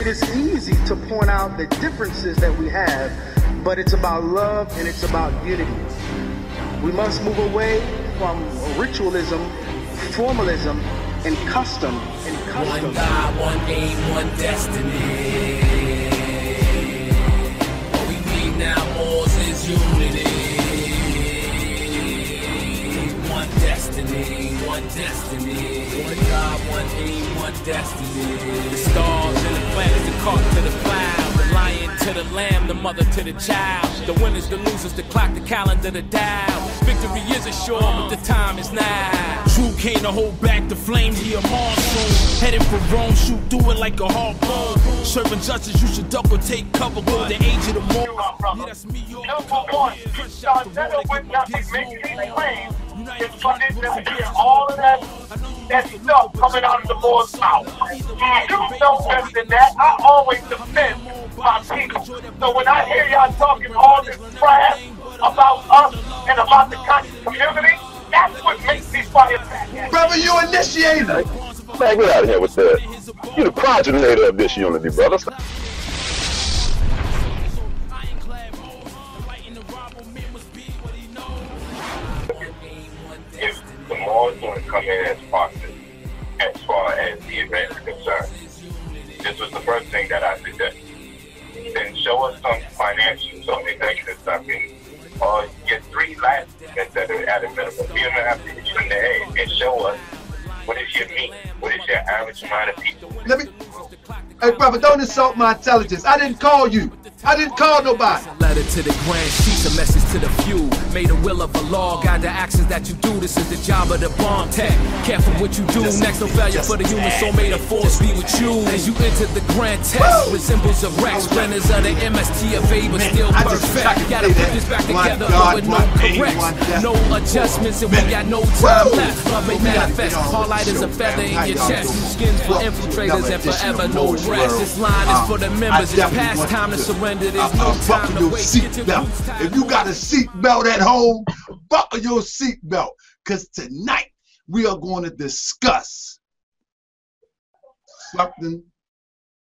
is easy to point out the differences that we have, but it's about love and it's about unity. We must move away from ritualism, formalism, and custom. One God, one aim, one destiny. What we need now more is unity. One destiny, one destiny. One God, one aim, one destiny. The stars and the planets, the cart to the plow, the lion to the lamb, the mother to the child, the winners, the losers, the clock, the calendar, the dial. Victory is assured, but the time is now. True came to hold back the flames of your monsoon. Headed for Rome, shoot through it like a harpoon. Serving justice, you should duck or take cover. Go the age of the moon. Yeah, that's me, yo. It's funny to hear all of that stuff coming out of the Lord's mouth. You know better than that. I always defend my people. So when I hear y'all talking all this trash about us and about the conscious community, that's what makes these fires back. Brother, you initiated. Man, get out of here with that. You're the progenitor of this unity, brother. If the Moors want to come in as partners as far as the event is concerned, this was the first thing that I suggested. Then show us some financials on executive summit, or get 3 last events that are at a minimum. You don't have to hit in the head and show us what is your meat, what is your average amount of people. Hey, brother, don't insult my intelligence. I didn't call you. I didn't call nobody. Letter to the grand chiefs, a message to the few. Made a will of a law, guide the actions that you do. This is the job of the bomb tech. Careful what you do. Next, no failure for the human soul. May the force be with you as you enter the grand test. With symbols of Rex, blenders of the MSTFA, but still perfect. Gotta put this back together, but with no corrects, no adjustments, and we got no time left. Love may manifest. Polight is a feather in your chest. Skins for infiltrators and forever no rest. This line is for the members. It's past time to surrender. There's no time to waste. If you got a seatbelt at home, buckle your seatbelt, because tonight we are going to discuss something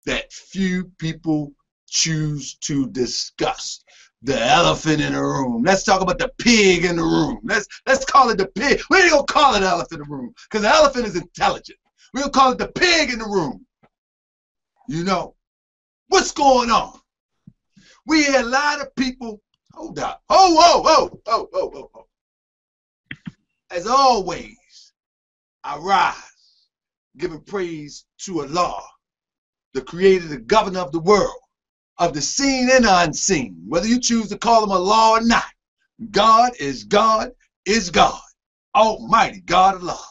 that few people choose to discuss. The elephant in the room. Let's talk about the pig in the room. Let's call it the pig. We ain't gonna call it the elephant in the room, because the elephant is intelligent. We're gonna call it the pig in the room. You know, what's going on? We hear a lot of people, hold up, oh. As always, I rise, giving praise to Allah, the creator, the governor of the world, of the seen and unseen, whether you choose to call him Allah or not. God, Almighty God Allah.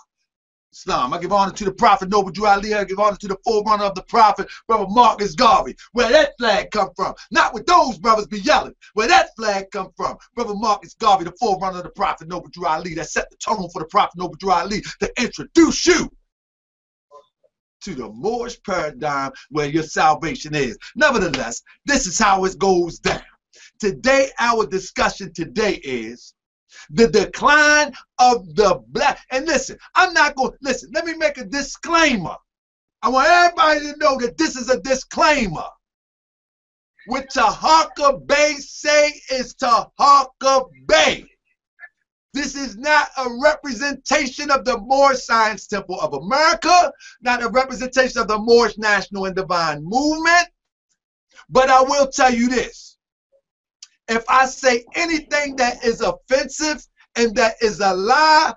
Islam. I give honor to the Prophet Noble Drew Ali. I give honor to the forerunner of the Prophet, Brother Marcus Garvey. Where that flag come from? Not with those brothers be yelling. Where that flag come from? Brother Marcus Garvey, the forerunner of the Prophet Noble Drew Ali, that set the tone for the Prophet Noble Drew Ali to introduce you to the Moorish paradigm where your salvation is. Nevertheless, this is how it goes down. Today, our discussion today is the decline of the black. And listen, I'm not going to listen. Let me make a disclaimer. I want everybody to know that this is a disclaimer. What Tahaka Bay say is Tahaka Bay. This is not a representation of the Moorish Science Temple of America, not a representation of the Moorish National and Divine Movement. But I will tell you this. If I say anything that is offensive and that is a lie,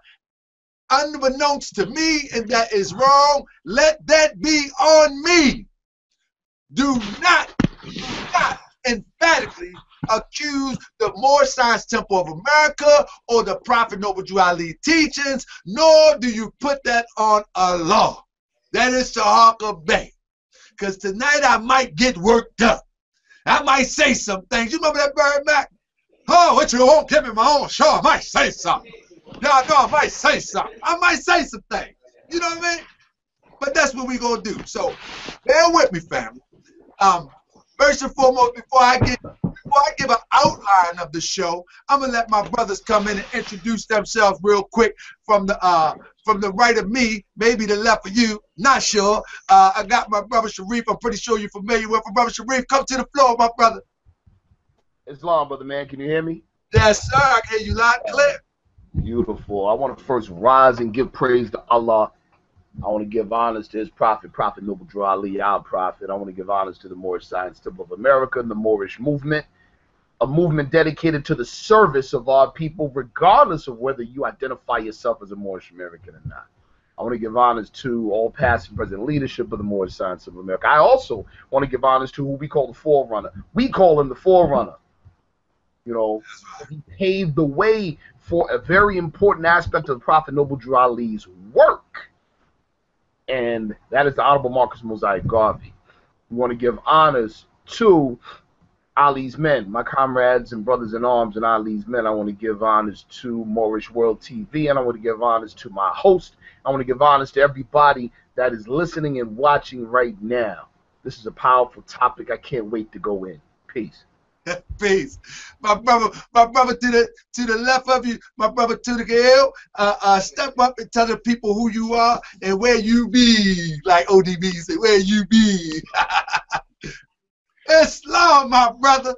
unbeknownst to me, and that is wrong, let that be on me. Do not emphatically accuse the Moorish Science Temple of America or the Prophet Noble Drew Ali teachings, nor do you put that on Allah. That is Tahaka Bay. Because tonight I might get worked up. I might say some things. You remember that Bird Mac? Oh, what you won't give me my own show. I might say something. Y'all know I might say something. I might say some things. You know what I mean? But that's what we're going to do. So bear with me, family. First and foremost, before I give an outline of the show, I'm gonna let my brothers come in and introduce themselves real quick from the right of me, maybe the left of you, not sure. I got my brother Sharif. I'm pretty sure you're familiar with him. Brother Sharif, come to the floor, my brother. Islam, brother man, can you hear me? Yes, sir. I can hear you loud and clear. Beautiful. I want to first rise and give praise to Allah. I want to give honors to his prophet, Prophet Noble Drew Ali, our prophet. I want to give honors to the Moorish Saneter of America, the Moorish movement, a movement dedicated to the service of our people, regardless of whether you identify yourself as a Moorish American or not. I want to give honors to all past and present leadership of the Moorish Saneter of America. I also want to give honors to who we call the forerunner. We call him the forerunner. You know, he paved the way for a very important aspect of the Prophet Noble Drew Ali's work. And that is the Honorable Marcus Mosiah Garvey. We want to give honors to Ali's men, my comrades and brothers in arms and Ali's men. I want to give honors to Moorish World TV, and I want to give honors to my host. I want to give honors to everybody that is listening and watching right now. This is a powerful topic. I can't wait to go in. Peace. Peace. My brother to the left of you, my brother to the hill, step up and tell the people who you are and where you be, like ODB say, where you be. Islam, my brother.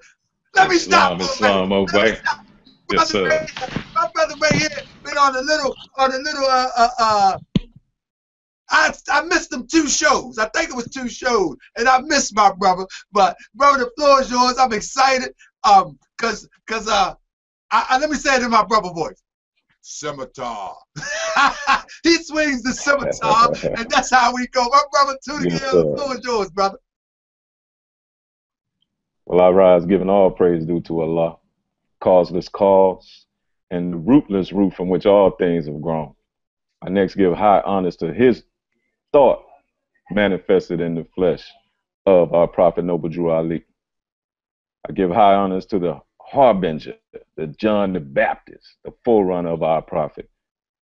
Let me stop. Islam, okay. Yes, sir. My brother right here been on a little I missed them 2 shows. I think it was 2 shows, and I missed my brother. But brother, the floor is yours. I'm excited, cause let me say it in my brother voice. Scimitar. He swings the scimitar, and that's how we go. My brother, to the floor is yours, brother. Well, I rise giving all praise due to Allah, causeless cause, and the rootless root from which all things have grown. I next give high honors to his thought manifested in the flesh of our Prophet Noble Drew Ali. I give high honors to the harbinger, the John the Baptist, the forerunner of our prophet,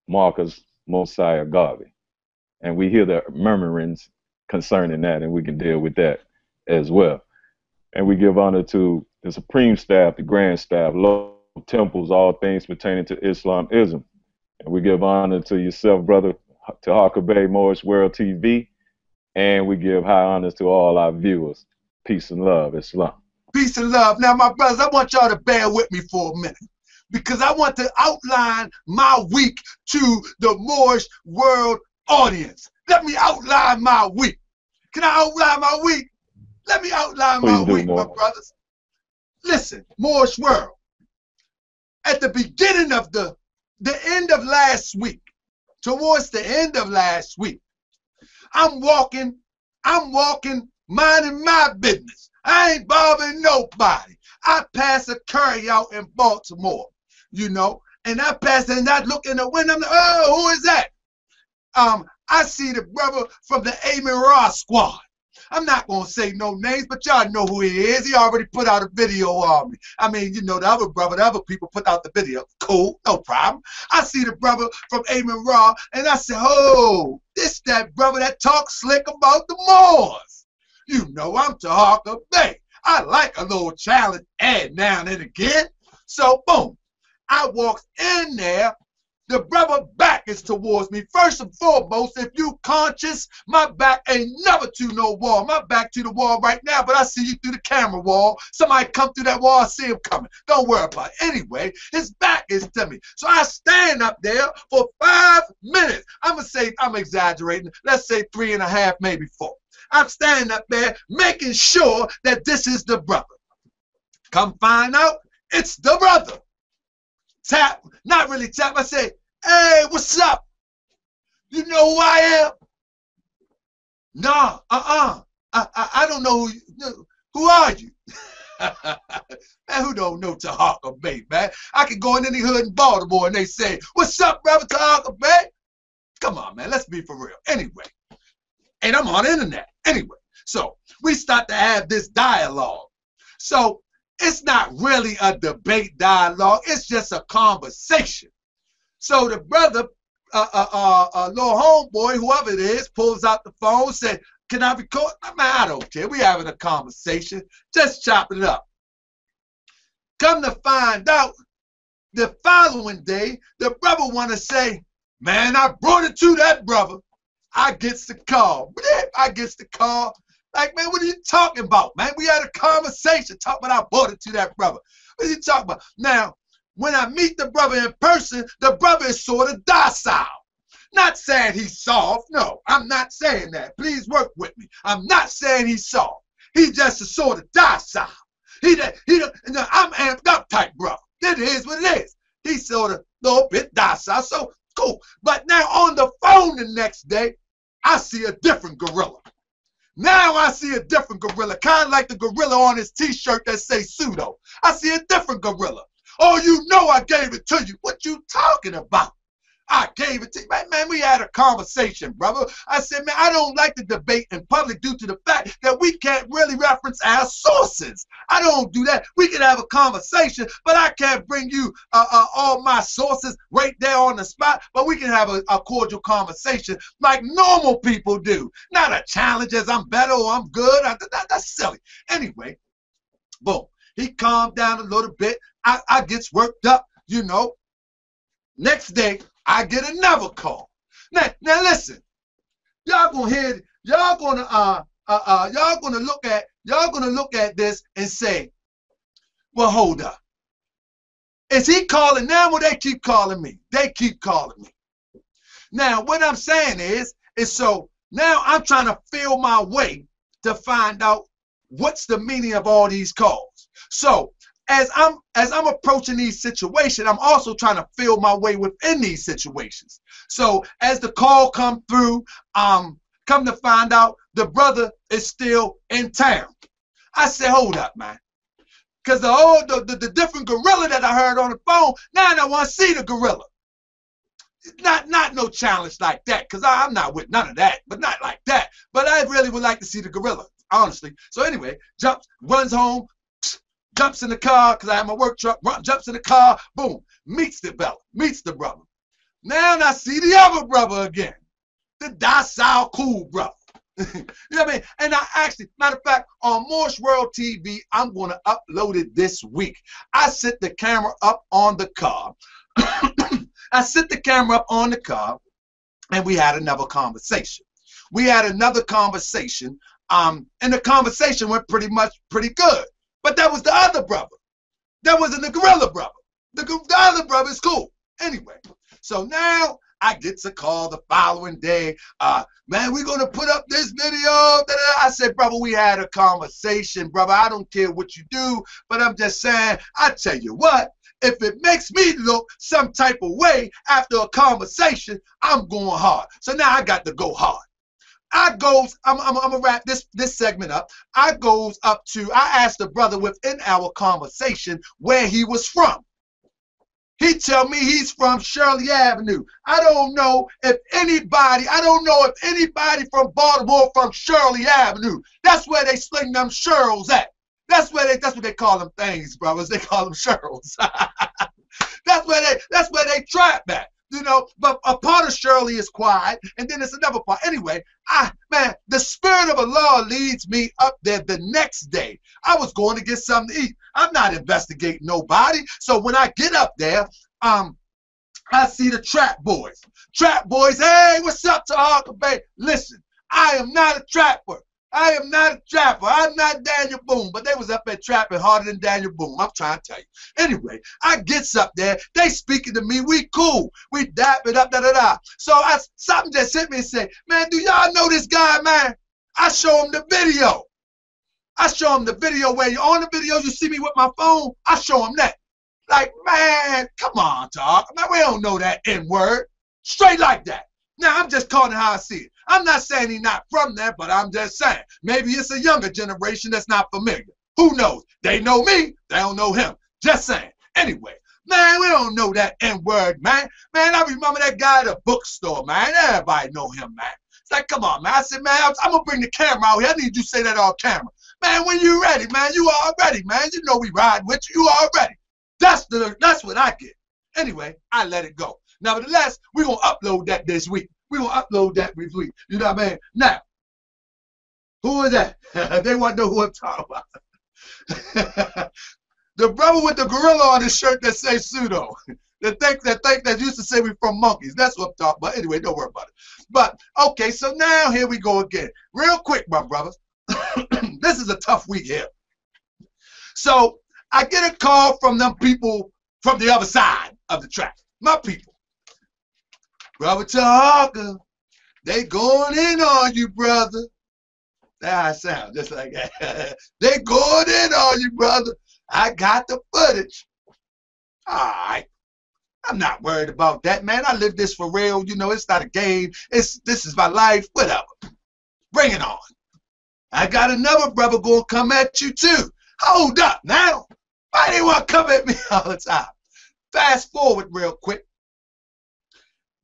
Marcus Mosiah Garvey. And we hear the murmurings concerning that, and we can deal with that as well. And we give honor to the supreme staff, the grand staff, local temples, all things pertaining to Islamism. And we give honor to yourself, brother, to Huckabee Moorish World TV, and we give high honors to all our viewers. Peace and love, Islam. Peace and love. Now, my brothers, I want y'all to bear with me for a minute, because I want to outline my week to the Moorish World audience. Let me outline my week. Can I outline my week? Let me outline my week, my brothers. Listen, Moorish World. At the beginning of the end of last week, towards the end of last week, I'm walking, minding my business. I ain't bothering nobody. I pass a curry out in Baltimore, you know, and I pass it and I look in the window, I'm like, oh, who is that? I see the brother from the Amin Ra squad. I'm not going to say no names, but y'all know who he is. He already put out a video on me. I mean, you know, the other brother, the other people put out the video. Cool, no problem. I see the brother from Amin Ra, and I said, oh, this that brother that talks slick about the Moors. You know, I'm Tahaka Bay. I like a little challenge and now and again. So, boom, I walked in there. The brother back is towards me. First and foremost, if you conscious, my back ain't never to no wall. My back to the wall right now, but I see you through the camera wall. Somebody come through that wall, I see him coming. Don't worry about it. Anyway, his back is to me. So I stand up there for 5 minutes. I'm going to say, I'm exaggerating. Let's say 3.5, maybe 4. I'm standing up there making sure that this is the brother. Come find out, it's the brother. Tap, not really tap. I say, hey, what's up? You know who I am? Nah, I don't know who are you? Man, who don't know Tahaka Bay, man? I can go in any hood in Baltimore and they say, what's up, brother Tahaka Bay? Come on, man, let's be for real. Anyway, and I'm on the internet. Anyway, so we start to have this dialogue. So it's not really a debate dialogue. It's just a conversation. So the brother, little homeboy, whoever it is, pulls out the phone, said, Can I record? Man, I don't care. We having a conversation. Just chop it up. Come to find out, the following day, the brother want to say, man, I brought it to that brother. I gets the call. I gets the call. Like, man, what are you talking about, man? We had a conversation talking about I brought it to that brother. What are you talking about? Now, when I meet the brother in person, the brother is sort of docile. Not saying he's soft. No, I'm not saying that. Please work with me. I'm not saying he's soft. He's just a sort of docile. I'm amped up type brother. It is what it is. He's sort of a little bit docile, so cool. But now on the phone the next day, I see a different gorilla. Now I see a different gorilla, kind of like the gorilla on his t-shirt that say pseudo. I see a different gorilla. Oh, you know I gave it to you. What you talking about? I gave it to you. Man, we had a conversation, brother. I said, man, I don't like to debate in public due to the fact that we can't really reference our sources. I don't do that. We can have a conversation, but I can't bring you all my sources right there on the spot. But we can have a cordial conversation like normal people do. Not a challenge as I'm better or I'm good. That's silly. Anyway, boom. He calmed down a little bit. I gets worked up, you know. Next day, I get another call. Now listen, y'all gonna look at this and say, well, hold up. Is he calling now or they keep calling me? They keep calling me. Now, what I'm saying is so now I'm trying to feel my way to find out what's the meaning of all these calls. So as I'm approaching these situations, I'm also trying to feel my way within these situations. So as the call come through, come to find out the brother is still in town. I said, hold up, man. Because the different gorilla that I heard on the phone, now I want to see the gorilla. Not no challenge like that, because I'm not with none of that, but not like that. But I really would like to see the gorilla, honestly. So anyway, runs home, jumps in the car, because I have my work truck, jumps in the car, boom, meets the brother. Now I see the other brother again, the docile, cool brother. You know what I mean? And I actually, matter of fact, on Moorish World TV, I'm going to upload it this week. I set the camera up on the car. I set the camera up on the car, and we had another conversation. And the conversation went pretty good. But that was the other brother. That wasn't the gorilla brother. The other brother is cool. Anyway, so now I get a call the following day. Man, we're going to put up this video. I said, brother, we had a conversation, brother. I don't care what you do, but I'm just saying, I tell you what, if it makes me look some type of way after a conversation, I'm going hard. So now I got to go hard. I'm gonna wrap this segment up. I asked the brother within our conversation where he was from. He tell me he's from Shirley Avenue. I don't know if anybody from Baltimore from Shirley Avenue. That's where they sling them shirls at. That's what they call them things, brothers. They call them shirls. That's where they trap at. You know, but a part of Shirley is quiet, and then there's another part. Anyway, man, the spirit of Allah leads me up there the next day. I was going to get something to eat. I'm not investigating nobody. So when I get up there, I see the trap boys. Trap boys, hey, what's up to Harker Bay? Listen, I am not a trapper. I am not a trapper. I'm not Daniel Boone, but they was up there trapping harder than Daniel Boone. I'm trying to tell you. Anyway, I gets up there. They speaking to me. We cool. We dap it up, da-da-da. So something just hit me and said, man, do y'all know this guy, man? I show him the video. Where you on the video, you see me with my phone. I show him that. Like, man, come on, dog. Man, we don't know that N-word. Straight like that. Now, I'm just calling it how I see it. I'm not saying he's not from there, but I'm just saying, maybe it's a younger generation that's not familiar. Who knows? They know me, they don't know him. Just saying. Anyway, man, we don't know that N-word, man. Man, I remember that guy at the bookstore, man. Everybody know him, man. It's like, come on, man. I said, man, I'm going to bring the camera out here. I need you to say that on camera. Man, when you ready, man, you all ready, man. You know we ride with you. You all ready. That's what I get. Anyway, I let it go. Nevertheless, we're going to upload that this week. You know what I mean? Now, Who is that? They want to know who I'm talking about. The brother with the gorilla on his shirt that says pseudo. That used to say we from monkeys. That's what I'm talking about. Anyway, don't worry about it. But okay, so now here we go again. Real quick, my brothers. This is a tough week here. So I get a call from them people from the other side of the track. My people. Brother Tahaka, they going in on you, brother. That's how I sound, just like that. They going in on you, brother. I got the footage. All right. I'm not worried about that, man. I live this for real. You know, it's not a game. This is my life. Whatever. Bring it on. I got another brother gonna come at you too. Hold up now. Why do you want to come at me all the time? Fast forward real quick.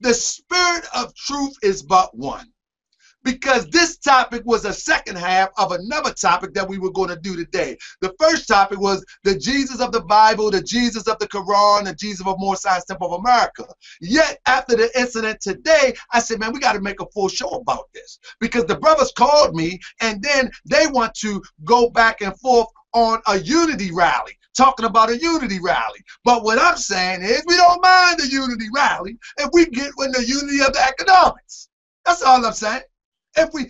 The spirit of truth is but one. Because this topic was a second half of another topic that we were going to do today. The first topic was the Jesus of the Bible, the Jesus of the Quran, the Jesus of Moorish Science Temple of America. Yet, after the incident today, I said, man, we got to make a full show about this. Because the brothers called me, and then they want to go back and forth on a unity rally, talking about a unity rally. But what I'm saying is we don't mind the unity rally if we get in the unity of the economics. That's all I'm saying. If we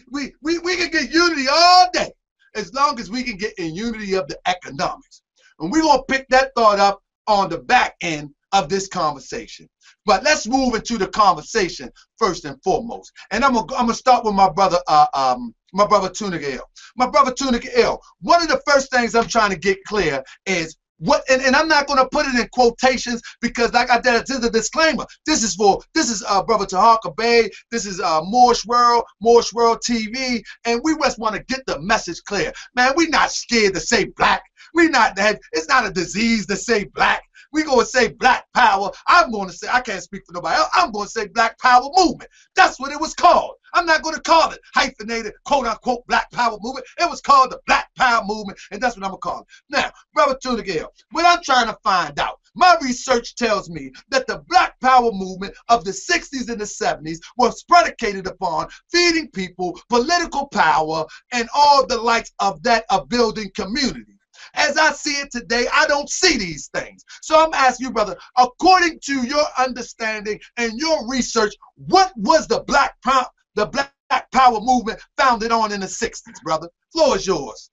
can get unity all day, as long as we can get in unity of the economics. And we're going to pick that thought up on the back end of this conversation. But let's move into the conversation first and foremost. And I'm gonna start with my brother Tunica L. My brother Tunica L. One of the first things I'm trying to get clear is what, and I'm not going to put it in quotations because, like I said, this is a disclaimer. This is Brother Tahaka Bay. This is Moorish World TV, and we just want to get the message clear. Man, we're not scared to say black. We're not that. It's not a disease to say black. We're going to say black power. I'm going to say, I can't speak for nobody else. I'm going to say black power movement. That's what it was called. I'm not going to call it hyphenated, quote unquote, black power movement. It was called the black power movement, and that's what I'm going to call it. Now, Brother Tunica L, what I'm trying to find out, my research tells me that the black power movement of the 60s and the 70s was predicated upon feeding people political power and all the likes of that of building community. As I see it today, I don't see these things. So I'm asking you, brother, according to your understanding and your research, what was the black power movement founded on in the 60s, brother? Floor is yours.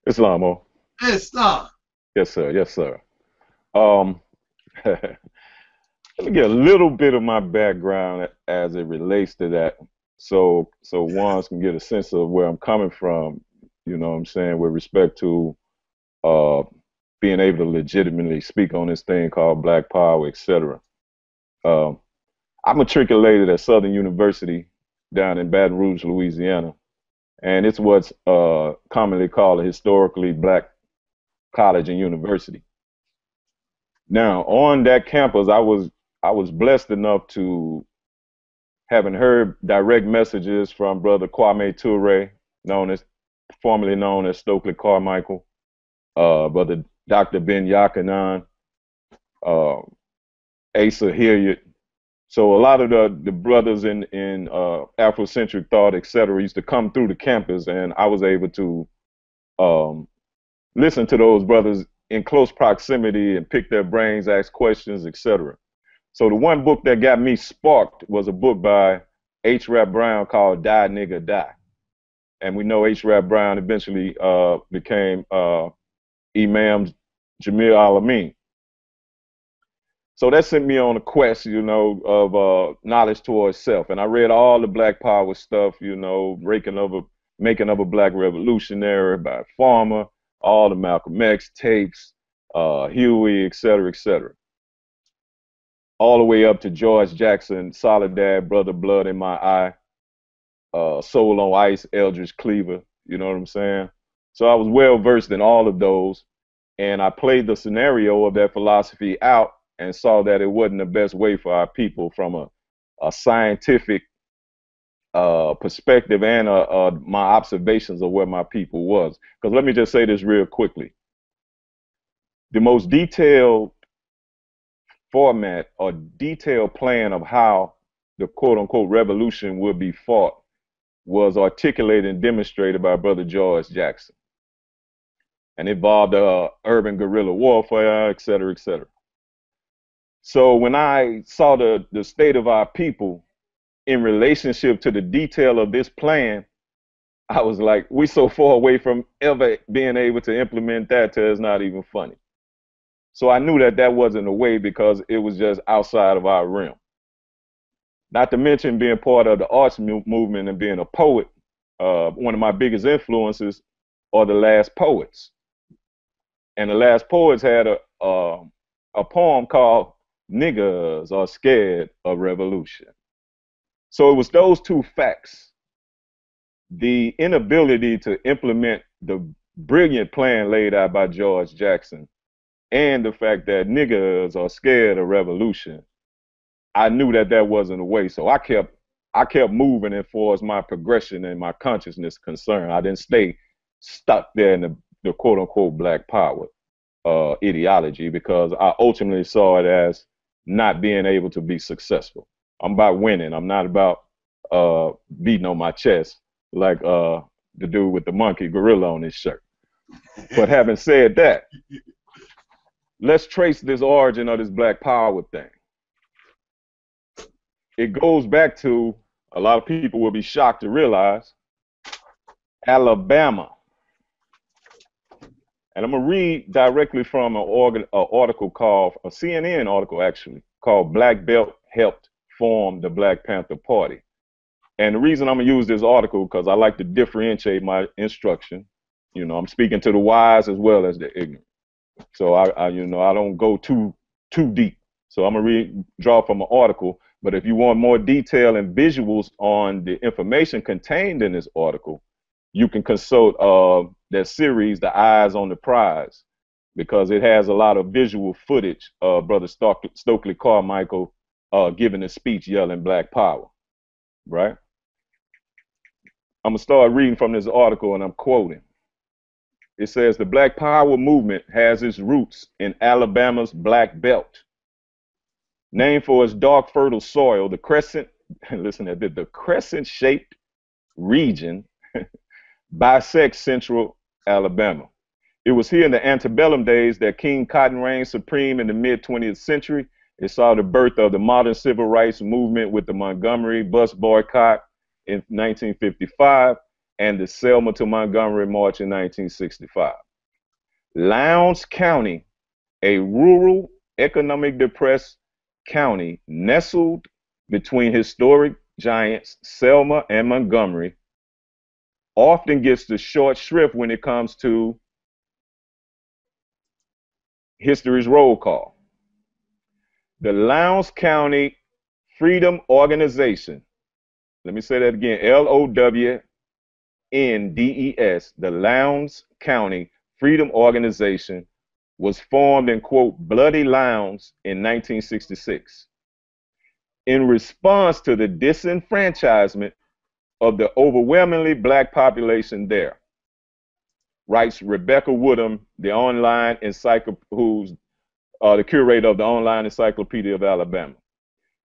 Islam. Islam. Yes, sir. Yes, sir. Let me get a little bit of my background as it relates to that. So ones can get a sense of where I'm coming from, you know what I'm saying, with respect to being able to legitimately speak on this thing called black power, etc. I matriculated at Southern University down in Baton Rouge, Louisiana, and it's what's commonly called a historically black college and university. Now, on that campus, I was blessed enough to having heard direct messages from Brother Kwame Ture, formerly known as Stokely Carmichael, Brother Dr. Ben Yakanan, Asa Hilliard. So a lot of the brothers in Afrocentric thought, etc., used to come through the campus, and I was able to listen to those brothers in close proximity and pick their brains, ask questions, etc. So the one book that got me sparked was a book by H. Rap Brown called Die Nigga Die. And we know H. Rap Brown eventually became Imam Jamil Al-Amin. So that sent me on a quest, you know, of knowledge towards self. And I read all the black power stuff, you know, making of a black revolutionary by Farmer, all the Malcolm X tapes, Huey, etc., etc. All the way up to George Jackson, Soledad, Brother Blood in My Eye, Soul on Ice, Eldridge Cleaver, you know what I'm saying? So I was well versed in all of those, and I played the scenario of that philosophy out and saw that it wasn't the best way for our people from a scientific perspective and my observations of where my people was. Because let me just say this real quickly. The most detailed format or detailed plan of how the quote-unquote revolution would be fought was articulated and demonstrated by Brother George Jackson, and involved urban guerrilla warfare, et cetera, et cetera. So when I saw the state of our people in relationship to the detail of this plan, I was like, we so far away from ever being able to implement that till it's not even funny. So I knew that that wasn't a way, because it was just outside of our realm. Not to mention being part of the arts movement and being a poet. One of my biggest influences are the Last Poets. And the Last Poets had a poem called "Niggas Are Scared of Revolution." So it was those two facts, the inability to implement the brilliant plan laid out by George Jackson, and the fact that niggas are scared of revolution. I knew that that wasn't a way, so I kept moving as far as my progression and my consciousness concerned. I didn't stay stuck there in the quote unquote Black Power ideology, because I ultimately saw it as not being able to be successful. I'm about winning. I'm not about beating on my chest like the dude with the monkey gorilla on his shirt. But having said that, let's trace this origin of this Black Power thing. It goes back to, a lot of people will be shocked to realize, Alabama. And I'm going to read directly from an article called, a CNN article actually, called "Black Belt Helped Form the Black Panther Party." And the reason I'm going to use this article, because I like to differentiate my instruction. You know, I'm speaking to the wise as well as the ignorant. So I don't go too deep. So I'm going to draw from an article. But if you want more detail and visuals on the information contained in this article, you can consult that series, The Eyes on the Prize, because it has a lot of visual footage of Brother Stokely Carmichael giving a speech yelling Black Power, right? I'm going to start reading from this article, and I'm quoting. It says, "The Black Power movement has its roots in Alabama's Black Belt. Named for its dark, fertile soil, the crescent, listen to this, the crescent-shaped region bisects central Alabama. It was here in the antebellum days that King Cotton reigned supreme in the mid-20th century. It saw the birth of the modern civil rights movement with the Montgomery bus boycott in 1955 and the Selma to Montgomery March in 1965. Lowndes County, a rural, economic depressed county nestled between historic giants Selma and Montgomery, often gets the short shrift when it comes to history's roll call. The Lowndes County Freedom Organization, let me say that again, LOWNDES, the Lowndes County Freedom Organization, was formed in, quote, Bloody Lowndes in 1966 in response to the disenfranchisement of the overwhelmingly Black population there, writes Rebecca Woodham, the online who's the curator of the Online Encyclopedia of Alabama.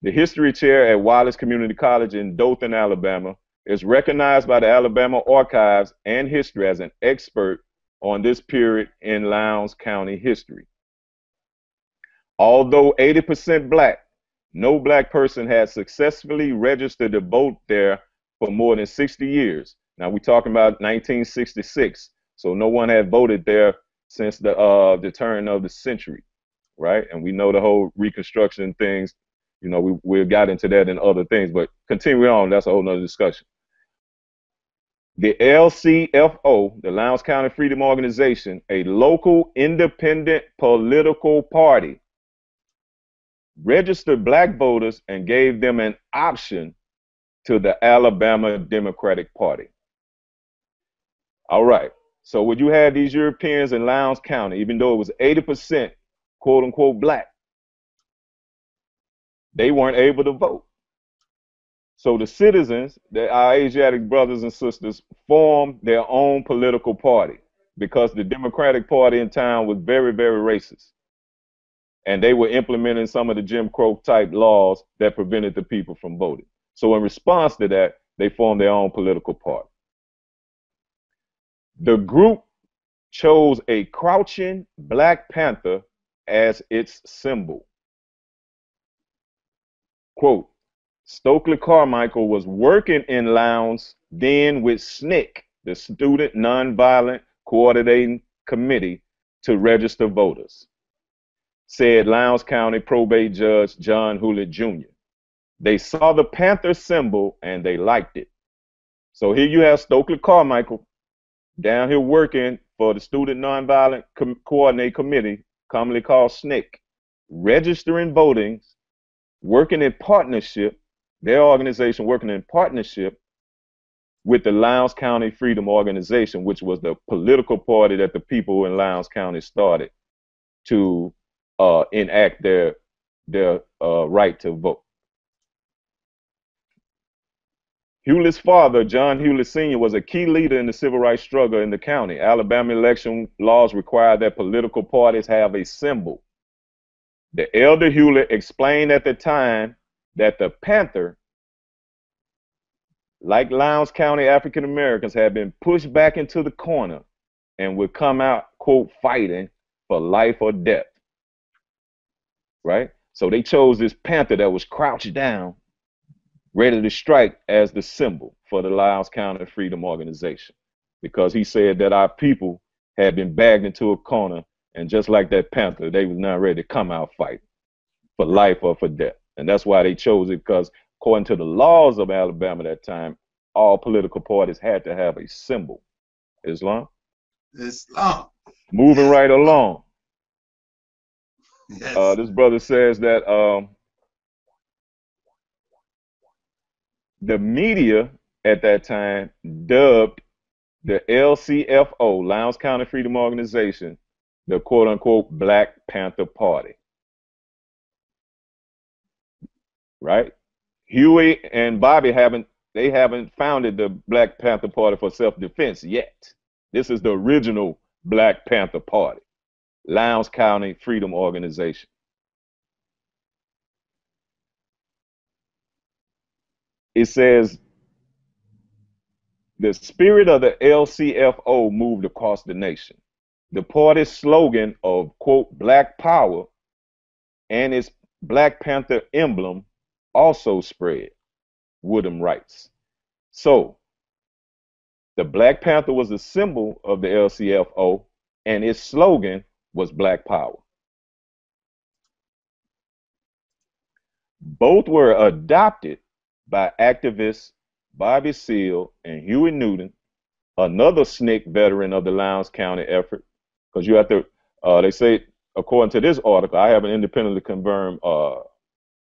The history chair at Wallace Community College in Dothan, Alabama, is recognized by the Alabama Archives and History as an expert on this period in Lowndes County history. Although 80% Black, no Black person has successfully registered to vote there for more than 60 years. Now we're talking about 1966, so no one had voted there since the turn of the century, right? And we know the whole Reconstruction things, you know, we got into that and other things, but continue on, that's a whole nother discussion. The LCFO, the Lowndes County Freedom Organization, a local independent political party, registered Black voters and gave them an option to the Alabama Democratic Party. All right, so when you had these Europeans in Lowndes County, even though it was 80% quote unquote Black, they weren't able to vote. So the citizens, our Asiatic brothers and sisters, formed their own political party because the Democratic Party in town was very, very racist. and they were implementing some of the Jim Crow type laws that prevented the people from voting. So in response to that, they formed their own political party. The group chose a crouching Black Panther as its symbol. Quote, Stokely Carmichael was working in Lowndes then with SNCC, the Student Nonviolent Coordinating Committee, to register voters, said Lowndes County Probate Judge John Hewlett Jr. They saw the Panther symbol and they liked it. So here you have Stokely Carmichael down here working for the Student Nonviolent Coordinating Committee, commonly called SNCC, registering votings, working in partnership, their organization working in partnership with the Lowndes County Freedom Organization, which was the political party that the people in Lowndes County started to enact their right to vote. Hewlett's father, John Hewlett Sr., was a key leader in the civil rights struggle in the county. Alabama election laws require that political parties have a symbol. The elder Hewlett explained at the time that the Panther, like Lowndes County African Americans, had been pushed back into the corner and would come out, quote, fighting for life or death. Right? So they chose this Panther that was crouched down, ready to strike as the symbol for the Lowndes County Freedom Organization, because he said that our people had been bagged into a corner, and just like that Panther, they was now ready to come out fight for life or for death. And that's why they chose it, because according to the laws of Alabama at that time, all political parties had to have a symbol. Islam? Islam. Moving right along. Yes. This brother says that the media at that time dubbed the LCFO, Lowndes County Freedom Organization, the quote-unquote Black Panther Party. Right? Huey and Bobby haven't founded the Black Panther Party for self-defense yet. This is the original Black Panther Party, Lowndes County Freedom Organization. It says, the spirit of the LCFO moved across the nation. The party's slogan of, quote, Black Power and its Black Panther emblem also spread, Woodham writes. So, the Black Panther was the symbol of the LCFO, and its slogan was Black Power. Both were adopted by activists Bobby Seale and Huey Newton, another SNCC veteran of the Lowndes County effort, because you have to, they say, according to this article, I haven't independently confirmed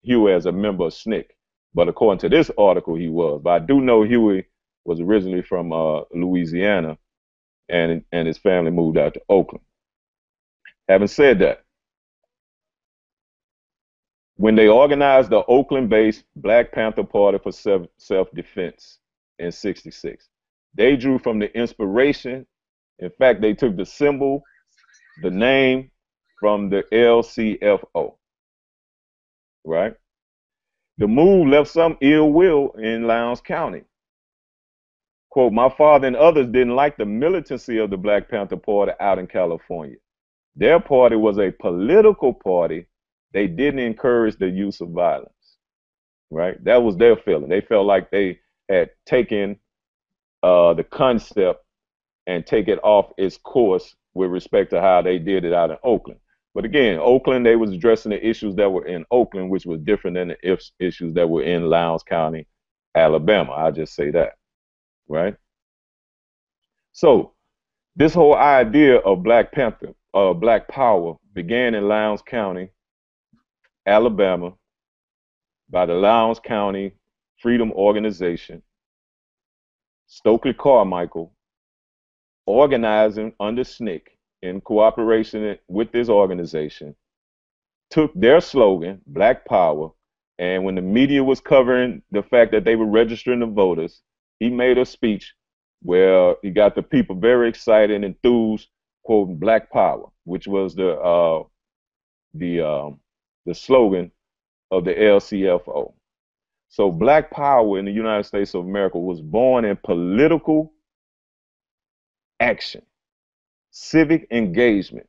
Huey as a member of SNCC, but according to this article, he was. But I do know Huey was originally from Louisiana, and his family moved out to Oakland. Having said that, when they organized the Oakland-based Black Panther Party for self-defense in '66, they drew from the inspiration. In fact, they took the symbol, the name, from the LCFO. Right? The move left some ill will in Lowndes County. Quote, my father and others didn't like the militancy of the Black Panther Party out in California. Their party was a political party. They didn't encourage the use of violence, right? That was their feeling. They felt like they had taken the concept and take it off its course with respect to how they did it out in Oakland. But again, Oakland, they was addressing the issues that were in Oakland, which was different than the issues that were in Lowndes County, Alabama. I'll just say that, right? So this whole idea of Black Panther, Black Power, began in Lowndes County, Alabama, by the Lowndes County Freedom Organization. Stokely Carmichael, organizing under SNCC in cooperation with this organization, took their slogan, Black Power, and when the media was covering the fact that they were registering the voters, he made a speech where he got the people very excited and enthused, quoting Black Power, which was the the slogan of the LCFO. So Black Power in the United States of America was born in political action, civic engagement,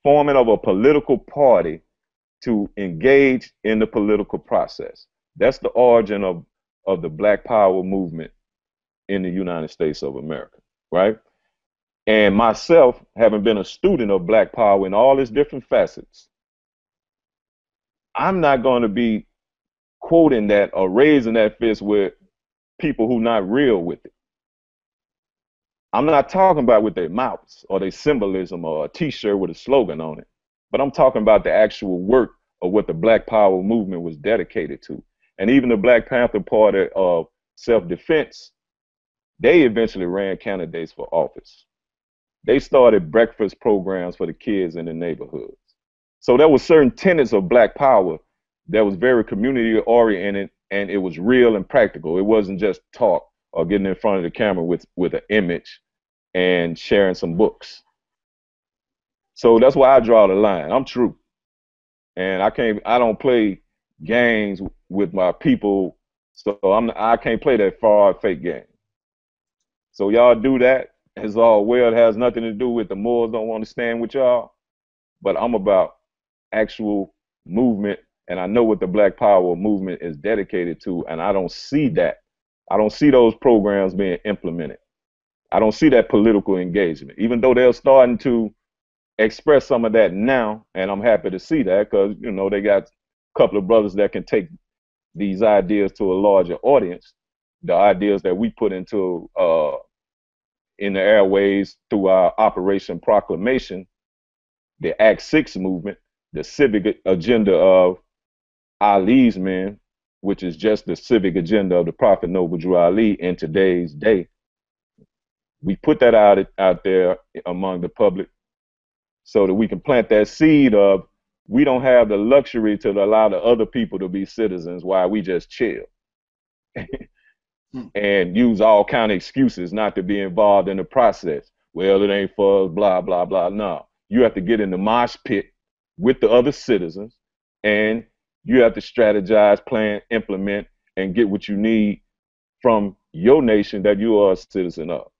forming of a political party to engage in the political process. That's the origin of the Black Power movement in the United States of America, right? And myself, having been a student of Black Power in all its different facets, I'm not going to be quoting that or raising that fist with people who not real with it. I'm not talking about with their mouths or their symbolism or a t-shirt with a slogan on it, but I'm talking about the actual work of what the Black Power movement was dedicated to. And even the Black Panther Party of self-defense, they eventually ran candidates for office. They started breakfast programs for the kids in the neighborhoods. So there were certain tenets of Black Power that was very community oriented, and it was real and practical. It wasn't just talk or getting in front of the camera with an image and sharing some books. So that's why I draw the line. I'm true. And I don't play games with my people. So I can't play that fraud fake game. So y'all do that. It's all well. It has nothing to do with the Moors don't want to stand with y'all. But I'm about actual movement, and I know what the Black Power movement is dedicated to, and I don't see that. I don't see those programs being implemented. I don't see that political engagement, even though they're starting to express some of that now, and I'm happy to see that because, you know, they got a couple of brothers that can take these ideas to a larger audience, the ideas that we put into in the airways through our Operation Proclamation, the Act 6 movement, the civic agenda of Ali's men, which is just the civic agenda of the Prophet Noble Drew Ali in today's day. We put that out there among the public so that we can plant that seed of we don't have the luxury to allow the other people to be citizens while we just chill and use all kind of excuses not to be involved in the process. Well, it ain't for us, blah, blah, blah. No, you have to get in the mosh pit with the other citizens, and you have to strategize, plan, implement, and get what you need from your nation that you are a citizen of.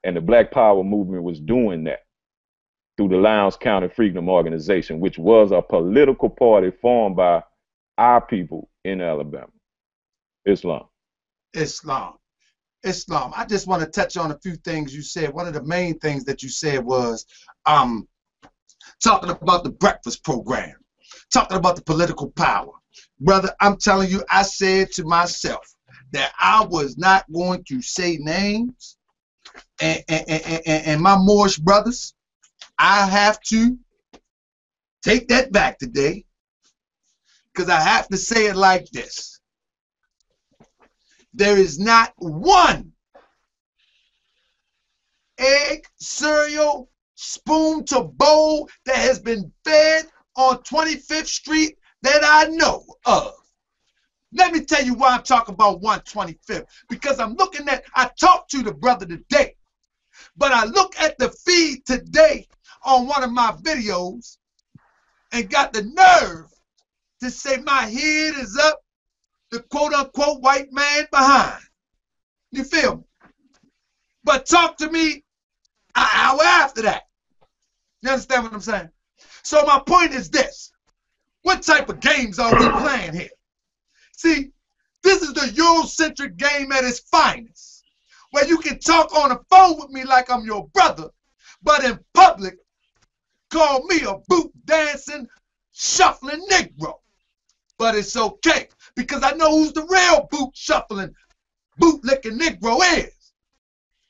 And the Black Power movement was doing that through the Lowndes County Freedom Organization, which was a political party formed by our people in Alabama. Islam. I just want to touch on a few things you said. One of the main things that you said was talking about the breakfast program, talking about the political power. Brother, I'm telling you, I said to myself that I was not going to say names, and my Moorish brothers, I have to take that back today, because I have to say it like this. There is not one egg, cereal, spoon to bowl that has been fed on 25th Street that I know of. Let me tell you why I'm talking about 125th. Because I'm looking at, I talked to the brother today, but I look at the feed today on one of my videos and got the nerve to say my head is up, the quote-unquote white man behind. You feel me? But talk to me an hour after that. You understand what I'm saying? So my point is this. What type of games are we playing here? See, this is the Eurocentric game at its finest, where you can talk on the phone with me like I'm your brother, but in public, call me a boot-dancing, shuffling Negro. But it's okay, because I know who's the real boot-shuffling, boot-licking Negro is.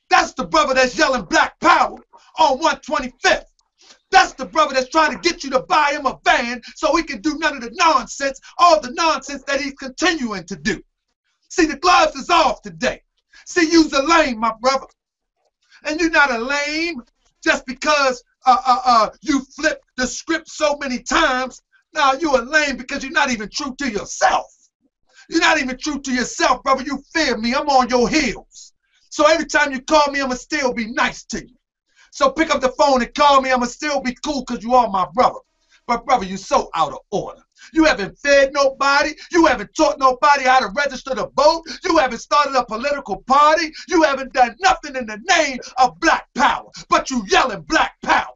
That's the brother that's yelling Black Power on 125th. That's the brother that's trying to get you to buy him a van so he can do none of the nonsense, all the nonsense that he's continuing to do. See, the gloves is off today. See, you's a lame, my brother. And you're not a lame just because you flipped the script so many times. Now you're a lame because you're not even true to yourself. You're not even true to yourself, brother. You fear me. I'm on your heels. So every time you call me, I'ma still be nice to you. So pick up the phone and call me. I'ma still be cool because you are my brother. But brother, you're so out of order. You haven't fed nobody. You haven't taught nobody how to register to vote. You haven't started a political party. You haven't done nothing in the name of black power. But you yelling black power.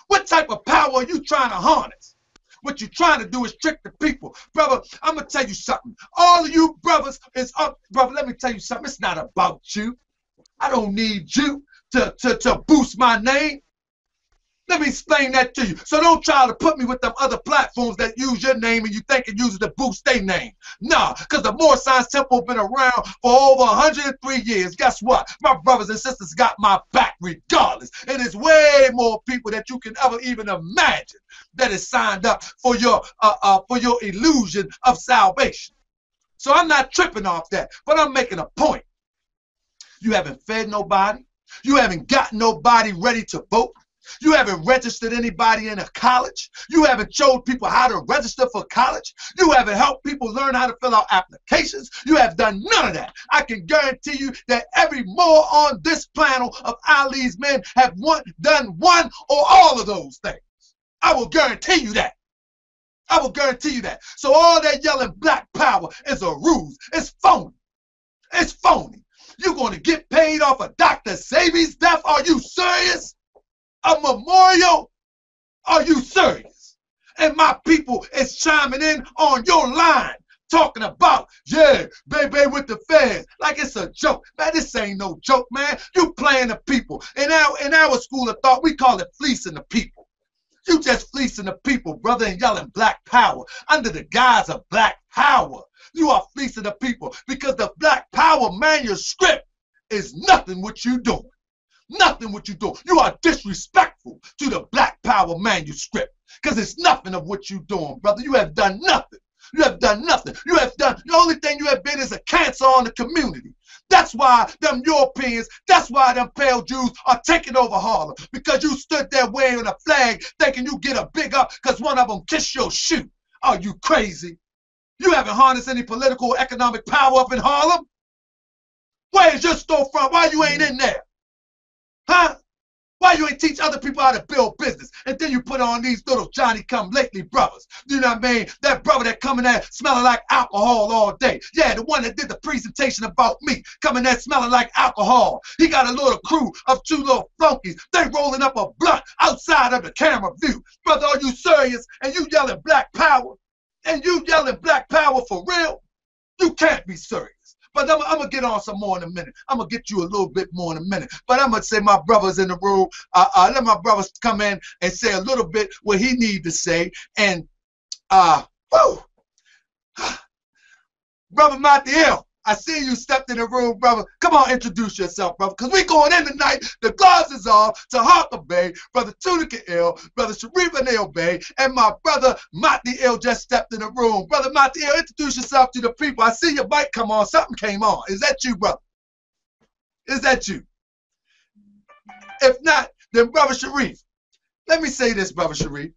What type of power are you trying to harness? What you're trying to do is trick the people. Brother, I'm going to tell you something. All of you brothers is up. Brother, let me tell you something. It's not about you. I don't need you to boost my name. Let me explain that to you. So don't try to put me with them other platforms that use your name and you think it uses to boost their name. Nah, because the Moorish Science Temple been around for over 103 years. Guess what? My brothers and sisters got my back regardless. And there's way more people that you can ever even imagine that is signed up for your illusion of salvation. So I'm not tripping off that, but I'm making a point. You haven't fed nobody. You haven't got nobody ready to vote. You haven't registered anybody in a college. You haven't showed people how to register for college. You haven't helped people learn how to fill out applications. You have done none of that. I can guarantee you that every Moor on this panel of Ali's men have done one or all of those things. I will guarantee you that. I will guarantee you that. So all that yelling black power is a ruse. It's phony. It's phony. You're going to get paid off of Dr. Sebi's death? Are you serious? A memorial? Are you serious? And my people is chiming in on your line, talking about, yeah, baby with the feds, like it's a joke. Man, this ain't no joke, man. You playing the people. In our school of thought, we call it fleecing the people. You just fleecing the people, brother, and yelling black power under the guise of black power. You are fleecing the people because the black power manuscript is nothing what you doing. Nothing what you do. You are disrespectful to the black power manuscript because it's nothing of what you doing, brother. You have done nothing. You have done nothing. You have done, the only thing you have been is a cancer on the community. That's why them Europeans, that's why them pale Jews are taking over Harlem, because you stood there waving a flag thinking you get a big up because one of them kissed your shoe. Are you crazy? You haven't harnessed any political or economic power up in Harlem? Where is your storefront? Why you ain't in there? Huh? Why you ain't teach other people how to build business? And then you put on these little Johnny-come-lately brothers. You know what I mean? That brother that coming there smelling like alcohol all day. Yeah, the one that did the presentation about me, coming there smelling like alcohol. He got a little crew of two little flunkies. They rolling up a blunt outside of the camera view. Brother, are you serious? And you yelling black power? And you yelling black power for real? You can't be serious. But I'm going to get on some more in a minute. I'm going to get you a little bit more in a minute. But I'm going to say my brother's in the room. Let my brothers come in and say a little bit what he need to say. And, Brother Mathiel, I see you stepped in the room, brother. Come on, introduce yourself, brother, because we going in tonight. The gloves is off to Harker Bay, Brother Tunica Ill, Brother Sharif Anil Bay, and my brother Mathiel just stepped in the room. Brother Mathiel, introduce yourself to the people. I see your mic come on. Something came on. Is that you, brother? Is that you? If not, then Brother Sharif. Let me say this, Brother Sharif.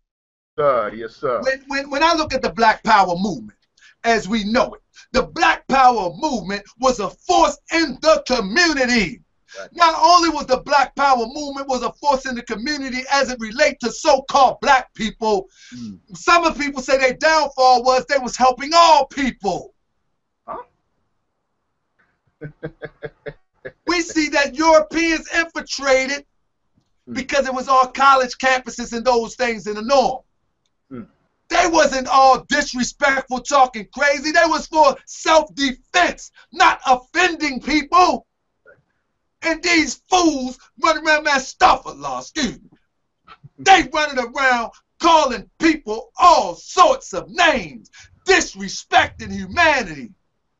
Sir, yes, sir. When I look at the Black Power movement, as we know it, the Black Power movement was a force in the community. Right. Not only was the Black Power movement was a force in the community as it relates to so-called black people, some of the people say their downfall was they was helping all people. Huh? We see that Europeans infiltrated because it was all college campuses and those things in the norm. They wasn't all disrespectful, talking crazy. They was for self-defense, not offending people. And these fools running around, man, Astaghfirullah, excuse me. They running around calling people all sorts of names, disrespecting humanity.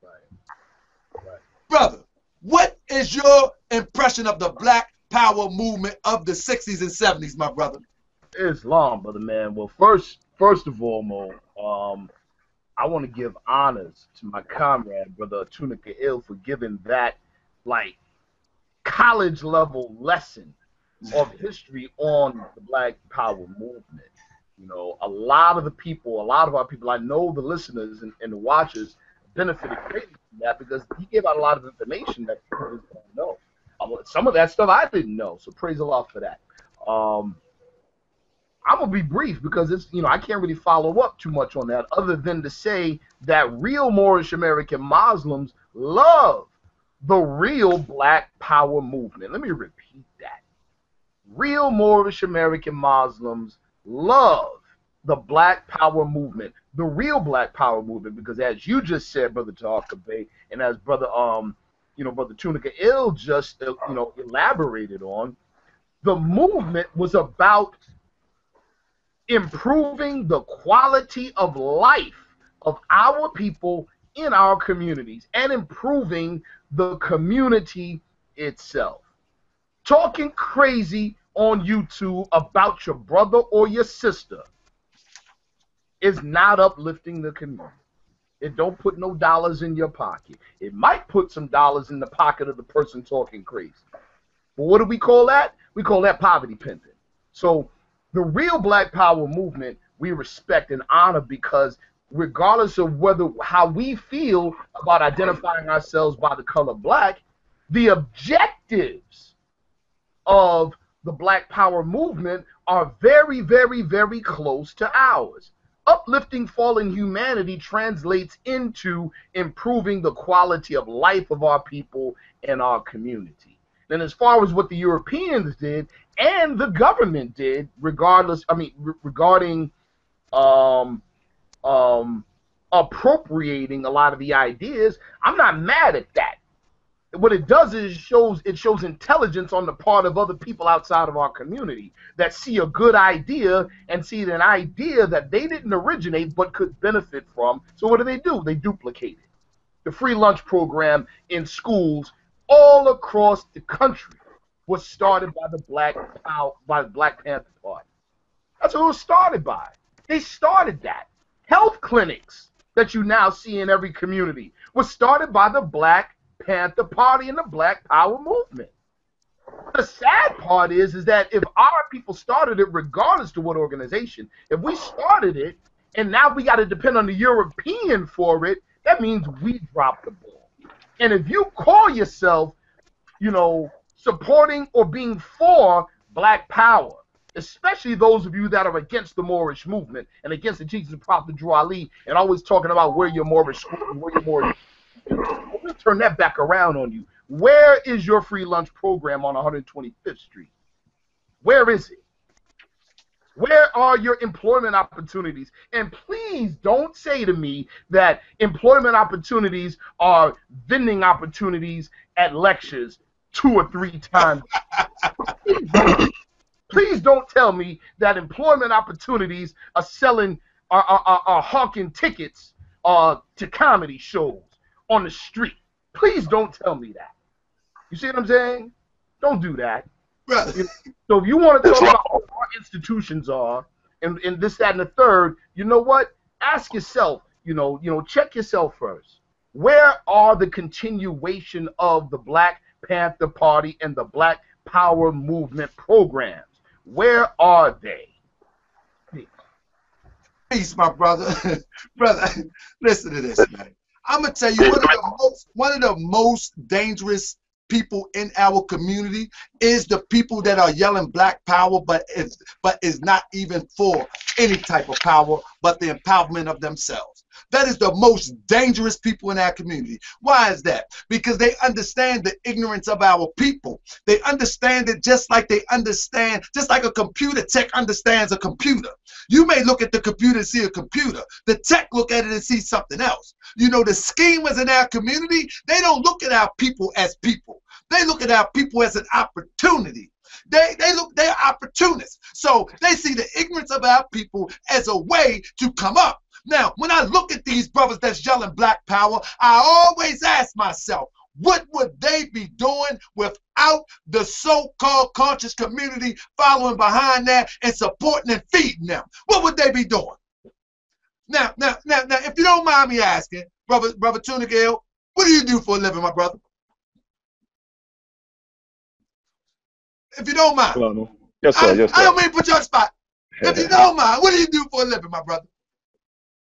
Right. Brother, what is your impression of the Black Power movement of the 60s and 70s, my brother? Islam, brother, man. Well, First of all, Mo, I want to give honors to my comrade, Brother Tunica Ill, for giving that, like, college-level lesson of history on the Black Power movement. You know, a lot of our people, I know the listeners and the watchers benefited greatly from that because he gave out a lot of information that people don't know. Some of that stuff I didn't know, so praise Allah for that. I'm gonna be brief because it's, I can't really follow up too much on that, other than to say that real Moorish American Muslims love the real Black Power movement. Let me repeat that. Real Moorish American Muslims love the Black Power movement, the real Black Power movement, because as you just said, Brother Takabe, and as Brother Brother Tunica Ill just elaborated on, the movement was about improving the quality of life of our people in our communities and improving the community itself. Talking crazy on YouTube about your brother or your sister is not uplifting the community. It don't put no dollars in your pocket. It might put some dollars in the pocket of the person talking crazy. But what do we call that? We call that poverty pimping. So the real Black Power movement we respect and honor, because regardless of how we feel about identifying ourselves by the color black, the objectives of the Black Power movement are very, very, very close to ours. Uplifting fallen humanity translates into improving the quality of life of our people and our community. And as far as what the Europeans did and the government did, regarding appropriating a lot of the ideas, I'm not mad at that. What it does is it shows intelligence on the part of other people outside of our community that see a good idea and see an idea that they didn't originate but could benefit from. So what do? They duplicate it. The free lunch program in schools all across the country was started by the Black Panther Party. That's what it was started by. They started that. Health clinics that you now see in every community was started by the Black Panther Party and the Black Power movement. The sad part is that if our people started it, regardless to what organization, if we started it and now we got to depend on the European for it, that means we dropped the ball. And if you call yourself, supporting or being for Black Power, especially those of you that are against the Moorish movement and against the Jesus and Prophet Drew Ali, and always talking about where your Moorish, we'll turn that back around on you. Where is your free lunch program on 125th Street? Where is it? Where are your employment opportunities? And please don't say to me that employment opportunities are vending opportunities at lectures 2 or 3 times. Please don't tell me that employment opportunities are hawking tickets to comedy shows on the street. Please don't tell me that. You see what I'm saying? Don't do that. Brother. So if you want to talk about what our institutions are and this, that, and the third, you know what? Ask yourself, check yourself first. Where are the continuation of the Black Panther Party and the Black Power movement programs? Where are they? Peace, my brother. Brother, listen to this, man. I'm going to tell you, one of the most dangerous people in our community is the people that are yelling Black Power, but is not even for any type of power but the empowerment of themselves. That is the most dangerous people in our community. Why is that? Because they understand the ignorance of our people. They understand it just like a computer tech understands a computer. You may look at the computer and see a computer. The tech look at it and see something else. The schemers in our community, they don't look at our people as people. They look at our people as an opportunity. They're opportunists. So they see the ignorance of our people as a way to come up. Now, when I look at these brothers that's yelling Black Power, I always ask myself, what would they be doing without the so-called conscious community following behind that and supporting and feeding them? What would they be doing? Now, if you don't mind me asking, brother Tunica, what do you do for a living, my brother? If you don't mind. Yes, sir. Yes, sir. I don't mean to put you on the spot. If you don't mind, what do you do for a living, my brother?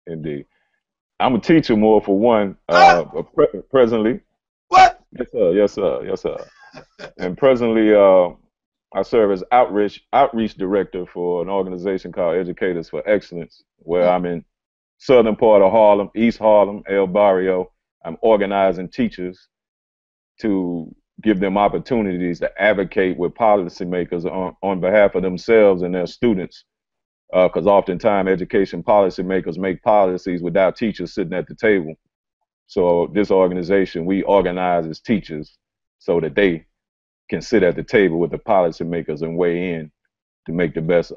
Indeed. I'm a teacher, more for one, presently. What? Yes, sir. Yes, sir. Yes, sir. And presently, I serve as outreach director for an organization called Educators for Excellence, where I'm in southern part of Harlem, East Harlem, El Barrio. I'm organizing teachers to give them opportunities to advocate with policymakers on behalf of themselves and their students. Because oftentimes education policymakers make policies without teachers sitting at the table. So this organization, we organize as teachers so that they can sit at the table with the policymakers and weigh in to make the best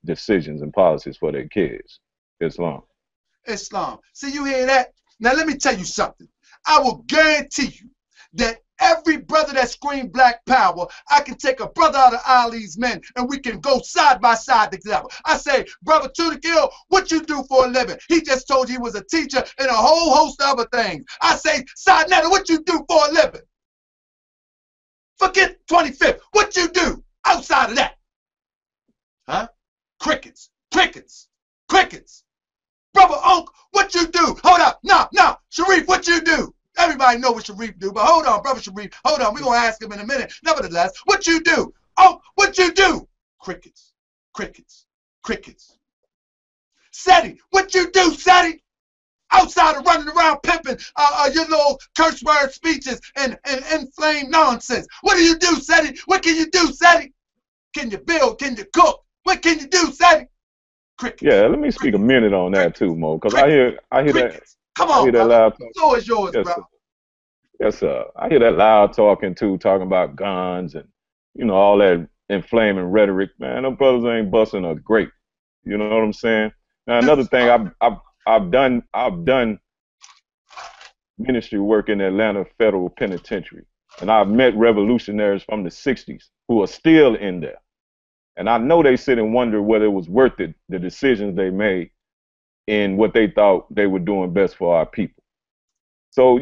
decisions and policies for their kids. Islam. Islam. See, you hear that? Now let me tell you something. I will guarantee you that every brother that screams black power, I can take a brother out of Ali's men and we can go side by side together. I say, brother Tunikil, what you do for a living? He just told you he was a teacher and a whole host of other things. I say, Saneter, what you do for a living? Forget 25th. What you do outside of that? Huh? Crickets, crickets, crickets. Brother Unc, what you do? Hold up. No. Sharif, what you do? Everybody know what Sharif do, but hold on, brother Sharif. Hold on. We're going to ask him in a minute. Nevertheless, what you do? Oh, what you do? Crickets, crickets, crickets. Seti, what you do, Seti? Outside of running around pimping your little curse word speeches and inflamed nonsense. What do you do, Seti? What can you do, Seti? Can you build? Can you cook? What can you do, Seti? Crickets. Yeah, let me speak a minute on that too, Mo, because I hear that. Come on, that loud talk. The floor is yours, Yes, bro. sir. Yes, sir. I hear that loud talking too, talking about guns and all that inflaming rhetoric. Man, them brothers ain't busting a grape. You know what I'm saying? Now another thing, I've done ministry work in Atlanta Federal Penitentiary, and I've met revolutionaries from the '60s who are still in there. And I know they sit and wonder whether it was worth it, the decisions they made in what they thought they were doing best for our people. So,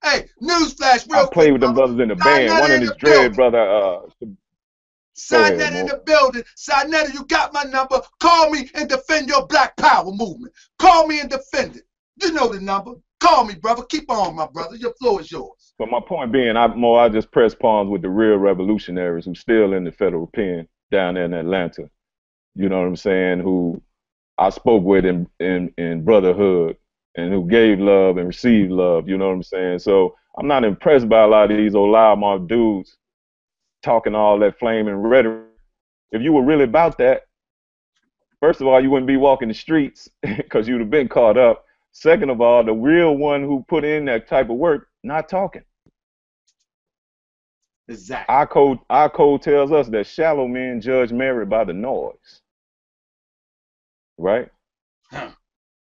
Hey, newsflash, real I quick. played with them brothers in the band. One of his dread brother. Saneter in the building. Saneter, you got my number. Call me and defend your Black Power movement. Call me and defend it. You know the number. Call me, brother. Keep on, my brother. Your floor is yours. But my point being, I just press pawns with the real revolutionaries who still in the federal pen down there in Atlanta. You know what I'm saying? Who I spoke with in brotherhood and who gave love and received love. You know what I'm saying? So I'm not impressed by a lot of these old loudmouth dudes talking all that flaming rhetoric. If you were really about that, first of all, you wouldn't be walking the streets because you'd have been caught up. Second of all, the real one who put in that type of work, not talking. Exactly. Our code tells us that shallow men judge merit by the noise. Right?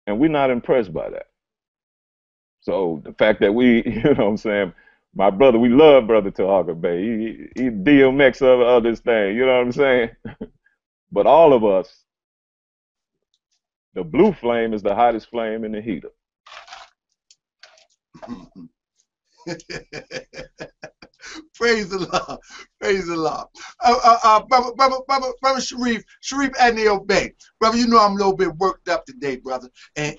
And we're not impressed by that. So the fact that we, you know what I'm saying, my brother, we love Brother Tahaka Bay. He DMX of this thing, you know what I'm saying? But all of us, the blue flame is the hottest flame in the heater. Praise the Lord. Praise the Lord. Brother Sharif Adneo Bay. Brother, you know I'm a little bit worked up today, brother. And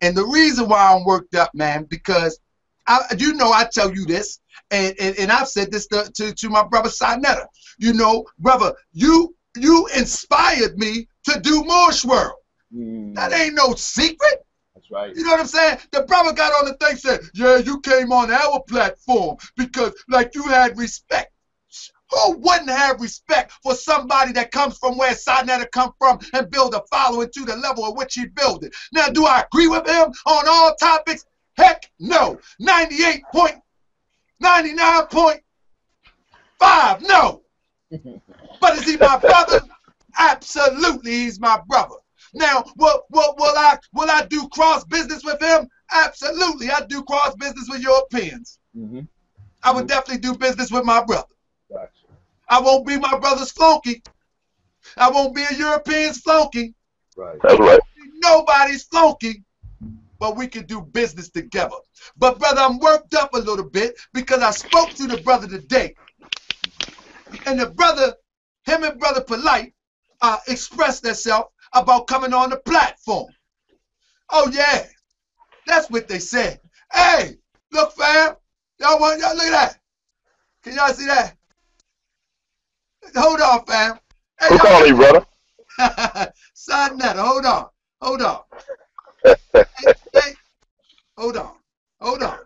the reason why I'm worked up, man, because I tell you this, and I've said this to my brother Saneter. Brother, you inspired me to do Moorish World. That ain't no secret. That's right. You know what I'm saying? The brother got on the thing and said, yeah, you came on our platform because, like, you had respect. Who wouldn't have respect for somebody that comes from where Saneter come from and build a following to the level at which he built it? Now, do I agree with him on all topics? Heck no. 99.5, no. But is he my brother? Absolutely, he's my brother. Now, will I do cross business with him? Absolutely, I do cross business with Europeans. I would definitely do business with my brother. Gotcha. I won't be my brother's flunky. I won't be a European's flunky. Right. That's right. Nobody's flunky, but we can do business together. But brother, I'm worked up a little bit because I spoke to the brother today, and the brother, him and brother Polight, expressed themselves about coming on the platform. Oh yeah, that's what they said. Hey, look fam, y'all look at that. Can y'all see that? Hold on, fam. Hey, Who calling you, brother? Saneter, hold on. Hold on. Hey, hold on. Hold on.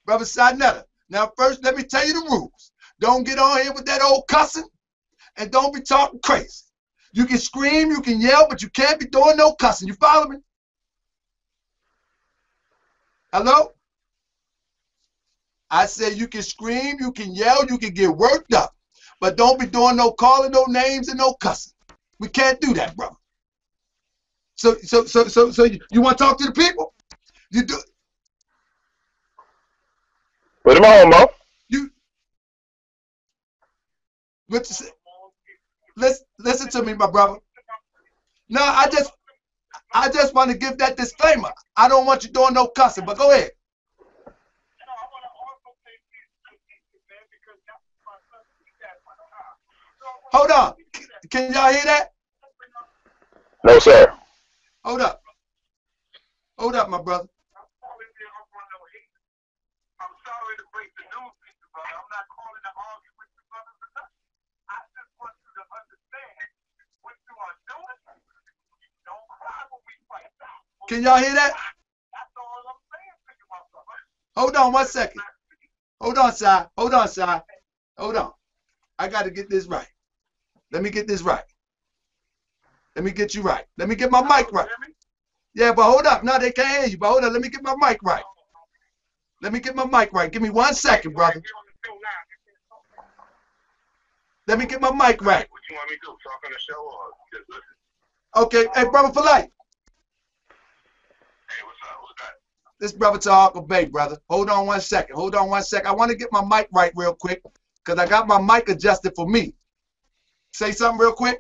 Brother Saneter. Now, first, let me tell you the rules. Don't get on here with that old cussing, and don't be talking crazy. You can scream, you can yell, but you can't be doing no cussing. You follow me? Hello? I said you can scream, you can yell, you can get worked up, but don't be doing no calling, no names, and no cussing. We can't do that, brother. So you want to talk to the people? You do. Put him on, Mo. You. What you say? Listen to me, my brother. No, I just want to give that disclaimer. I don't want you doing no cussing, but go ahead. Hold on. Can y'all hear that? No, sir. Hold up. Hold up, my brother. I'm sorry to break the news to you, brother. I'm not calling to argue with you, brother. I just want you to understand what you are doing. Don't cry when we fight. Can y'all hear that? That's all I'm saying to you, my brother. Hold on 1 second. Hold on, Si. Hold on, Si. Hold on. I got to get this right. Let me get this right. Let me get you right. Let me get my mic right. Yeah, but hold up. No, they can't hear you. But hold on. Let me get my mic right. Let me get my mic right. Give me 1 second, brother. Let me get my mic right. What you want me to do? Talk on the show or just listen? Okay. Hey, brother Polight. Hey, what's up? What's that? This brother to Uncle Bay, brother. Hold on 1 second. Hold on 1 second. I want to get my mic right real quick because I got my mic adjusted for me. Say something real quick.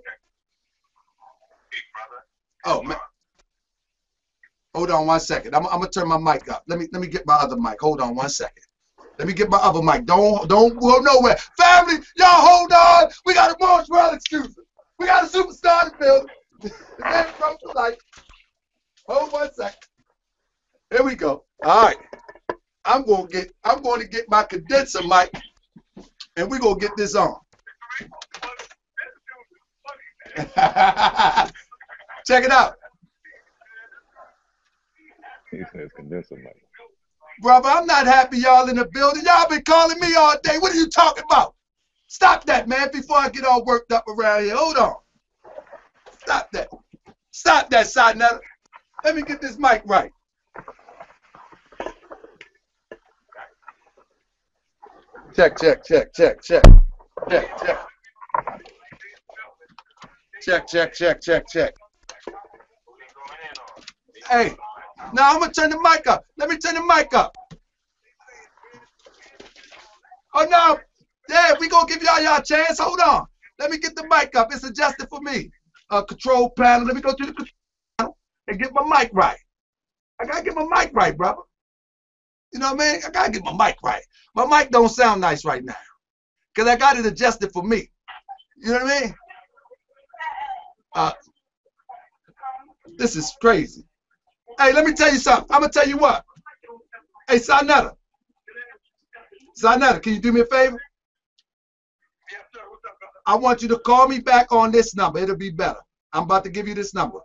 Hey, brother. Oh, man. Hold on 1 second. I'm gonna turn my mic up. Let me get my other mic. Hold on 1 second. Let me get my other mic. Don't go nowhere. Family, y'all hold on. We got a Moorish world excuser. We got a superstar in the building. The man from the light. Hold 1 second. Here we go. All right. I'm going to get my condenser mic, and we're gonna get this on. Check it out. He says condenser mic. Brother, I'm not happy y'all in the building. Y'all been calling me all day. What are you talking about? Stop that, man, before I get all worked up around here. Hold on. Stop that. Stop that, Saneter. Let me get this mic right. Check. Check. Hey, now I'm gonna turn the mic up. Let me turn the mic up. Oh no, yeah, we gonna give y'all a chance. Hold on. Let me get the mic up. It's adjusted for me. Control panel. Let me go to the control panel and get my mic right. I gotta get my mic right, brother. You know what I mean? I gotta get my mic right. My mic don't sound nice right now because I got it adjusted for me. You know what I mean? This is crazy. Hey, let me tell you something. I'm gonna tell you what. Hey, Saneter. Saneter, can you do me a favor? Yes, sir. What's up, brother? I want you to call me back on this number. It'll be better. I'm about to give you this number.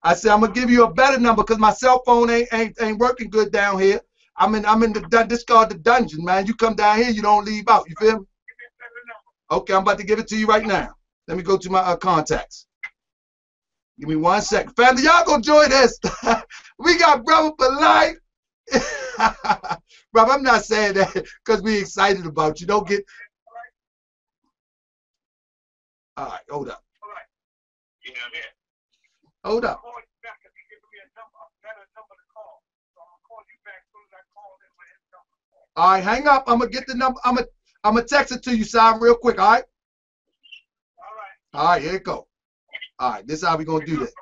I said I'm gonna give you a better number because my cell phone ain't working good down here. I'm in this called the dungeon, man. You come down here, you don't leave out. You feel me? Okay, I'm about to give it to you right now. Let me go to my contacts. Give me 1 second. Family, y'all gonna enjoy this. We got Brother Polight. Brother, I'm not saying that because we excited about you. Don't get. All right, hold up. You know what I mean? Hold up. All right, hang up. I'm gonna get the number. I'm gonna text it to you, Sam, real quick. All right. All right, here it go. All right, this is how we gonna do this.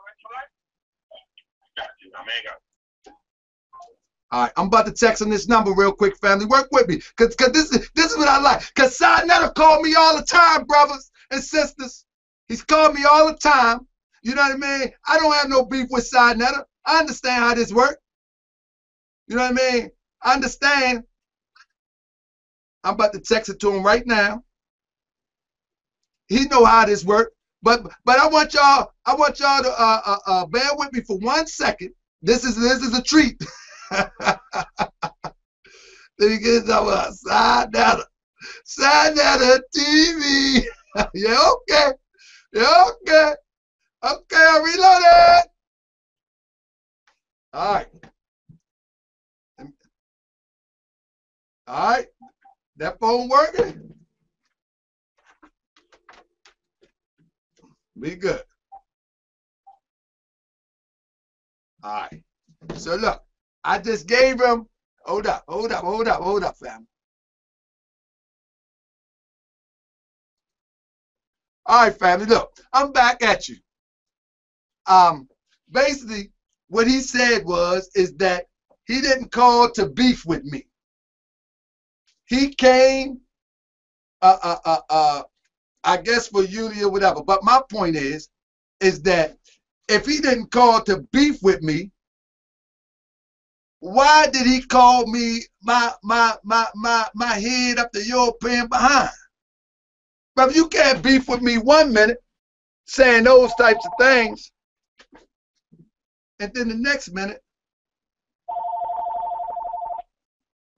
All right, I'm about to text on this number real quick, family. Work with me, cause this is what I like. Cause Saneter called me all the time, brothers and sisters. He's called me all the time. You know what I mean? I don't have no beef with Saneter. I understand how this works. You know what I mean? I understand. I'm about to text it to him right now. He know how this works. But I want y'all to bear with me for 1 second. This is a treat. Let me get some Saneter TV. Yeah, okay. Yeah, okay. Okay, I reloaded. All right. All right. That phone working? We good. All right. So look, I just gave him, hold up, fam. All right, family, look, I'm back at you. Basically, what he said is that he didn't call to beef with me. He came, I guess for unity or whatever. But my point is that if he didn't call to beef with me, why did he call me my head up the European behind? But you can't beef with me 1 minute saying those types of things, and then the next minute,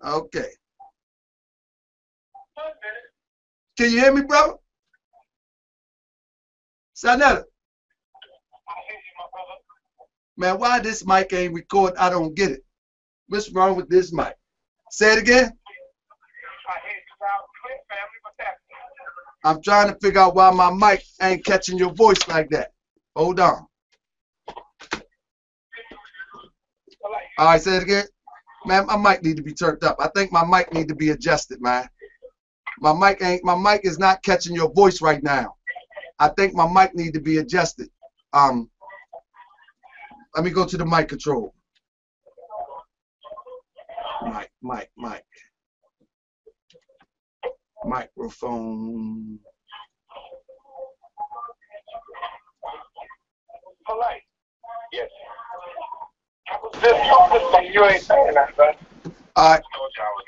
okay. Can you hear me, brother? Saneter. Man, why this mic ain't recording? I don't get it. What's wrong with this mic? Say it again. I'm trying to figure out why my mic ain't catching your voice like that. Hold on. All right, say it again. Man, my mic need to be turned up. I think my mic need to be adjusted, man. My mic is not catching your voice right now. I think my mic need to be adjusted. Let me go to the mic control. Mic. Microphone. Polight. Yes. Just focus. You ain't saying that, son. All right. I told you I was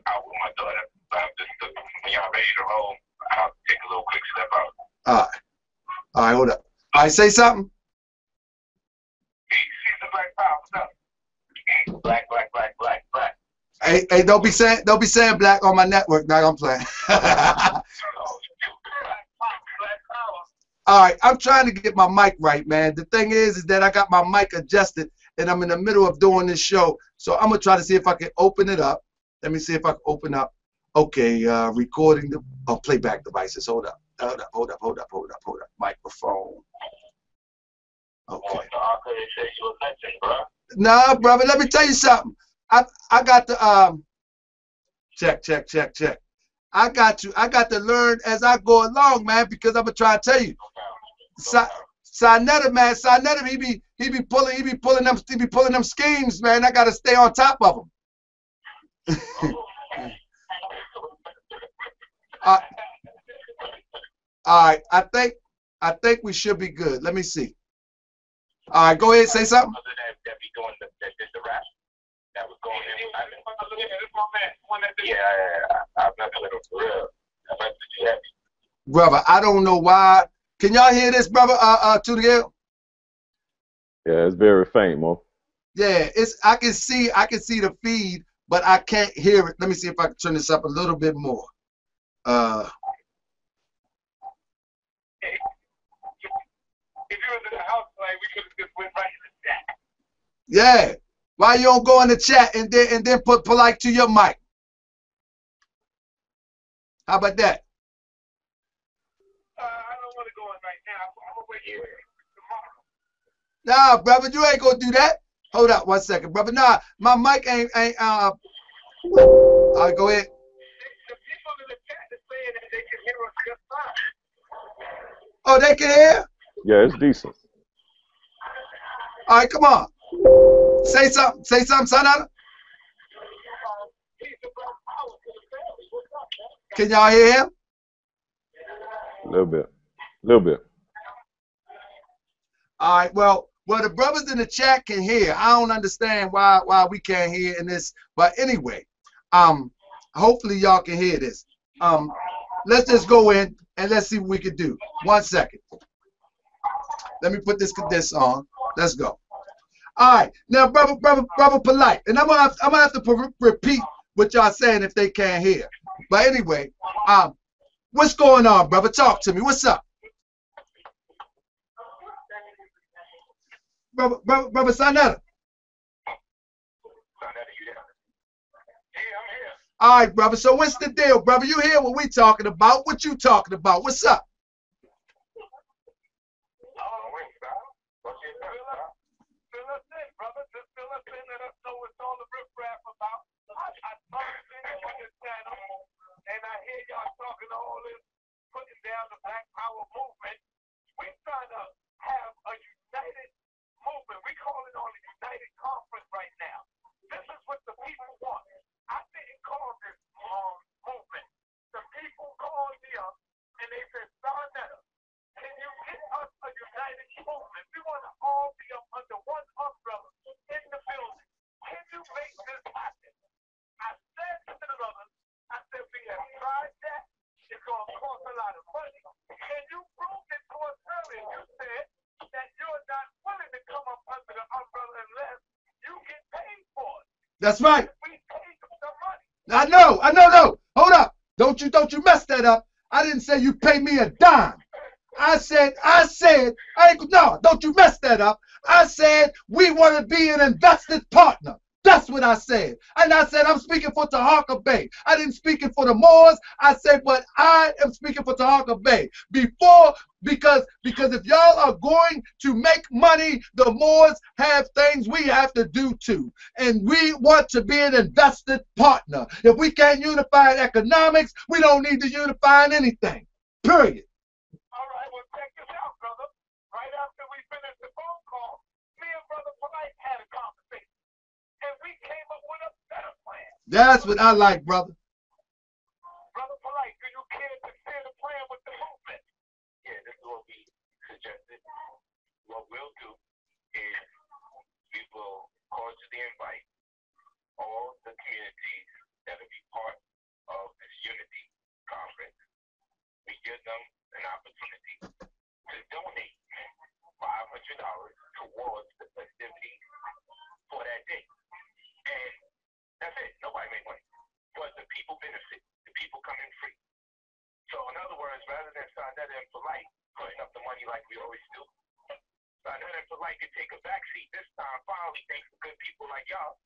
out with my daughter. When y'all ready to roll, I'll take a little quick step out. All right, hold up. All right, say something. Hey, see the black power. What's up? Black. Hey, don't be saying black on my network. Now I'm playing. All right, I'm trying to get my mic right, man. The thing is that I got my mic adjusted, and I'm in the middle of doing this show. So I'm gonna try to see if I can open it up. Let me see if I can open up. Okay, recording the playback devices. Hold up. Microphone. Okay. Nah, brother. Let me tell you something. I got to check. I got to learn as I go along, man, because I'm gonna try to tell you. Saneter, man, he be pulling them schemes, man. I gotta stay on top of them. All right, I think we should be good. Let me see. All right, go ahead, say something. I'm not gonna go for real. Brother, I don't know why. Can y'all hear this, brother? To the hill. Yeah, it's very faint, Mo. Yeah, I can see the feed, but I can't hear it. Let me see if I can turn this up a little bit more. If you was in the house, like, we could have just went right in the chat. Yeah. Why you don't go in the chat and then put Polight to your mic? How about that? I don't want to go in right now. I'm gonna wait here tomorrow. Nah, brother, you ain't gonna do that. Hold up 1 second, brother. Nah, my mic ain't all right, go ahead. The people in the chat are saying that they can hear us just fine. Oh, they can hear? Yeah, it's decent. All right, come on. Say something, Saneter. Can y'all hear him? A little bit. All right, well, the brothers in the chat can hear. I don't understand why we can't hear in this. But anyway, Hopefully y'all can hear this. Let's just go in and let's see what we can do. 1 second. Let me put this on. Let's go. All right, now, brother Polight, and I'm gonna have to repeat what y'all saying if they can't hear. But anyway, what's going on, brother? Talk to me. What's up, brother Saneter? All right, brother. So what's the deal, brother? You hear what we talking about? What you talking about? What's up? And I hear y'all talking all this, putting down the Black Power movement. We're trying to have a united movement. We're calling on a united conference right now. This is what the people want. I didn't call this movement. The people called me up and they said, Saneter, can you get us a united movement? We want to all be up under one umbrella in the building. Can you make this happen? I said to the others, I said, we have tried that. It's going to cost a lot of money. And you proved it to us earlier. You said that you're not willing to come up under the umbrella unless you get paid for it. That's right. We paid them some money. I know. No. Hold up. Don't you mess that up. I didn't say you pay me a dime. I said, no, don't you mess that up. I said, we want to be an invested partner. That's what I said. And I said, I'm speaking for Tahaka Bay. I didn't speak it for the Moors. I said, but I am speaking for Tahaka Bay. Because if y'all are going to make money, the Moors have things we have to do too. And we want to be an invested partner. If we can't unify in economics, we don't need to unify in anything. Period. All right, well, check this out, brother. Right after we finished the phone call, me and Brother Polight had a conversation. And we came up with a better plan. That's what I like, brother. Brother Polight, do you care to share the plan with the movement? Yeah, this is what we suggested. What we'll do is we will cordially invite all the communities that will be part of this unity conference. We give them an opportunity to donate $500 towards the festivities for that day. And that's it. Nobody make money. But the people benefit. The people come in free. So in other words, rather than Saneter and Polight putting up the money like we always do, Saneter and Polight could take a backseat this time, finally, thanks to good people like y'all.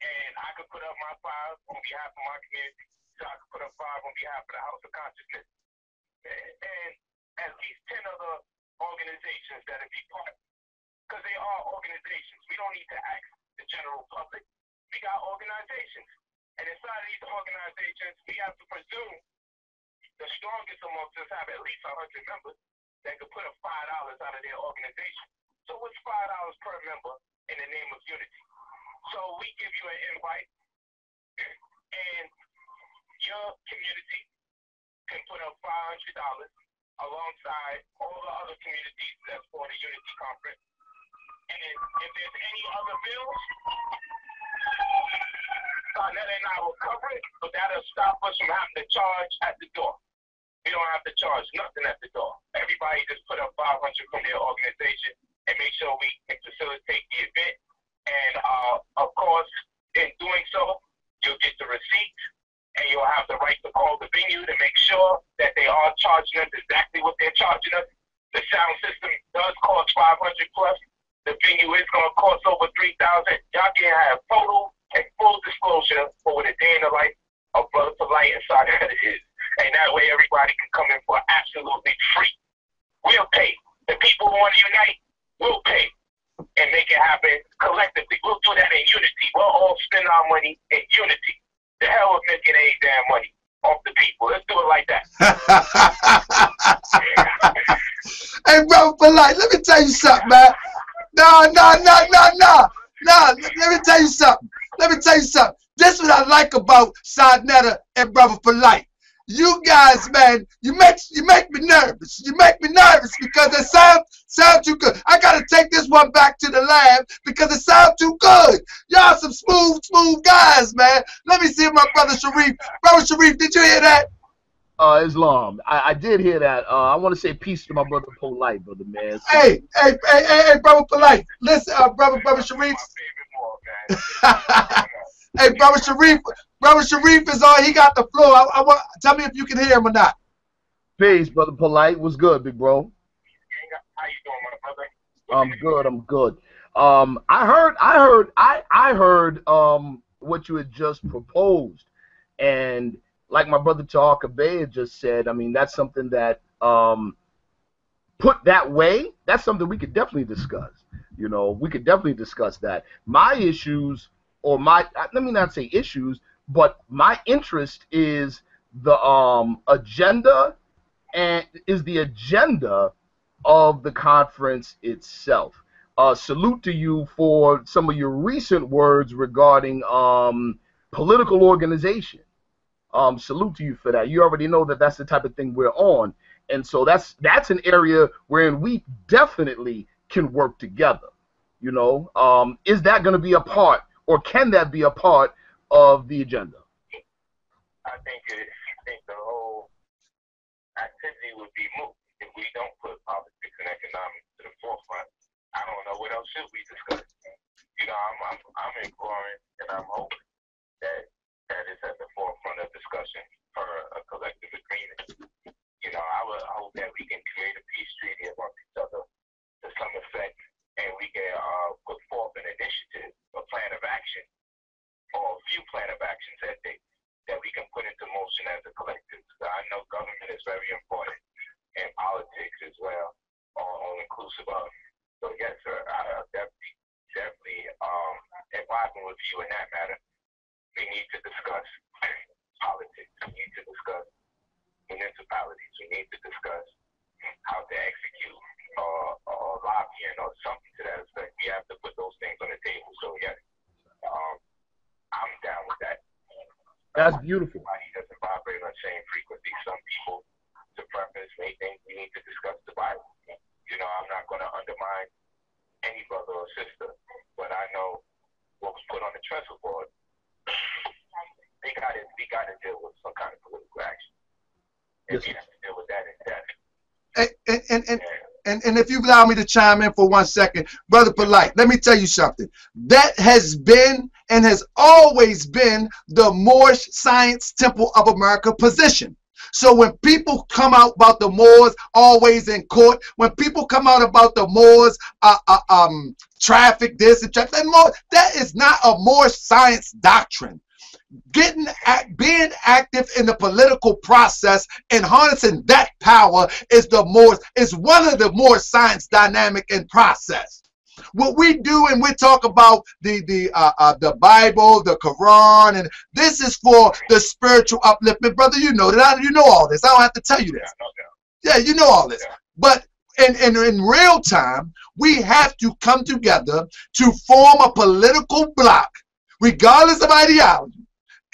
And I could put up my $5 on behalf of my community. So I could put up $5 on behalf of the House of Consciousness. And at least 10 other organizations that would be part. Because they are organizations. We don't need to ask the general public. We got organizations. And inside of these organizations, we have to presume the strongest amongst us have at least 100 members that could put up $5 out of their organization. So what's $5 per member in the name of unity? So we give you an invite, and your community can put up $500 alongside all the other communities that's for the Unity Conference. And if there's any other bills, Saneter and I will cover it, but that'll stop us from having to charge at the door. We don't have to charge nothing at the door. Everybody just put up $500 from their organization and make sure we can facilitate the event. And of course, in doing so, you'll get the receipt and you'll have the right to call the venue to make sure that they are charging us exactly what they're charging us. The sound system does cost $500 plus. The venue is going to cost over $3,000. Y'all can have total and full disclosure for what a day in the life of Brother Polight and Saneter is. And that way everybody can come in for absolutely free. We'll pay. The people who want to unite will pay and make it happen collectively. We'll do that in unity. We'll all spend our money in unity. The hell with making any damn money off the people. Let's do it like that. Hey, Brother Polight, let me tell you something, man. No. Let me tell you something. This is what I like about Saneter and Brother Polight. You guys, man, you make me nervous. You make me nervous because it sound too good. I gotta take this one back to the lab because it sounds too good. Y'all some smooth guys, man. Let me see if my brother Sharif. Brother Sharif, did you hear that? Islam. I did hear that. I want to say peace to my brother Polight, brother man. So, Hey, brother Polight. Listen, brother Sharif. Hey, brother Sharif is on. He got the floor. I want. Tell me if you can hear him or not. Peace, brother Polight. What's good, big bro? How you doing, my brother? I'm good. I heard what you had just proposed, and like my brother Ta'aka Bey had just said, I mean, that's something that put that way, that's something we could definitely discuss. You know, we could definitely discuss that. My issues, or let me not say issues, but my interest is the agenda, and is the agenda of the conference itself. Salute to you for some of your recent words regarding political organization. Salute to you for that. You already know that that's the type of thing we're on, and so that's an area wherein we definitely can work together. You know, is that going to be a part, or can that be a part of the agenda? I think the whole activity would be moot if we don't put politics and economics to the forefront. I don't know what else should we discuss. You know, I'm imploring and I'm hoping that is at the forefront of discussion for a collective agreement. You know, I would hope that we can create a peace treaty amongst each other to some effect, and we can put forth an initiative, a plan of action, or a few plan of actions that we can put into motion as a collective. So I know government is very important, and politics as well, all inclusive of. So yes, sir, I definitely advising with you in that matter. We need to discuss politics. We need to discuss municipalities. We need to discuss how to execute or lobbying or something to that effect. We have to put those things on the table. So yes, I'm down with that. That's beautiful. Everybody doesn't vibrate on the same frequency. Some people, to preface, may think we need to discuss the Bible. You know, I'm not going to undermine any brother or sister, but I know what was put on the trestle board. We got to deal with some kind of political action. And we have to deal with that in depth. And if you allow me to chime in for 1 second, Brother Polight, let me tell you something. That has been and has always been the Moorish Science Temple of America position. So when people come out about the Moors always in court, when people come out about the Moors traffic this and traffic that, that is not a Moorish science doctrine. Being active in the political process and harnessing that power is one of the more science dynamic and process. What we do, and we talk about the Bible, the Quran, and this is for the spiritual upliftment, brother. You know that. You know all this. I don't have to tell you this. Yeah, you know all this. But in real time, we have to come together to form a political bloc, regardless of ideology.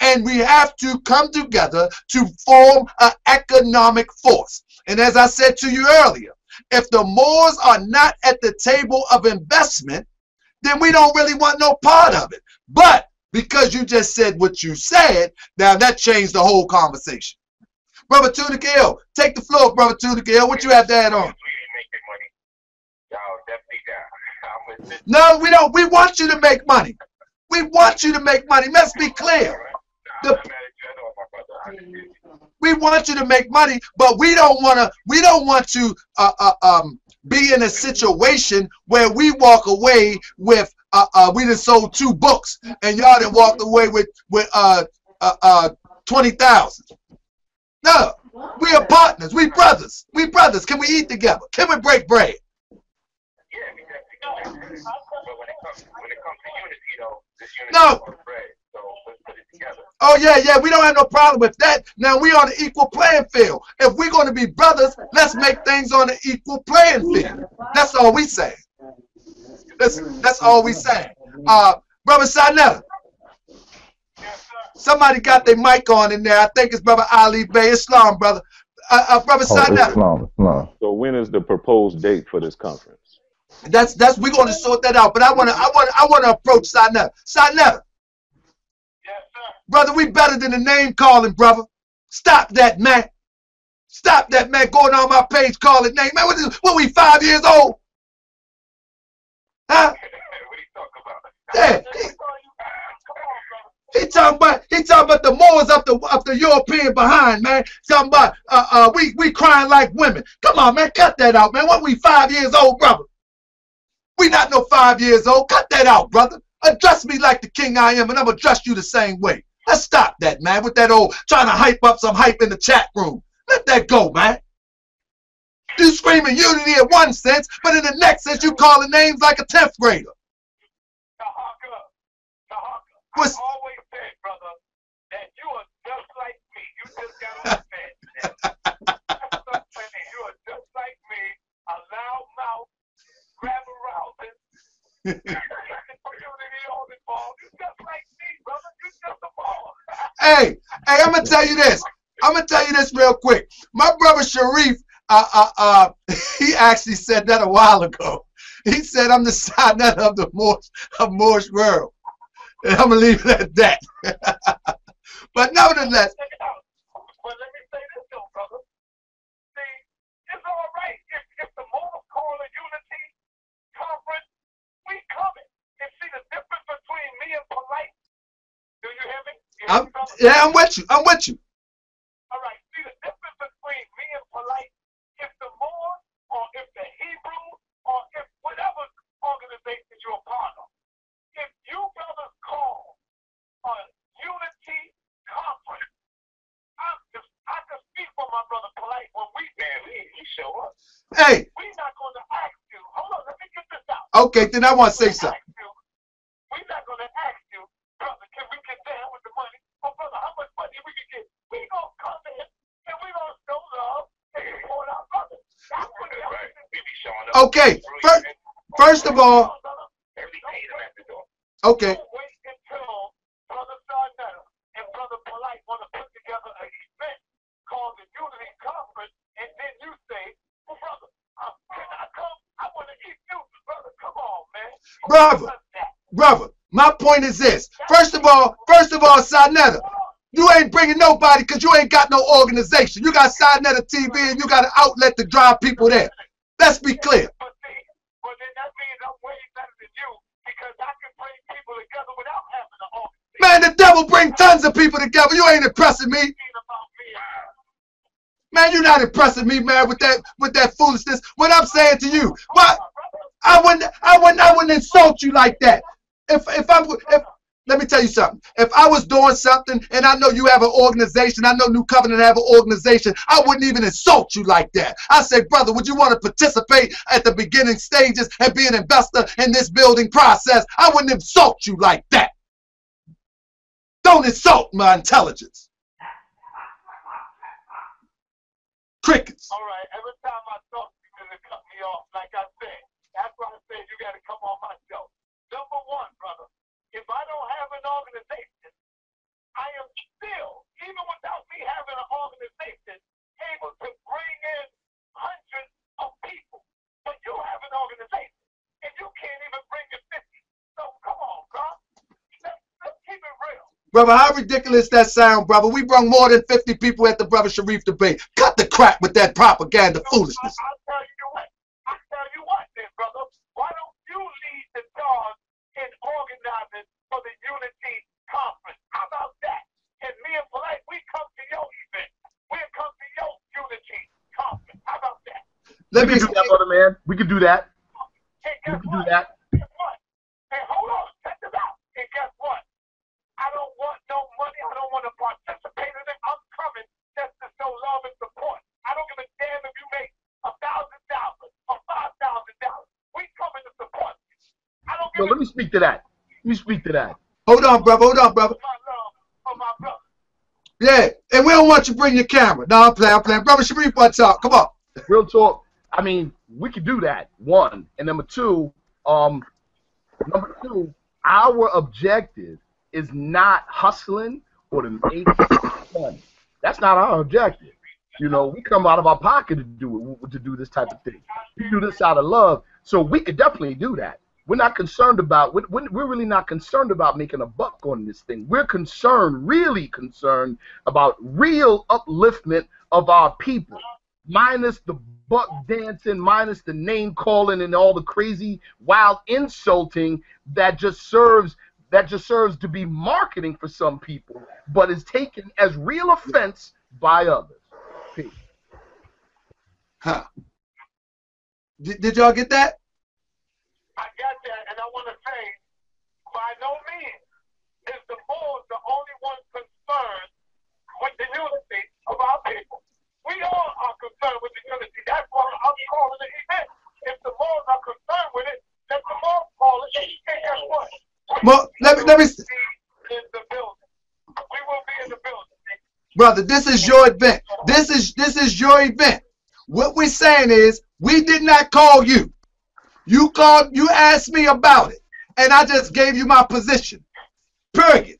And we have to come together to form an economic force. And as I said to you earlier, if the Moors are not at the table of investment, then we don't really want no part of it. But because you just said what you said, now that changed the whole conversation. Brother Tunica Hill, take the floor, Brother Tunica Hill. What you have to add on? No, we don't. We want you to make money. We want you to make money. Let's be clear. We want you to make money, but we don't want to be in a situation where we walk away with we just sold 2 books and y'all done walked away with 20,000. No, we are partners. We brothers. We brothers. Can we eat together? Can we break bread? Yeah, but when it comes to unity, though, this unity No. is bread. So let's put it together. Oh yeah, we don't have no problem with that. Now we on an equal playing field. If we're going to be brothers, let's make things on an equal playing field. That's all we say. That's all we say. Brother Saneter. Somebody got their mic on in there. I think it's Brother Ali Bey. Islam, brother. Brother Saneter. Islam. So when is the proposed date for this conference? That's we're gonna sort that out. But I wanna approach Saneter. Saneter. Yes, sir. Brother, we better than the name calling, brother. Stop that, man. Stop that, man. Going on my page calling name. Man, what we 5 years old? Huh? What are you talking about? Yeah. He talking about the Moors up the European behind, man. Talking about we crying like women. Come on, man, cut that out, man. What we 5 years old, brother? We not no 5 years old. Cut that out, brother. Address me like the king I am, and I'm gonna address you the same way. Let's stop that, man, with that old trying to hype up some hype in the chat room. Let that go, man. You screaming unity in one sense, but in the next sense, you calling names like a 10th grader. What's always said, brother, that you are just like me. You just got understand. You are just like me, a loud mouth, grab arousing. You just like me, brother. You just a ball. Hey, I'm gonna tell you this. I'm gonna tell you this real quick. My brother Sharif, he actually said that a while ago. He said I'm the Saneter of the Moorish world. And I'm gonna leave it at that. But nevertheless, well, let me say this though, brother. See, it's all right if the Moors call a unity conference, we coming. And see the difference between me and Polight. Do you hear me? Yeah, I'm with you. I'm with you. All right. See the difference between me and Polight. If the Moors or if the Hebrews or if whatever organization you're a part of. If you brothers call a unity conference, I can speak for my brother Polight when we show up. Hey. We're not going to ask you. Hold on, let me get this out. Okay, then I want to say something. We're not going to ask you, brother, can we get down with the money? Oh, brother, how much money we can get? We going to come in and we going to show love and support our brothers. That's what it is. Okay, first of all, okay. Don't wait until Brother Saneter and Brother Polight want to put together an event called the Unity Conference, and then you say, well, brother, can I come? I want to eat you. Brother, come on, man. Brother, my point is this. First of all, Saneter, you ain't bringing nobody because you ain't got no organization. You got Saneter TV and you got an outlet to drive people there. Let's be clear. But then that means I'm way better than you because I can bring people together without having an organization. Man, the devil bring tons of people together. You ain't impressing me. Man, you're not impressing me, man, with that foolishness. What I'm saying to you, what I wouldn't insult you like that. If let me tell you something. If I was doing something and I know you have an organization, I know New Covenant have an organization, I wouldn't even insult you like that. I say, brother, would you want to participate at the beginning stages and be an investor in this building process? I wouldn't insult you like that. Don't insult my intelligence. Crickets. All right, every time I talk to you, they cut me off. Like I said, that's why I said you got to come on my show. Number one, brother, if I don't have an organization, I am still, even without me having an organization, able to bring in hundreds of people. But you have an organization, and you can't even bring in 50. So come on, bro. Let's keep it real. Brother, how ridiculous that sound, brother. We brung more than 50 people at the Brother Sharif debate. Cut the crap with that propaganda foolishness. I'll tell you what then, brother. Why don't you lead the charge in organizing for the Unity Conference? How about that? And me and Polight, we come to your event. We'll come to your Unity Conference. How about that? We can do that, brother man. We can do that. Hey, We guess can what? do that. Guess what? Hey, hold on. Check this out. And guess what? I don't want no money. I don't want to participate in it. I'm coming just to show love and support. I don't give a damn if you make $1,000 or $5,000. We coming to support you. I don't give So let me speak to that. Hold on, brother. my love for my brother. Yeah, and we don't want you to bring your camera. No, I'm playing. Brother Sharif, what's up? Come on. Real talk. I mean, we can do that, one. And number two, our objective is not hustling for them 8 That's not our objective. You know, we come out of our pocket to do this type of thing. We do this out of love, so we could definitely do that. We're not concerned about. We're really not concerned about making a buck on this thing. We're really concerned about real upliftment of our people, minus the buck dancing, minus the name calling and all the crazy, wild insulting that just serves to be marketing for some people, but is taken as real offense by others. Peace. Huh. Did y'all get that? I got that, and I want to say, by no means is the Moors the only one concerned with the unity of our people. We all are concerned with the unity. That's why I'm calling it event. If the Moors are concerned with it, let the Moors call it. And guess what? Well, let me. In the building. We will be in the building. Brother, this is your event. This is your event. What we're saying is, we did not call you. You called, you asked me about it, and I just gave you my position. Period.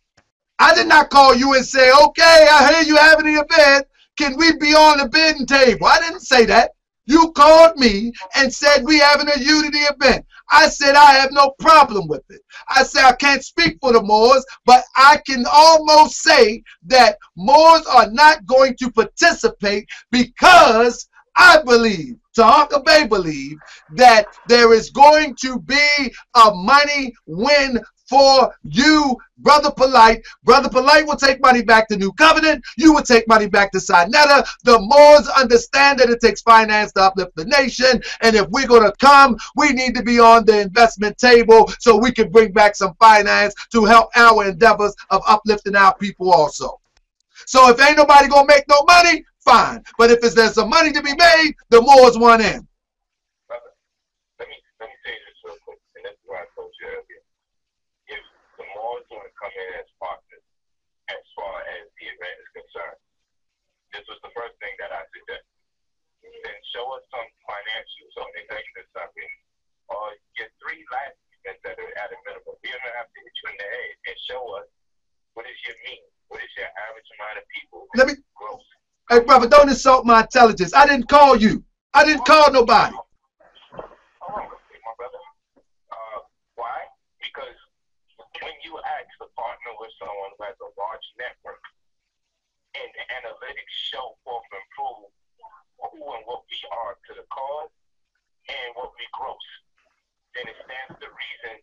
I did not call you and say, okay, I hear you having an event. Can we be on the bidding table? I didn't say that. You called me and said we having a unity event. I said I have no problem with it. I said I can't speak for the Moors, but I can almost say that Moors are not going to participate because I believe, Tahaka Bay believe, that there is going to be a money win for you, Brother Polight. Brother Polight will take money back to New Covenant. You will take money back to Saneter. The Moors understand that it takes finance to uplift the nation. And if we're going to come, we need to be on the investment table so we can bring back some finance to help our endeavors of uplifting our people also. So if ain't nobody going to make no money, fine. But if there's some money to be made, the Moors want in. Brother, let me say this real quick, and this is what I told you earlier. If the Moors want to come in as partners, as far as the event is concerned, this was the first thing that I suggested. Then show us some financials on executive something, or get 3 last events that are at a minimum. We don't have to hit you in the head and show us what is your mean, what is your average amount of people. Let me. Gross. Hey, brother, don't insult my intelligence. I didn't call you. I didn't call nobody. My brother. Why? Because when you ask to partner with someone who has a large network, and the analytics show forth and prove who and what we are to the cause and what we gross, then it stands to reason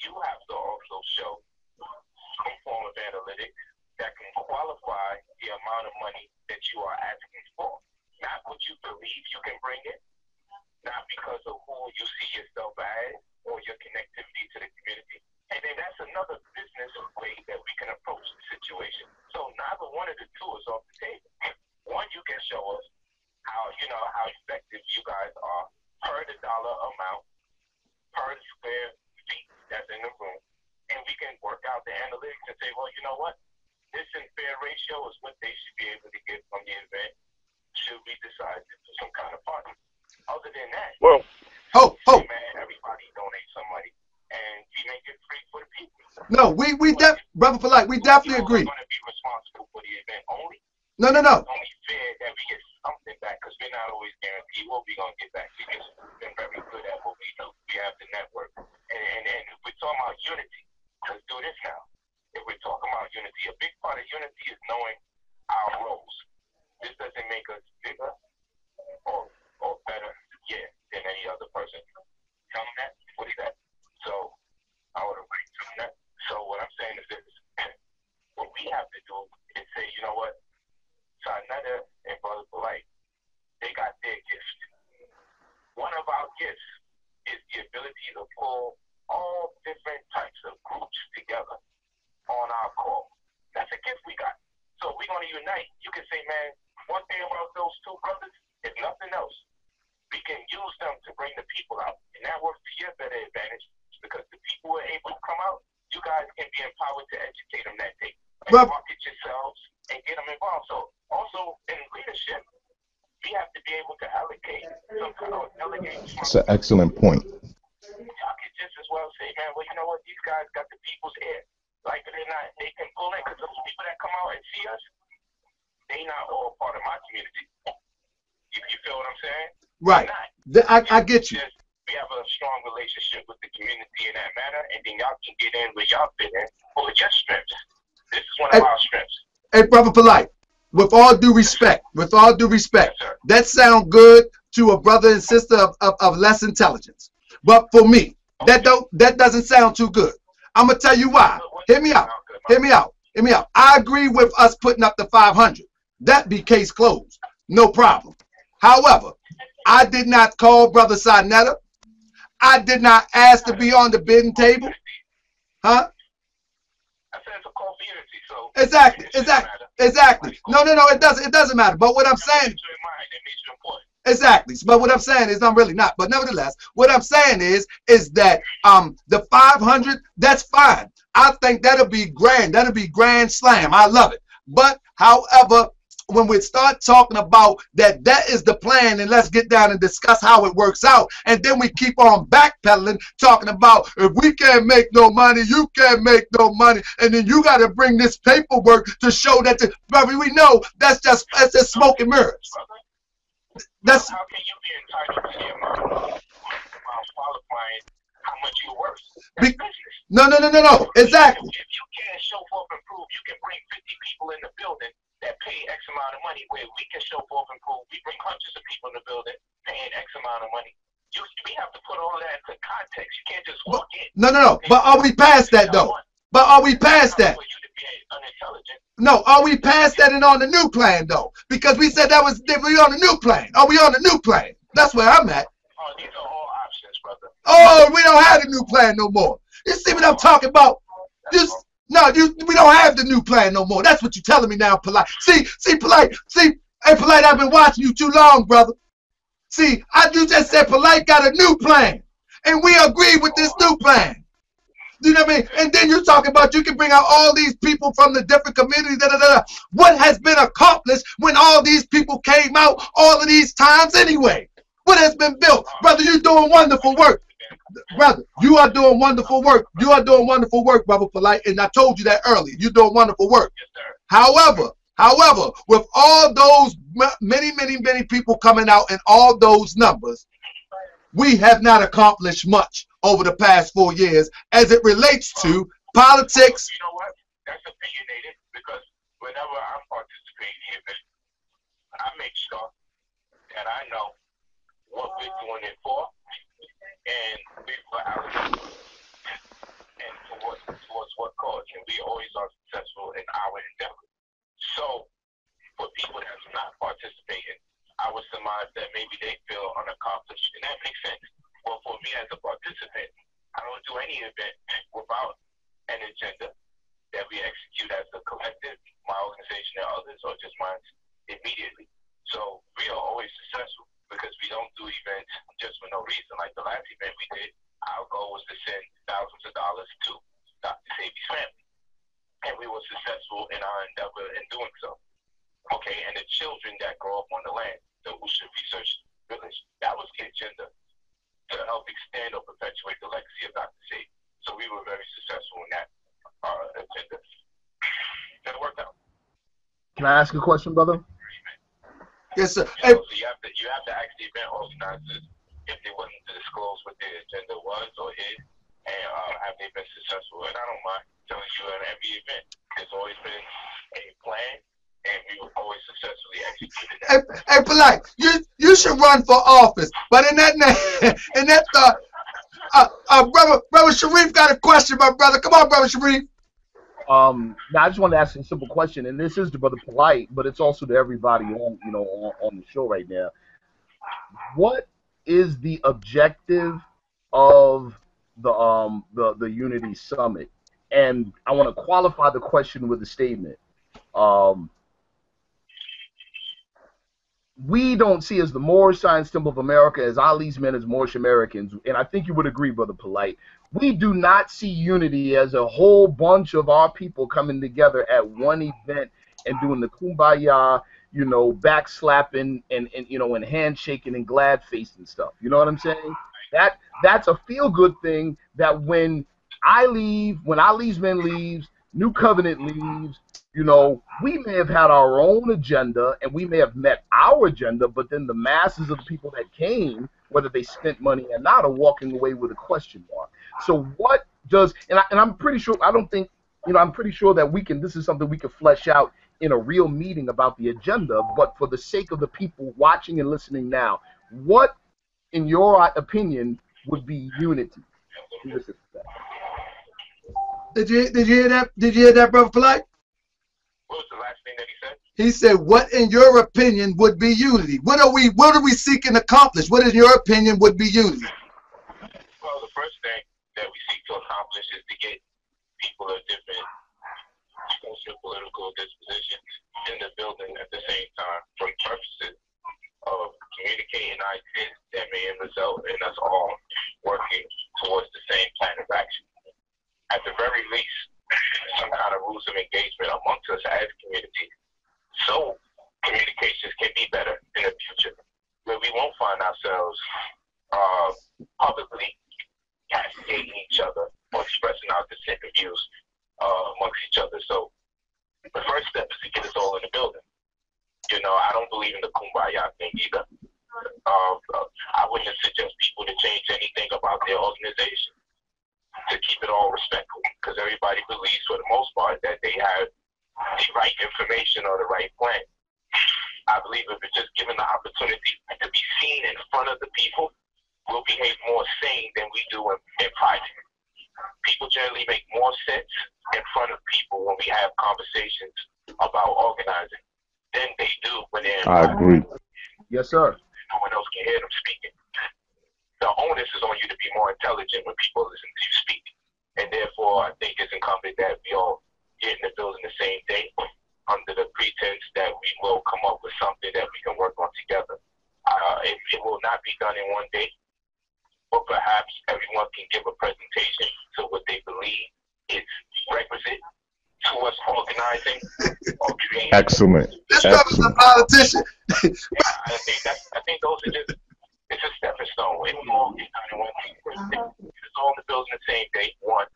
you have to also show some form of analytics that can qualify the amount of money that you are asking for. Not what you believe you can bring in, not because of who you see yourself as or your connectivity to the community. And then that's another business way that we can approach the situation. So neither one of the two is off the table. One, you can show us how effective you guys are per the dollar amount, per the square feet that's in the room, and we can work out the analytics and say, well, you know what? This in fair ratio is what they should be able to get from the event. Should we decide to do some kind of party? Other than that, man, everybody donate some money, and we make it free for the people. No, Brother Polight, we definitely agree. We're going to be responsible for the event only. No. It's only fair that we get something back, because we're not always guaranteed what we're going to get back. We've been very good at what we do. We have the network. And if we're talking about unity, let's do this now. If we're talking about unity, a big part of unity is knowing our roles. This doesn't make us bigger or better, than any other person. Tell them that. What is that? So I would agree to that. So what I'm saying is this. What we have to do is say, you know what? Saneter and Brother Polight, they got their gift. One of our gifts is the ability to pull all different types of groups together on our call. That's a gift we got. So we're going to unite. You can say, man, one thing about those two brothers, if nothing else, we can use them to bring the people out. And that works to your better advantage, because the people who are able to come out, you guys can be empowered to educate them that day. And market yourselves and get them involved. So also in leadership, we have to be able to allocate some kind of delegate. That's an excellent point. Y'all can just as well say, man, well, you know what? These guys got the people's ear. like they can pull in, because those people that come out and see us, they not all part of my community. You feel what I'm saying? Right. I get you. We have a strong relationship with the community in that matter, and then y'all can get in where y'all fit in with your strengths. This is one of our strengths. Hey, Brother Polight, with all due respect, yes, that sounds good to a brother and sister of less intelligence. But for me, that doesn't sound too good. I'm gonna tell you why. Hear me out. I agree with us putting up the 500. That be case closed. No problem. However, I did not call Brother Saneter. I did not ask to be on the bidding table. Huh? I said it's a community, so exactly. No, it doesn't matter. But what I'm saying, exactly. But what I'm saying is, I'm really not. But nevertheless, what I'm saying is that the 500, that's fine. I think that'll be grand. That'll be grand slam. I love it. But however, when we start talking about that is the plan, and let's get down and discuss how it works out, and then we keep on backpedaling, talking about if we can't make no money, you can't make no money, and then you got to bring this paperwork to show that brother, we know that's just smoke and mirrors. That's how can you be entitled to the amount qualifying how much you're worth? No. Exactly. If you can't show forth and prove, you can bring 50 people in the building that pay X amount of money, where we can show forth and prove. We bring hundreds of people in the building paying X amount of money. We have to put all that into context. You can't just walk in. No. But are we past that though? But are we past that? No, are we past that and on the new plan though? Because we said that was we on the new plan. Are we on the new plan? That's where I'm at. Oh, these are all options, brother. Oh, we don't have the new plan no more. You see what I'm talking about? We don't have the new plan no more. That's what you're telling me now, Polight. See, Polight. Hey, Polight, I've been watching you too long, brother. See, you just said Polight got a new plan, and we agree with this new plan. You know what I mean? And then you're talking about you can bring out all these people from the different communities. What has been accomplished when all these people came out all of these times anyway? What has been built? Brother, you're doing wonderful work. Brother, you are doing wonderful work. You are doing wonderful work, Brother Polight, and I told you that earlier. You're doing wonderful work. However, with all those many people coming out and all those numbers, we have not accomplished much over the past 4 years as it relates to politics. You know what? That's opinionated, because whenever I'm participating in it, I make sure that I know what we're doing it for, and we put out and towards what cause, and we always are successful in our endeavor. So for people that's not participating, I would surmise that maybe they feel unaccomplished, and that makes sense. Well, for me as a participant, I don't do any event without an agenda that we execute as a collective, my organization and others, or just mine immediately. So we are always successful, because we don't do events just for no reason. Like the last event we did, our goal was to send thousands of dollars to Dr. Sabi's family. And we were successful in our endeavor in doing so. Okay, and the children that grow up on the land, the Worcester Research Village, that was the agenda to help extend or perpetuate the legacy of Dr. Sabi. So we were very successful in that agenda. That worked out. Can I ask a question, brother? Yes, sir. So you have to ask the event organizers if they wanted to disclose what their agenda was or is, and have they been successful. And I don't mind telling you at every event, there's always been a plan, and we were always successfully executed that. Hey, Polight, you should run for office. But in that brother Sharif got a question, my brother. Come on, brother Sharif. Now I just wanted to ask a simple question, and this is to Brother Polight, but it's also to everybody on the show right now. What is the objective of the Unity Summit? And I want to qualify the question with a statement. We don't see as the Moorish Science Temple of America, as Ali's men as Moorish Americans, and I think you would agree, Brother Polight, we do not see unity as a whole bunch of our people coming together at one event and doing the kumbaya, backslapping and handshaking and glad face and stuff. You know what I'm saying? That's a feel-good thing that when I leave, when our leadsman leaves, New Covenant leaves, you know, we may have had our own agenda and we may have met our agenda, but then the masses of the people that came, whether they spent money or not, are walking away with a question mark. So what does, and I'm pretty sure, I don't think, you know, I'm pretty sure that we can, this is something we can flesh out in a real meeting about the agenda, but for the sake of the people watching and listening now, what, in your opinion, would be unity? Did you hear that? Did you hear that, Brother Polight? What was the last thing that he said? He said, "What, in your opinion, would be unity? What are we seeking to accomplish? What, in your opinion, would be unity?" Well, the first thing that we seek to accomplish is to get people of different social political dispositions in the building at the same time for purposes of communicating ideas that may result in us all working towards the same plan of action. At the very least, some kind of rules of engagement amongst us as a community, so communications can be better in the future, where we won't find ourselves publicly castigating each other or expressing our dissenting views amongst each other. So the first step is to get us all in the building. You know, I don't believe in the kumbaya thing either. I wouldn't suggest people to change anything about their organization, to keep it all respectful, because everybody believes, for the most part, that they have the right information or the right plan. I believe if we're just given the opportunity to be seen in front of the people, we'll behave more sane than we do in private. People generally make more sense in front of people when we have conversations about organizing than they do when they're in private. I agree. Yes, sir. No one else can hear them speaking. The onus is on you to be more intelligent when people listen to you speak. And therefore, I think it's incumbent that we all get in the building the same day under the pretense that we will come up with something that we can work on together. It will not be done in one day, but perhaps everyone can give a presentation to what they believe is requisite to us organizing or creating. Excellent. This brother's a politician. I think those are just, it's a stepping stone. It will all get done in one day. It's all in the building the same day, one.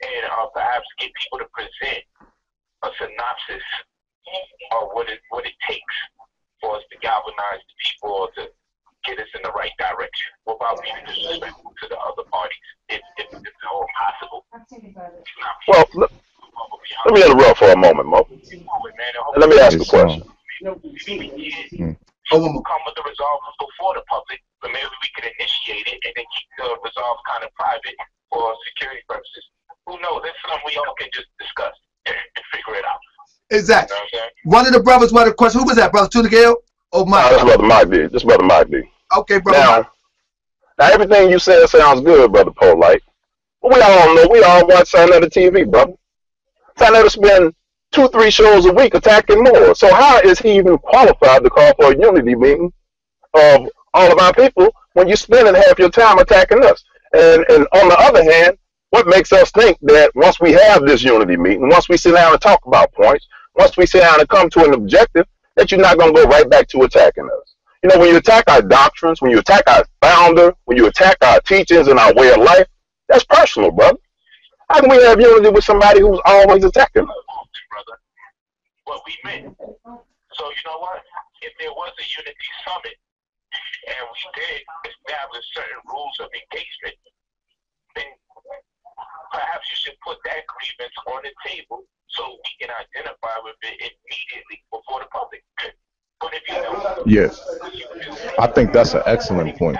And perhaps get people to present a synopsis of what it takes for us to galvanize the people or to get us in the right direction without being disrespectful to the other parties, if it's all possible. Well, let me interrupt for a moment, Mo. Let me ask a question. Come with the resolve before the public, but maybe we could initiate it and then keep the resolve kind of private for security purposes. Who knows? That's something we all can just discuss and figure it out. Exactly. You know one of the brothers wanted a question. Who was that, Brother Tunagale? Oh, my. This brother Mike B. This brother Mike B. Okay, brother. Now everything you said sounds good, Brother Polight. But we all know, we all watch Saneter TV, brother. Saneter spend 2-3 shows a week attacking Moors. So how is he even qualified to call for a unity meeting of all of our people when you're spending half your time attacking us? And on the other hand, what makes us think that once we have this unity meeting, once we sit down and talk about points, once we sit down and come to an objective, that you're not going to go right back to attacking us? You know, when you attack our doctrines, when you attack our founder, when you attack our teachings and our way of life, that's personal, brother. How can we have unity with somebody who's always attacking us? Brother, what we meant. So you know what? If there was a unity summit and we did establish certain rules of engagement, then perhaps you should put that grievance on the table so we can identify with it immediately before the public. But if you don't, yes, I think that's an excellent point.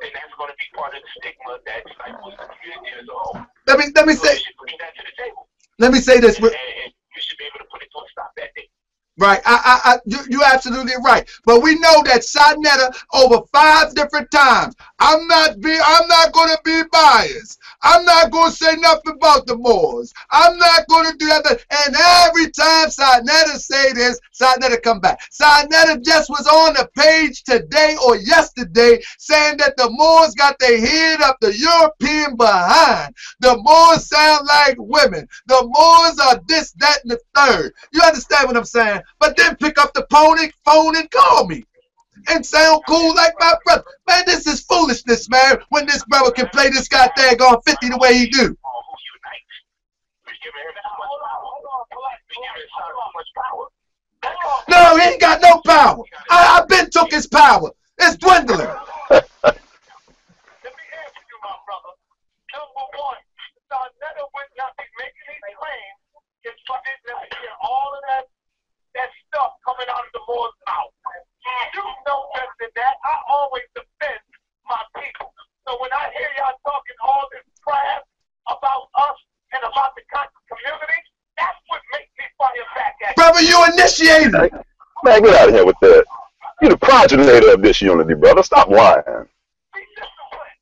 then that's going to be part of the stigma that stifles the community as a whole. Let me say. You should bring that to the table. Let me say this. And you should be able to put it to a stop that day. Right, you're absolutely right. But we know that Saneter over 5 different times. I'm not going to be biased. I'm not going to say nothing about the Moors. I'm not going to do that. And every time Saneter say this, Saneter come back. Saneter just was on the page today or yesterday saying that the Moors got their head up the European behind. The Moors sound like women. The Moors are this, that, and the third. You understand what I'm saying? But then pick up the phone and call me and sound cool like my brother. Man, this is foolishness, man, when this brother can play this guy daggone 50 the way he do. Who giving him too much power. We giving Son too much power. No, he ain't got no power. I've been took his power. It's dwindling. Let me answer you, my brother. Number one, Son Netter would not be making these claims if I didn't have to hear all of that stuff coming out of the Moor's mouth. You know better than that. I always defend my people. So when I hear y'all talking all this crap about us and about the community, that's what makes me fire back at you. Brother, you initiated. Man, get out of here with that. You the progenitor of this unity, brother. Stop lying. Be disciplined.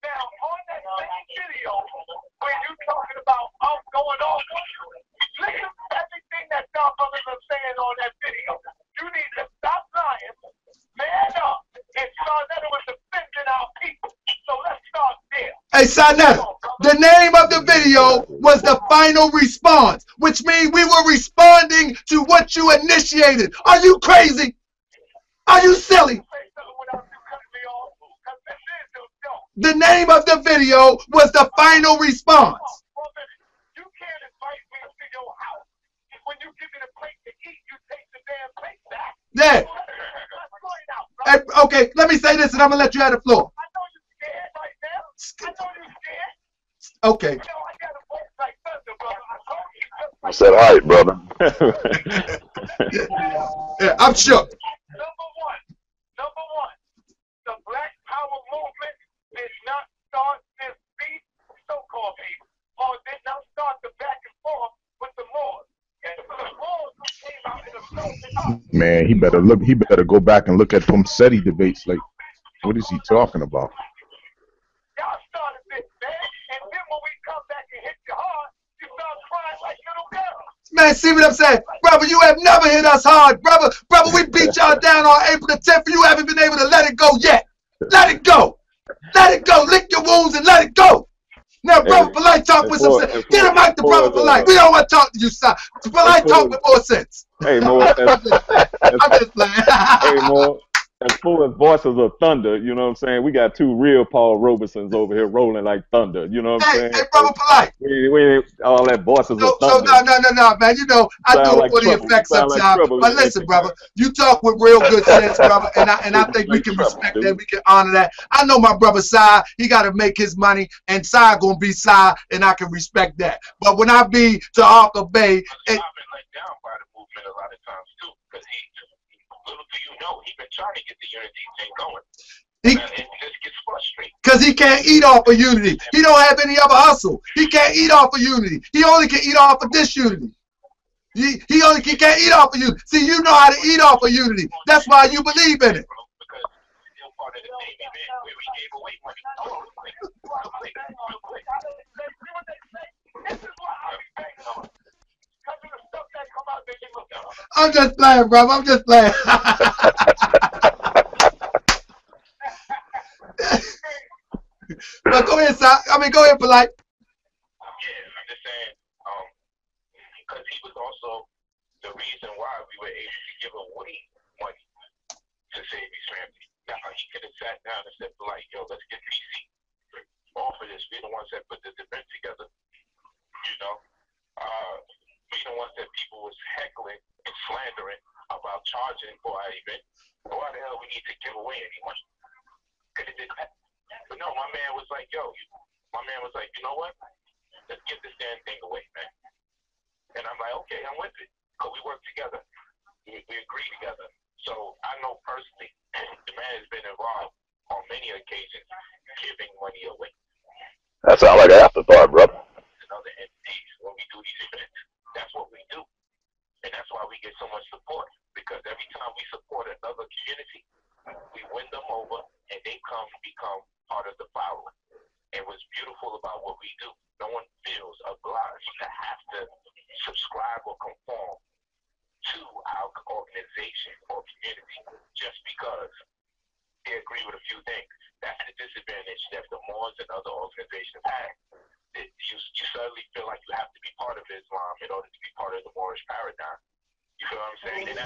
Now, on that same video, where you talking about us going off, listen to everything that y'all brothers are saying on that video. You need to stop lying, man up, and Son Netter was defending our people. So let's start there. Hey, Son Netter, the name of the video was The Final Response, which means we were responding to what you initiated. Are you crazy? Are you silly? The name of the video was The Final Response. You can't invite me to your house. When you give me the plate to eat, you take the damn plate back. Yeah. Hey, okay, let me say this and I'm going to let you have the floor. I know you're scared right now. I know you're scared. Okay. You know, I got a voice like thunder, brother. I told you just I like said height, brother. Yeah, I'm shook. Number one, the Black Power movement did not start this beef, so-called beef, or did not start the back and forth with the Moors. And the Moors who came out and assaulted us. Man, he better look. He better go back and look at them SETI debates. Like, what is he talking about? Y'all started this, man, and then when we come back and hit you hard, you start crying like little girls. Man, see what I'm saying? Brother, you have never hit us hard, brother. Brother, we beat y'all down on April the 10th, and you haven't been able to let it go yet. Let it go. Let it go. Lick your wounds and let it go. Now, Brother Polight, talk with some sense. Get a mic to Brother Polight. We don't want to talk to you, son. Polight, talk with more sense. Hey, Moore. I'm just playing. Hey, Moore. As full as voices of thunder, you know what I'm saying? We got two real Paul Robesons over here rolling like thunder, you know what I'm saying? Hey, Brother Polight. We ain't all that voices of thunder. No, man. You know, I do it for the effect sometimes. But listen, brother, you talk with real good sense, brother, and I think we can respect that. We can honor that. I know my brother Sai, he got to make his money, and Sai gonna be Sai, and I can respect that. But when I be to Arthur Bay, I've been let down by the movement a lot of times too, because little do you know, he's been trying to get the unity thing going. And it just gets frustrating. Because he can't eat off of unity. He don't have any other hustle. He can't eat off of unity. He only can eat off of disunity. He can't eat off of unity. See, you know how to eat off of unity. That's why you believe in it. Because it's still part of the same event where we gave away money. Real quick. This is why I be banging on. Because of the stuff that come out that you look at. I'm just playing, brother. I'm just playing. But go ahead, Sai. Go ahead, Polight. Yeah, I'm just saying, because he was also the reason why we were able to give away money to save his family. Now, he could have sat down and said, like, yo, let's get PC. All for this. We're the ones that put this event together. You know? We're the ones that people was heckling and slandering about charging for our event. Why the hell we need to give away any money? Could have did that. But no, my man was like, yo, you know what? Let's give this damn thing away, man. And I'm like, okay, I'm with it. Because we work together. We agree together. So I know personally, the man has been involved on many occasions giving money away. That sounds like an afterthought, brother. And other entities, when we do these events, that's what we do. And that's why we get so much support. Because every time we support another community, we win them over and they become part of the following. And what's beautiful about what we do, no one feels obliged to have to subscribe or conform to our organization or community just because they agree with a few things. That's the disadvantage that the Moors and other organizations have. You certainly feel like you have to be part of Islam in order to be part of the Moorish paradigm. You feel what I'm saying?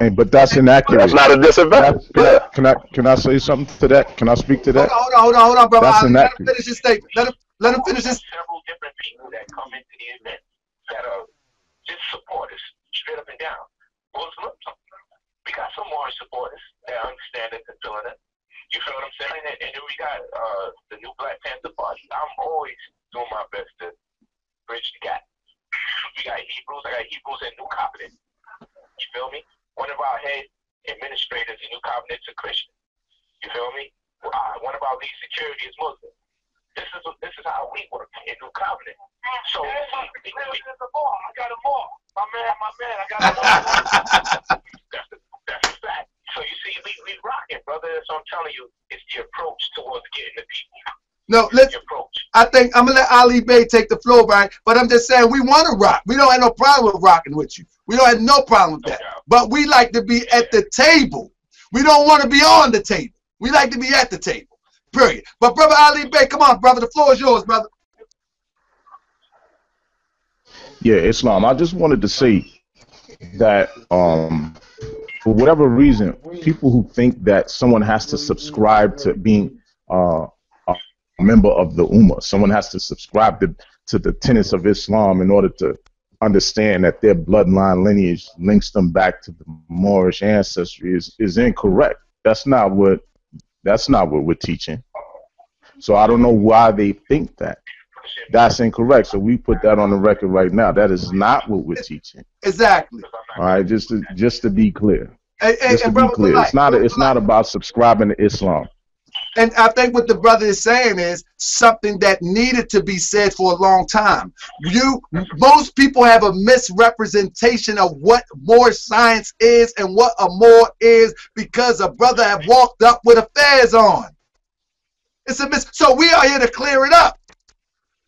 And but that's inaccurate. That's not a disadvantage. Can I say something to that? Can I speak to that? Hold on, brother. That's Let him finish his statement. Let him finish his. Several different people that come into the event that are just supporters, straight up and down. Muslims, we got some Moorish supporters that understand it and feeling it. You feel what I'm saying? And then we got the new Black Panther Party. I'm always doing my best to bridge the gap. We got Hebrews. I got Hebrews and New Covenant. You feel me? One of our head administrators in New Covenant is a Christian. You feel me? One of our lead security is Muslim. This is how we work in New Covenant. So I got a ball. My man, I got a ball. That's a fact. So you see, we rocking, brother. So I'm telling you, it's the approach towards getting the people. No, I think I'm gonna let Ali Bey take the floor, right? But I'm just saying we want to rock. We don't have no problem with rocking with you. We don't have no problem with that. But we like to be at the table. We don't want to be on the table. We like to be at the table. Period. But brother Ali Bey, come on, brother. The floor is yours, brother. Yeah, Islam. I just wanted to say that for whatever reason, people who think that someone has to subscribe to being a member of the Ummah, someone has to subscribe to the tenets of Islam in order to understand that their bloodline lineage links them back to the Moorish ancestry is incorrect. That's not what we're teaching. So I don't know why they think that. That's incorrect. So we put that on the record right now. That is not what we're teaching. Exactly. All right, just to be clear. It's not about subscribing to Islam. And I think what the brother is saying is something that needed to be said for a long time. Most people have a misrepresentation of what Moorish science is and what a Moor is because a brother have walked up with affairs on. It's a so we are here to clear it up.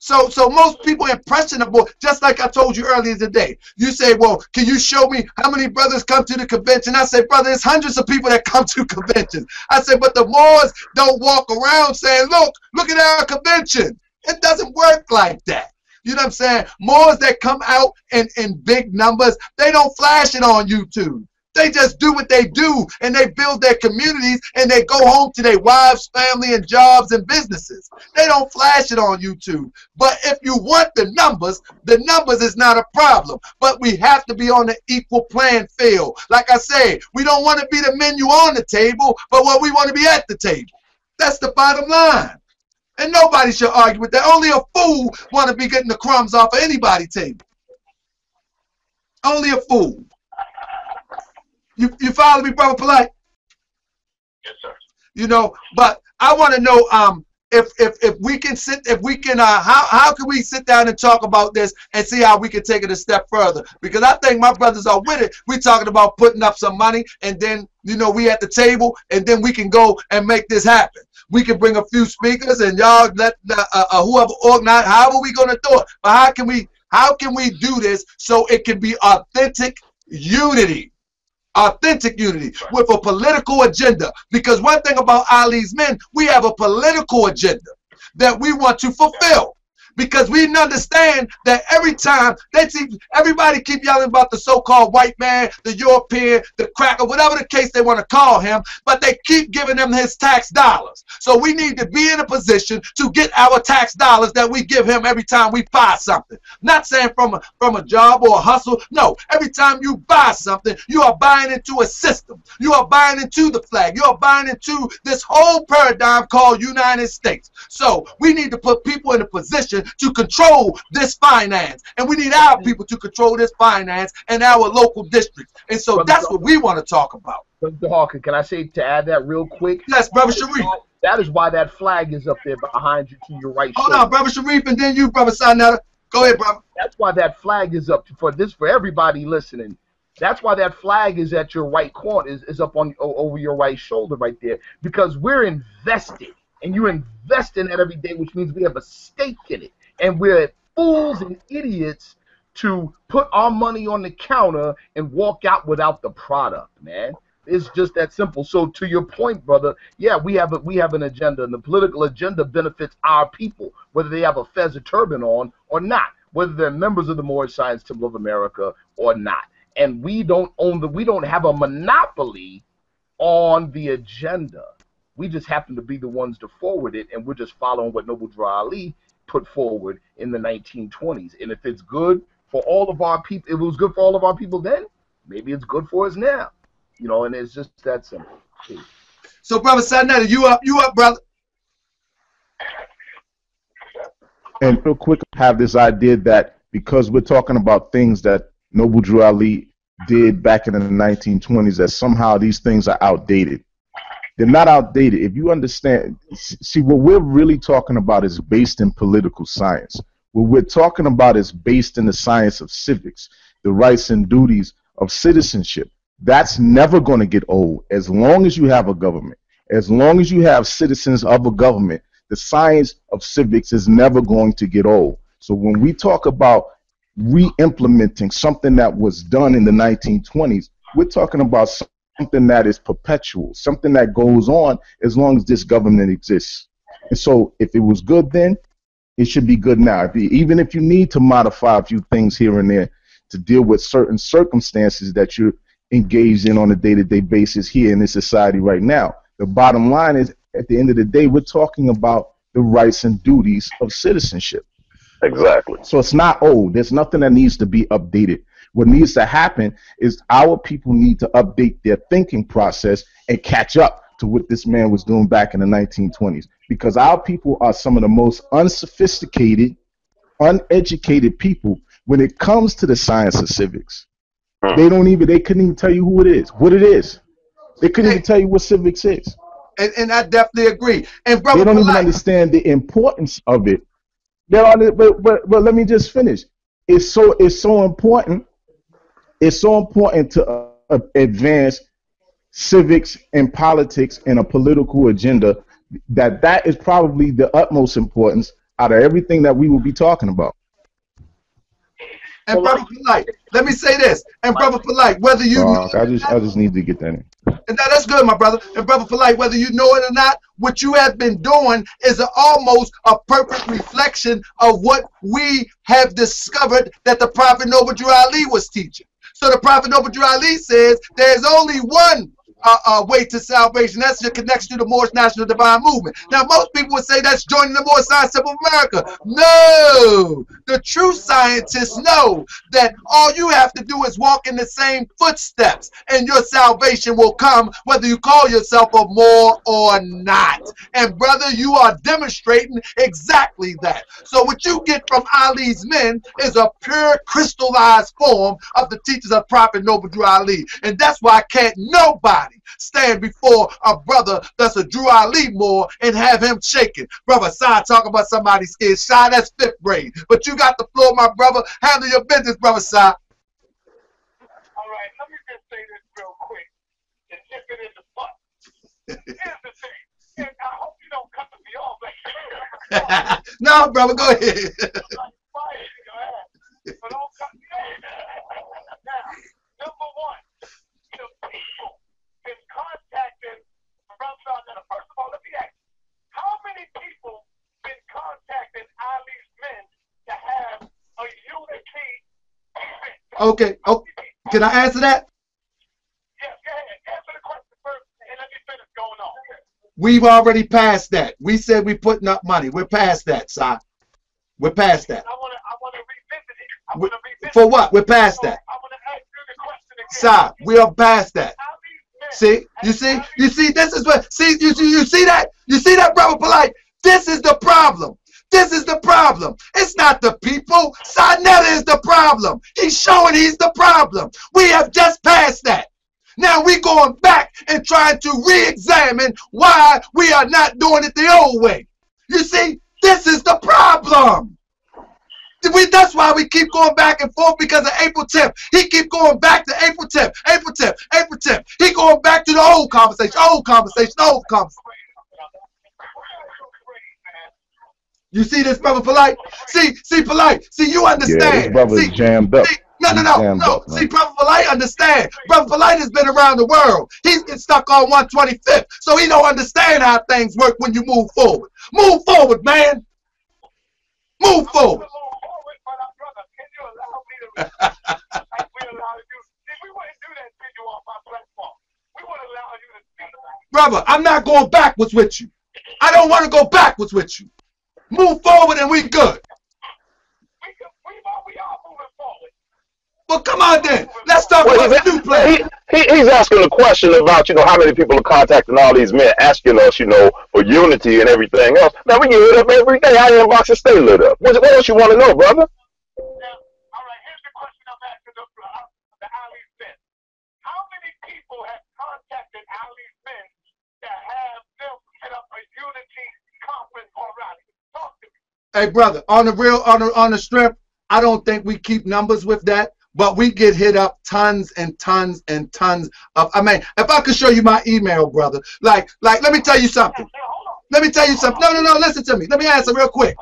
So most people impressionable, just like I told you earlier today. You say, well, can you show me how many brothers come to the convention? I say, brother, there's hundreds of people that come to conventions. I say, but the Moors don't walk around saying, look at our convention. It doesn't work like that. You know what I'm saying? Moors that come out in big numbers, they don't flash it on YouTube. They just do what they do, and they build their communities, and they go home to their wives, family, and jobs and businesses. They don't flash it on YouTube. But if you want the numbers is not a problem. But we have to be on the equal playing field. Like I say, we don't want to be the menu on the table, but we want to be at the table. That's the bottom line. And nobody should argue with that. Only a fool want to be getting the crumbs off of anybody's table. Only a fool. You follow me, brother Polight? Yes, sir. You know, but I want to know if we can how can we sit down and talk about this and see how we can take it a step further? Because I think my brothers are with it. We're talking about putting up some money, and then we at the table, and then we can go and make this happen. We can bring a few speakers, and y'all let whoever organize. However we gonna do it, but how can we do this so it can be authentic unity? Authentic unity with a political agenda. Because one thing about Ali's men, we have a political agenda that we want to fulfill. Because we understand that every time everybody keep yelling about the so-called white man, the European, the cracker, whatever the case they want to call him, but they keep giving him his tax dollars. So we need to be in a position to get our tax dollars that we give him every time we buy something. Not saying from a job or a hustle. No, every time you buy something, you are buying into a system. You are buying into the flag. You are buying into this whole paradigm called United States. So we need to put people in a position to control this finance, and we need our people to control this finance and our local districts. And so that's what we want to talk about. Mr. Hawker, can I say to add that real quick? Yes, brother Sharif. That is why that flag is up there behind you to your right. Hold on, brother Sharif, and then you, brother Saneter. Go ahead, brother. That's why that flag is up for everybody listening. That's why that flag is at your right corner, is up on over your right shoulder right there, because we're invested, and you're investing that every day, which means we have a stake in it. And we're fools and idiots to put our money on the counter and walk out without the product, man. It's just that simple. So to your point, brother, yeah, we have an agenda, and the political agenda benefits our people, whether they have a fez or turban on or not, whether they're members of the Moorish Science Temple of America or not. And we don't have a monopoly on the agenda. We just happen to be the ones to forward it, and we're just following what Noble Drew Ali put forward in the 1920s. And if it's good, for all of our people. If it was good for all of our people then, maybe it's good for us now. You know, and it's just that simple. So, Brother Saneter, you up, brother? And real quick, I have this idea that because we're talking about things that Noble Drew Ali did back in the 1920s, that somehow these things are outdated. They're not outdated. If you understand, see, what we're really talking about is based in political science. What we're talking about is based in the science of civics, the rights and duties of citizenship. That's never going to get old as long as you have a government. As long as you have citizens of a government, the science of civics is never going to get old. So when we talk about re-implementing something that was done in the 1920s, we're talking about something that is perpetual, something that goes on as long as this government exists. And so if it was good then, it should be good now. Even if you need to modify a few things here and there to deal with certain circumstances that you're engaged in on a day-to-day basis here in this society right now, the bottom line is, at the end of the day, we're talking about the rights and duties of citizenship. Exactly. So it's not old. There's nothing that needs to be updated. What needs to happen is our people need to update their thinking process and catch up to what this man was doing back in the 1920s. Because our people are some of the most unsophisticated, uneducated people when it comes to the science of civics. They couldn't even tell you what it is. They couldn't even tell you what civics is. And I definitely agree. And brother, they don't even understand the importance of it. But let me just finish. It's so important. It's so important to advance civics and politics and a political agenda that is probably the utmost importance out of everything that we will be talking about. And brother Polight, let me say this. And brother Polight, whether you I just need to get that in. And that's good, my brother. And brother Polight, whether you know it or not, what you have been doing is almost a perfect reflection of what we have discovered that the Prophet Noble Drew Ali was teaching. So the Prophet Noble Drew Ali says there's only one way to salvation. That's your connection to the Moorish National Divine Movement. Now, most people would say that's joining the Moorish Science of America. No! The true scientists know that all you have to do is walk in the same footsteps, and your salvation will come, whether you call yourself a Moor or not. And, brother, you are demonstrating exactly that. So what you get from Ali's men is a pure crystallized form of the teachings of Prophet Noble Drew Ali. And that's why can't nobody stand before a brother that's a Drew Ali Moor and have him shaking. Brother Sai talking about somebody's scared. Sai, that's 5th grade. But you got the floor, my brother. Handle your business, brother Sai. All right, let me just say this real quick and nip it in the butt. Here's the thing, and I hope you don't cut me off like No, brother, go ahead. But don't cut me off. Now, number one, the people been contacting first of all, let me ask, how many people been contacting Ali's men to have a unity event? Okay, can I answer that? Yes, go ahead. Answer the question first, and let me finish going on. We've already passed that. We said we're putting up money. We're past that, Si. We're past that. I want to revisit it. For what? We're past that. I want to ask you the question again. Si, we are past that. See, you see, this is what, see, you see that? You see that, brother Polight? This is the problem. This is the problem. It's not the people. Saneter is the problem. He's showing he's the problem. We have just passed that. Now we're going back and trying to re-examine why we are not doing it the old way. You see, this is the problem. That's why we keep going back and forth, because of April 10th. He keep going back to April 10th, April 10th, April 10th. He going back to the old conversation, old conversation, old conversation. You see this, brother Polight? See, Polight. See, you understand. Yeah, this brother's jammed up. No. See, brother Polight understand. Brother Polight has been around the world. He's been stuck on 125th, so he don't understand how things work when you move forward. Move forward, man. Move forward. Brother, I'm not going backwards with you. I don't want to go backwards with you. Move forward and we good. We are moving forward. Well, come on then. Let's talk Well, about the new plan. he's asking a question about, how many people are contacting all these men, asking us, for unity and everything else. Now, we get lit up every day. Our inboxes stay lit up. What else you want to know, brother? Now, all right, here's the question I'm asking the Ali's men. How many people have contacted Ali's men that have them set up a unity conference or rally? Talk to me. Hey, brother, on the real, on the strip, I don't think we keep numbers with that. But we get hit up tons and tons and tons of. I mean, if I could show you my email, brother, like, let me tell you something. Let me tell you something. No, listen to me. Let me answer real quick.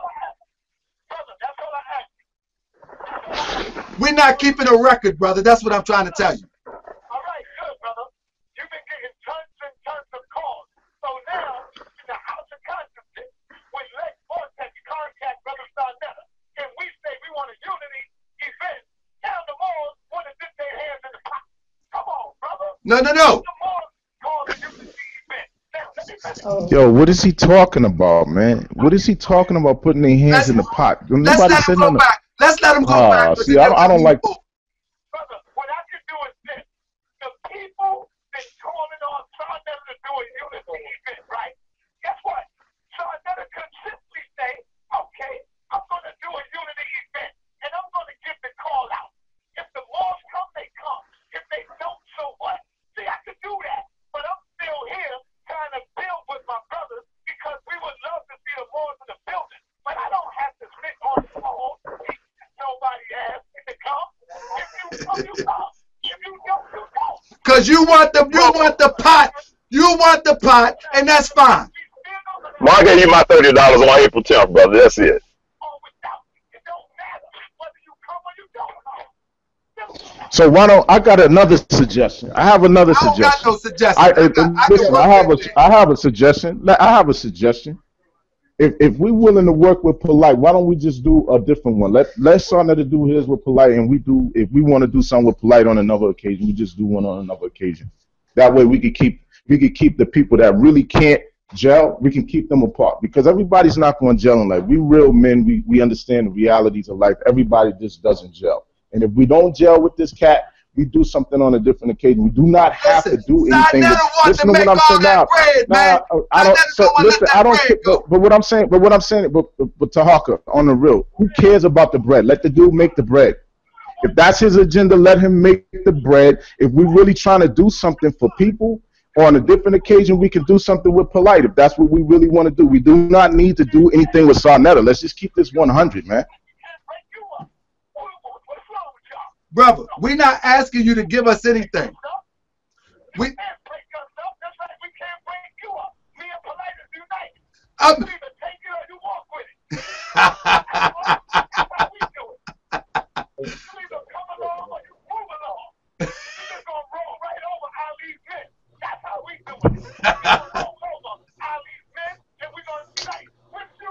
We're not keeping a record, brother. That's what I'm trying to tell you. All right, good, brother. You've been getting tons and tons of calls. So now, in the House of Consciousness, when Lex Vortex contact Brother Saneter, and we say we want a unity event, down the Moors want to dip their hands in the pot. Come on, brother. No. Yo, what is he talking about, man? What is he talking about putting their hands in the pot? Let's let him go back. Let's let him go back. See, I don't like. Brother, what I can do is this. The people been calling on Saneter to do a unity event, right? Guess what? Saneter could simply say, okay, I'm going to do a unity event, and I'm going to give the call out. If the Moors come, they come. If they don't, so what? See, I could do that, but I'm still here trying to build with my brothers because we would love to see the Moors in the building, but I don't have to sit on the phone. Nobody asked me to come. If you come, you come. If you don't, you don't. Because you want the pot. You want the pot, and that's fine. Well, I gave you my $30 on April 10th, brother. That's it. It don't matter whether you come or you don't come. So why don't I got another suggestion? I have another suggestion. I don't got no suggestion. I have a suggestion. I have a suggestion. If we're willing to work with Polight, why don't we just do a different one? Let Saneter do his with Polight, and if we want to do something with Polight on another occasion, we just do one on another occasion. That way we could keep the people that really can't gel, we can keep them apart, because everybody's not going to gel in life. We real men, we understand the realities of life. Everybody just doesn't gel. And if we don't gel with this cat, we do something on a different occasion. We do not have to do anything. Listen to what I'm saying now. I don't. So listen, I don't. But what I'm saying. But Tahaka, on the real, who cares about the bread? Let the dude make the bread. If that's his agenda, let him make the bread. If we're really trying to do something for people, or on a different occasion, we can do something with Polight. If that's what we really want to do, we do not need to do anything with Saneter. Let's just keep this 100, man. Brother, we're not asking you to give us anything. We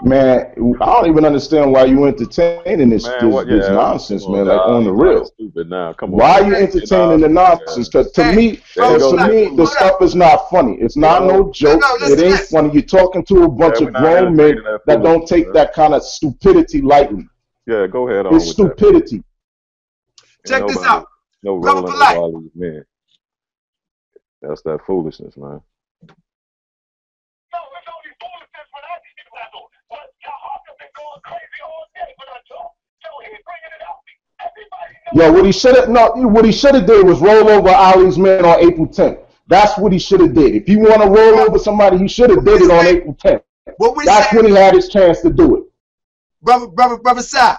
Man, I don't even understand why you entertaining this nonsense, man. Like on the real. Stupid now. Come on. Why are you entertaining the nonsense? Because to me, the stuff is not funny. It's not no joke. It ain't funny. You're talking to a bunch of grown men that don't take that kind of stupidity lightly. Yeah, go ahead on. It's stupidity. Check this out. No rolling with all these men. That's that foolishness, man. Yo, what he should have did was roll over Ali's men on April 10th. That's what he should have did. If he want to roll over somebody, he should have did it on April 10th. That's when he had his chance to do it. Brother Sai,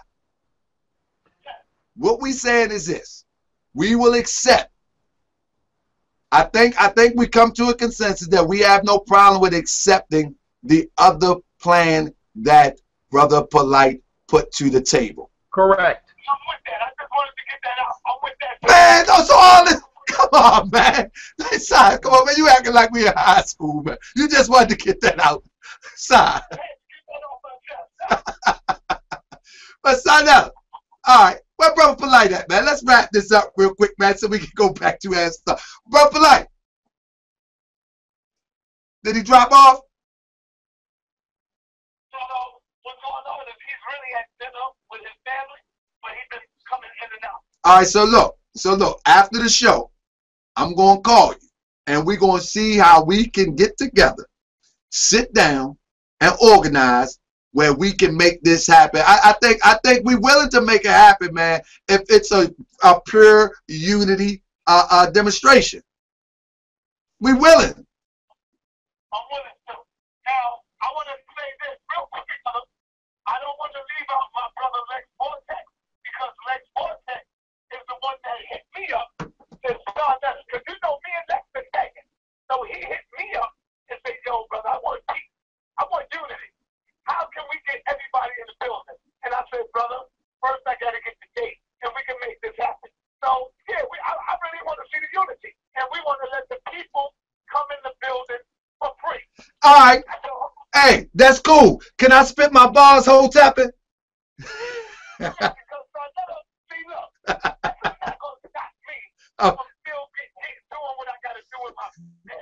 what we saying is this: we will accept. I think we come to a consensus that we have no problem with accepting the other plan that Brother Polight put to the table. Correct. I'm with that. I just wanted to get that out. I'm with that. Man, so all this. Come on, man. Sai, come on, man. You acting like we in high school, man. You just wanted to get that out. Sai. But Sai, now, all right. Where Brother Polight at, man? Let's wrap this up real quick, man, so we can go back to our stuff. Brother Polight. Did he drop off? What's going on is he's really at dinner with his family, but he's been coming in and out. All right, so look, after the show, I'm going to call you, and we're going to see how we can get together, sit down, and organize where we can make this happen. I think we're willing to make it happen, man, if it's a pure unity demonstration. We're willing. I'm willing to. Now, I want to say this real quick, because I don't want to leave out my brother Lex Vortex, because Lex Vortex is the one that hit me up and started, because you know me and Lex been tagging. So he hit me up and said, yo, brother, I want peace. I want unity. How can we get everybody in the building? And I said, brother, first I got to get the date, and we can make this happen. So, yeah, I really want to see the unity, and we want to let the people come in the building for free. All right. Hey, that's cool. Can I spit my bars, whole tapping? Because see, look, that's not going to stop me. I'm still doing what I got to do with my family.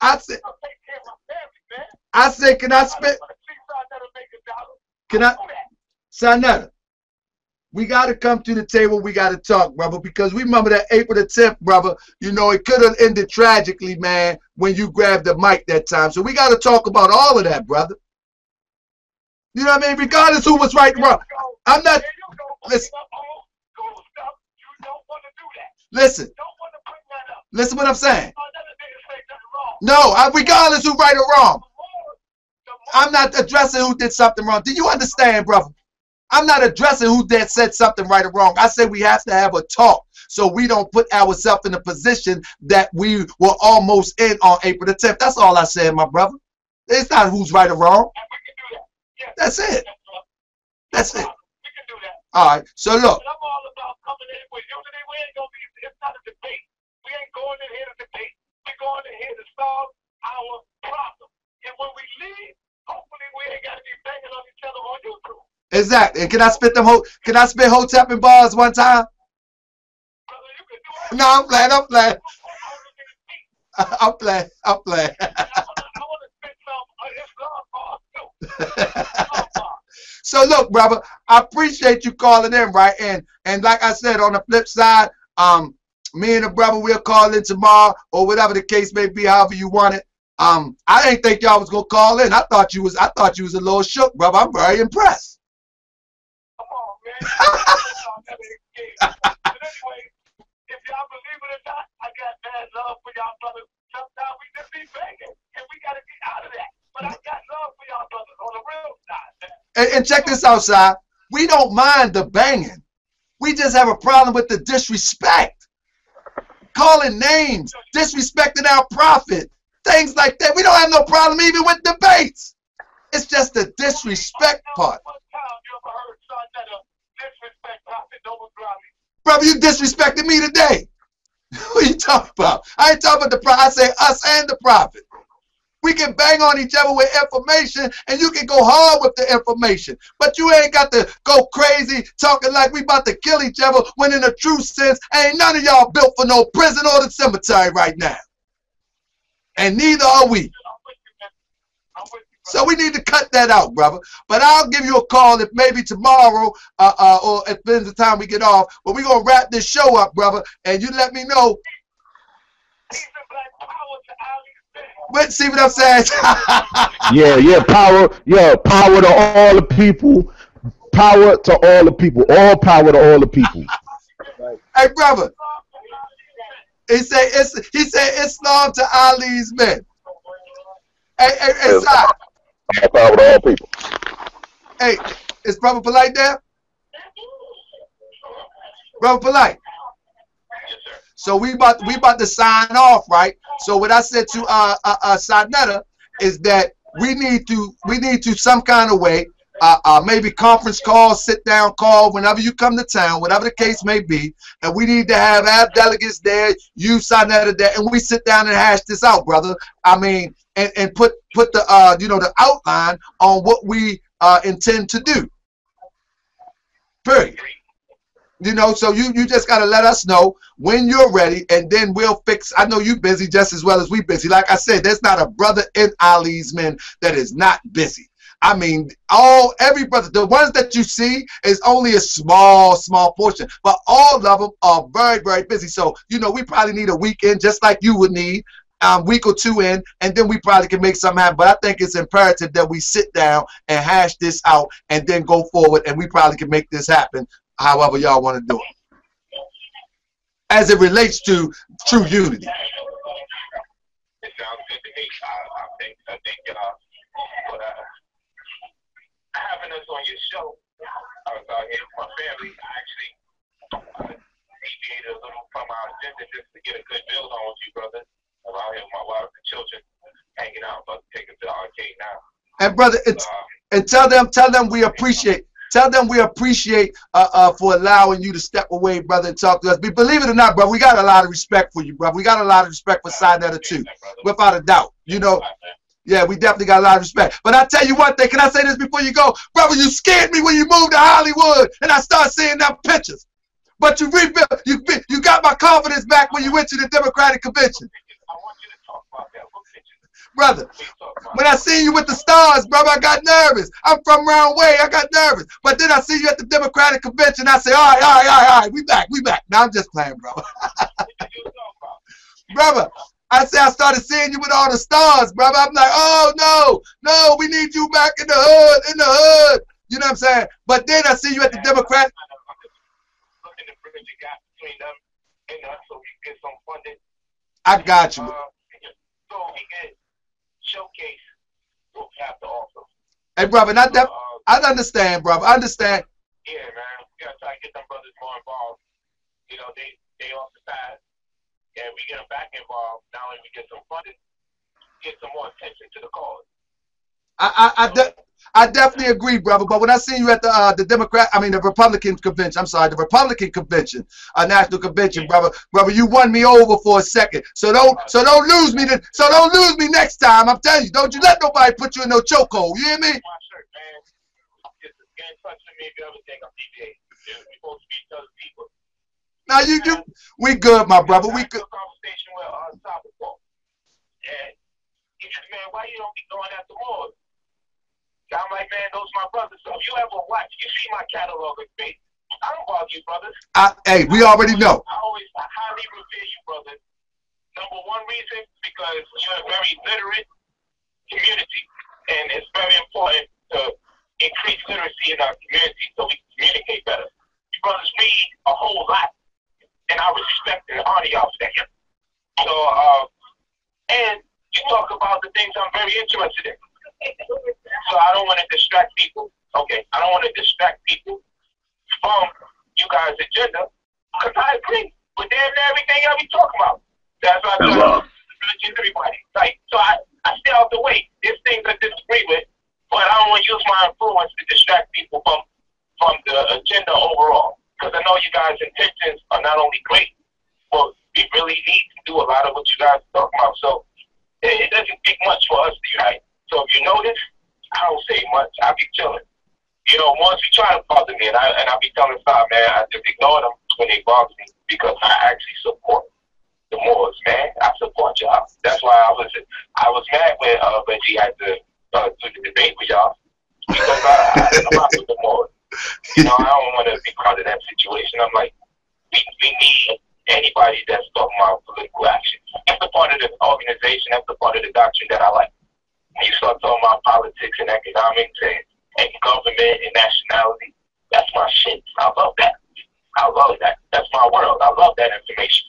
I said, I'll take care of my family, man. I said, can I spit? Can I? Saneter, we got to come to the table. We got to talk, brother, because we remember that April the 10th, brother. You know, it could have ended tragically, man, when you grabbed the mic that time. So we got to talk about all of that, brother. You know what I mean? Regardless who was right and wrong. I'm not. Listen. Listen. Listen what I'm saying. No, regardless who right or wrong. I'm not addressing who did something wrong. Do you understand, brother? I'm not addressing who said something right or wrong. I say we have to have a talk so we don't put ourselves in a position that we were almost in on April the 10th. That's all I said, my brother. It's not who's right or wrong. That's it. That's it. All right. So look. I'm all about coming in with unity. We ain't gonna be. It's not a debate. We ain't going in here to debate. We're going in here to solve our problem. And when we leave, hopefully we ain't gotta be banging on each other on YouTube. Exactly. And can I spit Hotep and bars one time? Brother, you can do it. No, I'm playing. I'm playing. I'm playing. I'm playing. I want to spit some Islam bars too. So look, brother, I appreciate you calling in, right? And like I said, on the flip side, me and the brother will call in tomorrow or whatever the case may be, however you want it. I didn't think y'all was gonna call in. I thought you was a little shook, brother. I'm very impressed. Come on, man. But anyway, if y'all believe it or not, I got mad love for y'all brothers. Sometimes we just be begging, and we gotta get out of that. But I got love for y'all brothers on the real side, man. And check this out, Si. We don't mind the banging. We just have a problem with the disrespect. Calling names, disrespecting our prophet, things like that. We don't have no problem even with debates. It's just the disrespect part. Brother, you disrespected me today. What are you talking about? I ain't talking about the prophet. I say us and the prophet. We can bang on each other with information, and you can go hard with the information. But you ain't got to go crazy talking like we about to kill each other when in a true sense, ain't none of y'all built for no prison or the cemetery right now. And neither are we. So we need to cut that out, brother. But I'll give you a call if maybe tomorrow or if it's the time we get off. But we're going to wrap this show up, brother. And you let me know. But see what I'm saying? yeah, power to all the people. Power to all the people. All power to all the people. Hey, brother. He said Islam to Ali's men. Hey, Sai. All power to all people. Hey, is Brother Polight there? Brother Polight. So we about to sign off, right? So what I said to Saneter is that we need to some kind of way, maybe conference call, sit down call, whenever you come to town, whatever the case may be, and we need to have our delegates there, you Saneter there, and we sit down and hash this out, brother. I mean, and put the the outline on what we intend to do. Period. You know, so you just got to let us know when you're ready, and then we'll fix. I know you're busy just as well as we busy. Like I said, there's not a brother in Ali's men that is not busy. I mean, every brother, the ones that you see is only a small portion, but all of them are very, very busy. So, you know, we probably need a weekend just like you would need, week or two in, and then we probably can make something happen. But I think it's imperative that we sit down and hash this out and then go forward, and we probably can make this happen however y'all want to do it, as it relates to true unity. It sounds good to me. I think but having us on your show, I was out here with my family. I actually deviated a little from our agenda just to get a good build on with you, brother. I'm out here with my wife and children, hanging out, about to take them to the arcade now. And brother, and tell them we appreciate. Tell them we appreciate for allowing you to step away, brother, and talk to us. But believe it or not, brother, we got a lot of respect for you, brother. We got a lot of respect for Saneter too, without a doubt. You know, yeah, we definitely got a lot of respect. But I tell you one thing, can I say this before you go? Brother, you scared me when you moved to Hollywood and I started seeing them pictures. But you rebuilt, you got my confidence back when you went to the Democratic convention. I want you to talk about that. What pictures? Brother, when I see you with the stars, brother, I got nervous. I'm from round way, I got nervous. But then I see you at the Democratic convention, I say, all right, we back. Now I'm just playing, brother. Brother, I say I started seeing you with all the stars, brother. I'm like, oh, no, we need you back in the hood. You know what I'm saying? But then I see you at the Democratic. Looking to bridge the gap between them and us so we can get some funding. I got you. So we can showcase what we have to offer. Hey, brother, I understand, brother. I understand. Yeah, man. We got to try to get them brothers more involved. You know, they off the path. And we get them back involved. Not only we get some funding, get some more attention to the cause. I definitely agree, brother. But when I see you at the Republican convention, I'm sorry, the Republican convention, national convention, brother, you won me over for a second. So don't lose me. Don't lose me next time. I'm telling you, don't you let nobody put you in no chokehold. You hear me? My shirt, man. Just get in touch with me if you ever think I'm deviating. We're supposed to be each other's people. Now we good, my brother. We good. Conversation with Topical. And he said, man, why you don't be going after more? I'm like, man, those are my brothers. So if you ever watch, you see my catalog of faith. I don't bug you, brothers. Hey, we already know. I highly revere you, brothers. Number one reason, because you're a very literate community. And it's very important to increase literacy in our community so we can communicate better. You brothers read a whole lot. And I respect and honor y'all for that. So, and you talk about the things I'm very interested in. So I don't want to distract people. Okay, I don't want to distract people from you guys' agenda because I agree with damn near everything y'all be talking about. That's why I tell everybody. Like, so I stay out the way. There's things I disagree with, but I don't want to use my influence to distract people from the agenda overall. Because I know you guys' intentions are not only great, but we really need to do a lot of what you guys are talking about. So it doesn't take much for us to unite. So if you notice, I don't say much. I be chilling. You know, once you try to bother me, and I be telling Star, man, I just ignore them when they bother me because I actually support the Moors, man. I support y'all. That's why I was mad when Reggie had to do the debate with y'all because I rock with the Moors. You know, I don't want to be part of that situation. I'm like, we need anybody that's talking about political action. That's the part of the organization. That's the part of the doctrine that I like. When you start talking about politics and economics and government and nationality, that's my shit. I love that. That's my world. I love that information.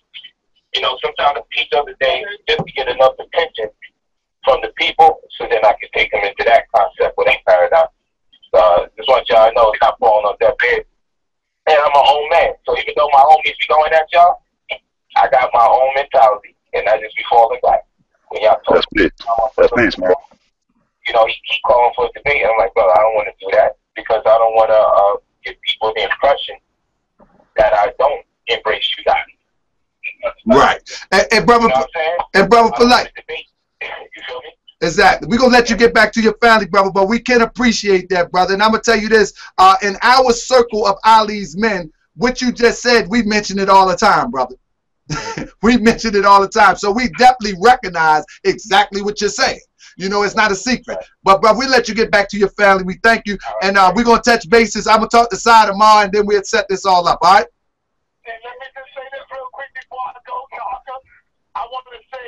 You know, sometimes I teach other days just to get enough attention from the people so then I can take them into that concept or that paradigm. Just want y'all to know it's not falling on deaf ears. And I'm my own man. So even though my homies be going at y'all, I got my own mentality. And I just be falling back. When y'all talk, that's nice, man. You know, he keep calling for a debate. And I'm like, well, I don't want to do that because I don't want to give people the impression that I don't embrace you guys. Right. And brother, you know what I'm saying? And brother Polight. You feel me? Exactly. We're going to let you get back to your family, brother, but we can appreciate that, brother. And I'm going to tell you this, in our circle of Ali's men, what you just said, we mention it all the time, brother. We mention it all the time. So we definitely recognize exactly what you're saying. You know, it's not a secret. But, bro, we let you get back to your family. We thank you. And we're going to touch bases. I'm going to talk to Sai tomorrow, and then we'll set this all up, all right? And let me just say this real quick before I go, Shaka. I want to say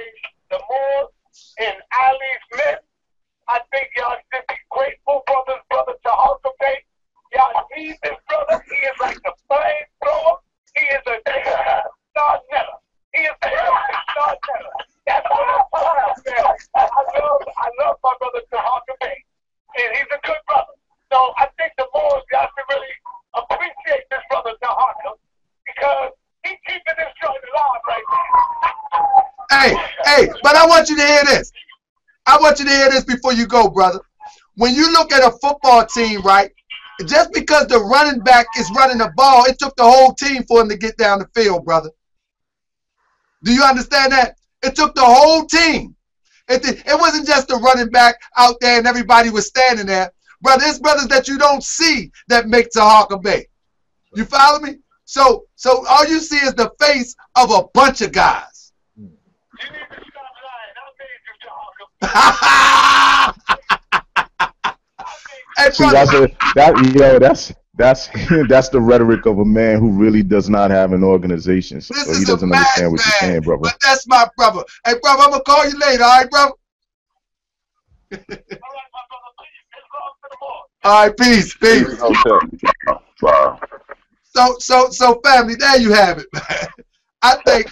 the Moors and Ali's met. I think y'all should be grateful, brothers, brother Tahaka Bey. Y'all need this brother. He is like the flamethrower. He is a star netter. He is a star netter. That's what I'm talking about. I love my brother Tahaka Bey. And he's a good brother. So I think the Moors, y'all should really appreciate this brother Tahaka because he's keeping this joint alive right now. Hey, but I want you to hear this. I want you to hear this before you go, brother. When you look at a football team, right, just because the running back is running the ball, it took the whole team for him to get down the field, brother. Do you understand that? It took the whole team. It wasn't just the running back out there and everybody was standing there. Brother, it's brothers that you don't see that make Tahaka Bey. You follow me? So all you see is the face of a bunch of guys. You need to stop lying. I made you, Tahaka. Hey, See, that's the rhetoric of a man who really does not have an organization. So he doesn't understand what you're saying, brother. But that's my brother. Hey, brother, I'm gonna call you later, all right, brother? All right, my brother. Please, all right, peace. So family, there you have it, man. I think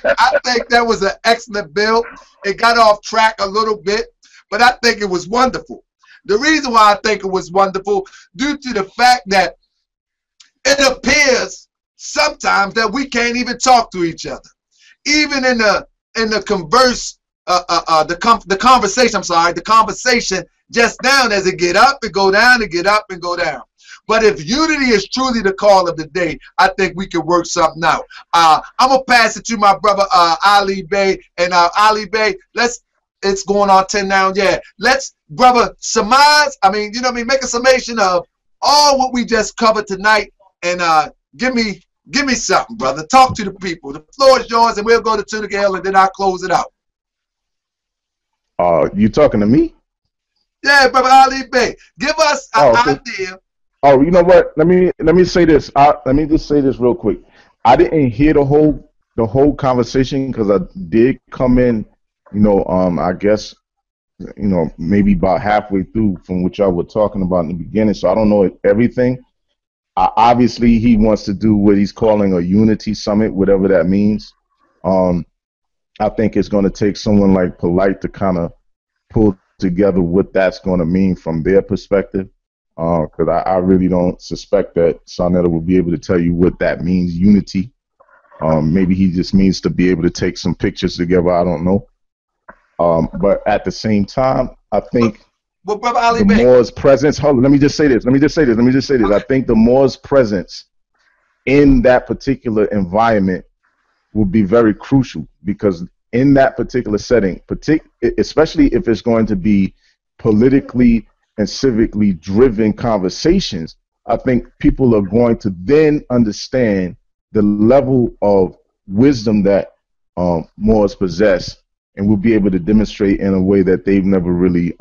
that was an excellent bill. It got off track a little bit, but I think it was wonderful. The reason why I think it was wonderful, due to the fact that it appears sometimes that we can't even talk to each other, even in the conversation. I'm sorry, the conversation just down as it get up and go down and get up and go down. But if unity is truly the call of the day, I think we can work something out. I'm gonna pass it to my brother Ali Bey, and Ali Bey, it's going on 10 now. Yeah, let's brother surmise. I mean, you know what I mean, make a summation of all what we just covered tonight, and give me something, brother. Talk to the people. The floor is yours, and we'll go to the Gale, and then I'll close it out. You talking to me? Yeah, brother Ali Bey, give us an idea. Oh, you know what? Let me say this. Let me just say this real quick. I didn't hear the whole conversation because I did come in, I guess, maybe about halfway through from what y'all were talking about in the beginning. So I don't know everything. Obviously, he wants to do what he's calling a unity summit, whatever that means. I think it's going to take someone like Polight to kind of pull together what that's going to mean from their perspective. Because I really don't suspect that Saneter will be able to tell you what that means, unity. Maybe he just means to be able to take some pictures together. I don't know. But at the same time, I think the Moors' presence. Hold on, let me just say this. I think the Moors' presence in that particular environment will be very crucial, because in that particular setting, especially if it's going to be politically and civically driven conversations, I think people are going to then understand the level of wisdom that Moors possess, and will be able to demonstrate in a way that they've never really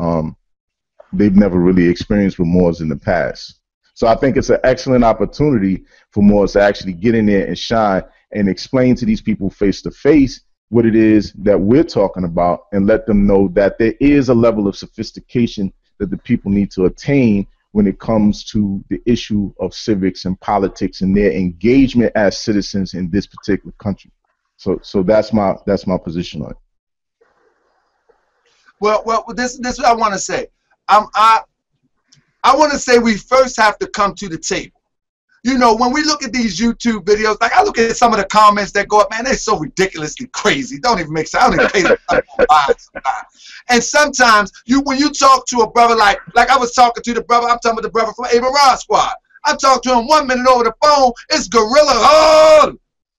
experienced with Moors in the past. So I think it's an excellent opportunity for Moors to actually get in there and shine and explain to these people face to face what it is that we're talking about, and let them know that there is a level of sophistication that the people need to attain when it comes to the issue of civics and politics and their engagement as citizens in this particular country. So that's my position on it. Well, this is what I want to say. I want to say we first have to come to the table. When we look at these YouTube videos, like I look at some of the comments that go up, man, they're so ridiculously crazy. Don't even make sense. I don't even pay them sometimes. And sometimes when you talk to a brother like I was talking to the brother, I'm talking about the brother from Ava Rod Squad. I'm talking to him 1 minute over the phone, it's gorilla. Oh!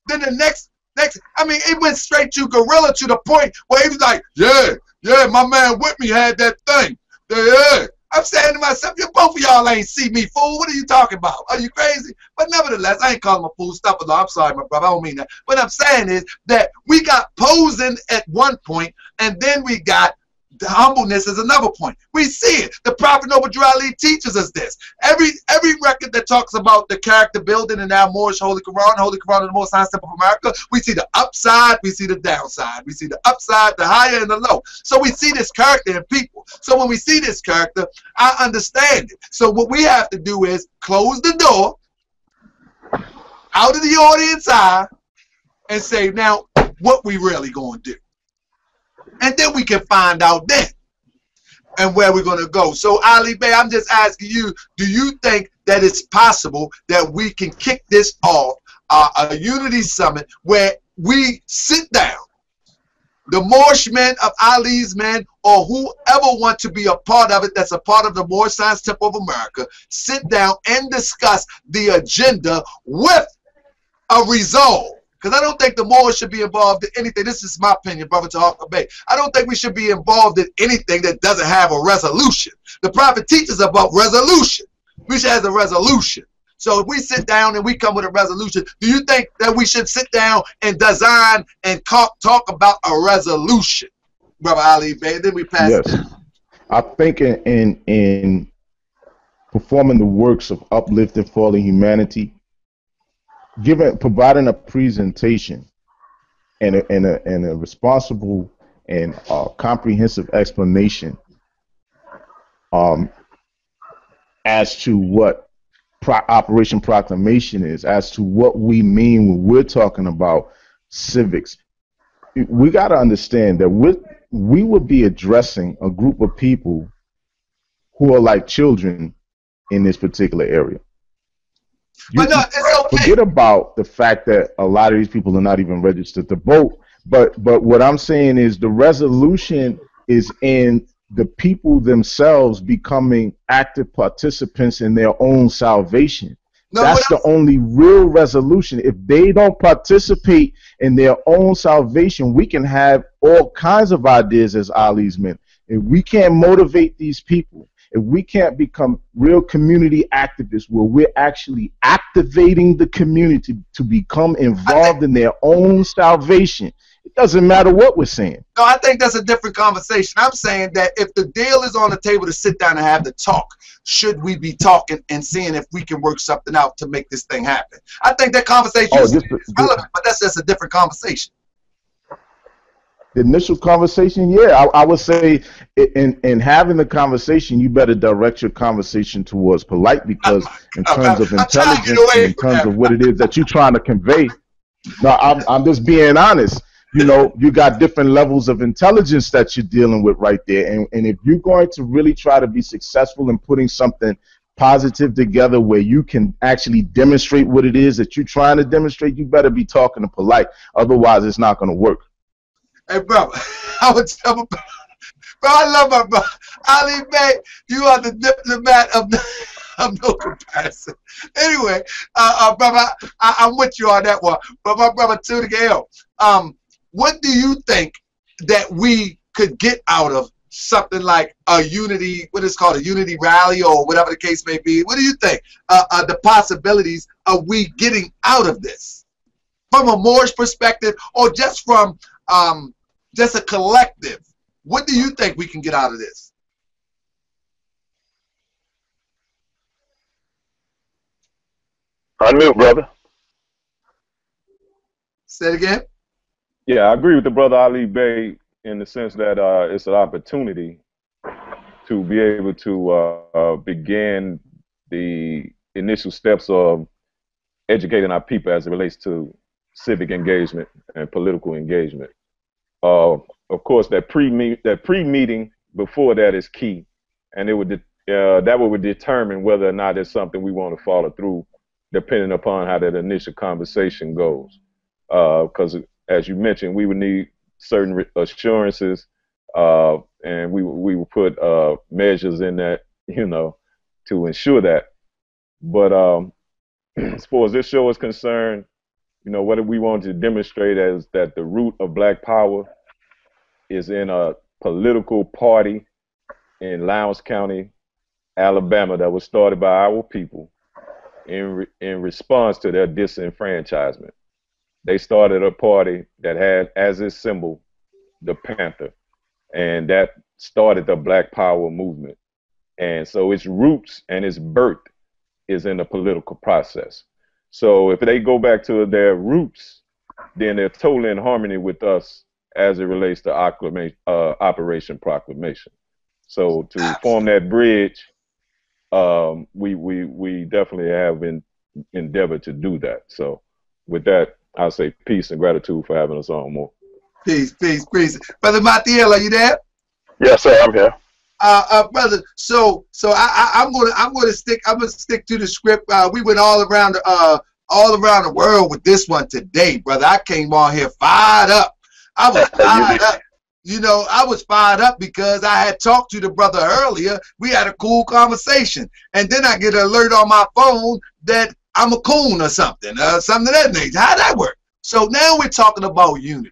Then the next, I mean, it went straight to gorilla to the point where he was like, yeah, my man with me had that thing. Yeah. I'm saying to myself, you both of y'all ain't see me, fool. What are you talking about? Are you crazy? But nevertheless, I ain't calling him a fool. Stop it. I'm sorry, my brother. I don't mean that. What I'm saying is that we got posing at one point, and then we got the humbleness is another point. We see it. The Prophet Noble Drew Ali teaches us this. Every record that talks about the character building in our Moorish Holy Quran of the Most High Temple of America, we see the upside, we see the downside. We see the upside, the higher, and the low. So we see this character in people. So when we see this character, I understand it. So what we have to do is close the door out of the audience eye and say, now, what we really going to do? And then we can find out then and where we're going to go. So, Ali Bey, I'm just asking you, do you think that it's possible that we can kick this off, a unity summit, where we sit down, the Moorish men of Ali's men, or whoever wants to be a part of it, that's a part of the Moorish Science Temple of America, sit down and discuss the agenda with a resolve? Because I don't think the Moors should be involved in anything. This is my opinion, Brother Tahaka Bey. I don't think we should be involved in anything that doesn't have a resolution. The Prophet teaches about resolution. We should have a resolution. So if we sit down and we come with a resolution, do you think that we should sit down and design and talk about a resolution, Brother Ali Bey? Then we pass it down. I think in performing the works of uplifting fallen humanity, providing a presentation and a responsible and comprehensive explanation as to what Operation Proclamation is, as to what we mean when we're talking about civics. We got to understand that we would be addressing a group of people who are like children in this particular area. But no, it's okay. Forget about the fact that a lot of these people are not even registered to vote. But what I'm saying is the resolution is in the people themselves becoming active participants in their own salvation. No, that's the only real resolution. If they don't participate in their own salvation, we can have all kinds of ideas as Ali's men. If we can't motivate these people, if we can't become real community activists where we're actually activating the community to become involved in their own salvation, it doesn't matter what we're saying. No, I think that's a different conversation. I'm saying that if the deal is on the table to sit down and have the talk, should we be talking and seeing if we can work something out to make this thing happen? I think that conversation is relevant, but that's just a different conversation. The initial conversation, yeah, I would say in having the conversation, you better direct your conversation towards Polight, because in terms of intelligence and in terms of what it is that you're trying to convey, no, I'm just being honest. You know, you got different levels of intelligence that you're dealing with right there. And if you're going to really try to be successful in putting something positive together where you can actually demonstrate what it is that you're trying to demonstrate, you better be talking to Polight. Otherwise, it's not going to work. Hey, bro, I would tell my bro, I love my brother. Ali Bey, you are the diplomat of no comparison. Anyway, brother, I'm with you on that one. But my brother, Tudigale, what do you think that we could get out of something like a unity, what is called a unity rally or whatever the case may be? What do you think the possibilities of we getting out of this? From a Moorish perspective, or just from just a collective, what do you think we can get out of this? Unmute, brother. Say it again. Yeah, I agree with the brother Ali Bey in the sense that it's an opportunity to be able to begin the initial steps of educating our people as it relates to civic engagement and political engagement. Of course, that pre-meeting before that is key, and it would that would determine whether or not it's something we want to follow through, depending upon how that initial conversation goes. Because as you mentioned, we would need certain assurances, and we would put measures in that, you know, to ensure that. But as far as this show is concerned, you know, what we want to demonstrate is that the root of Black power is in a political party in Lowndes County Alabama, that was started by our people in response to their disenfranchisement. They started a party that had as its symbol the panther, and that started the Black Power movement. And so its roots and its birth is in the political process. So if they go back to their roots, then they're totally in harmony with us as it relates to Operation Proclamation. So to form that bridge, we definitely have endeavored to do that. So with that, I'll say peace and gratitude for having us on more. Peace, peace, peace. Brother Mathiel, are you there? Yes, sir, I'm here. Brother, so I'm gonna stick to the script. We went all around the world with this one today, brother. I came on here fired up. I was fired up. You know, I was fired up because I had talked to the brother earlier. We had a cool conversation, and then I get an alert on my phone that I'm a coon or something of that nature. How'd that work? So now we're talking about unity.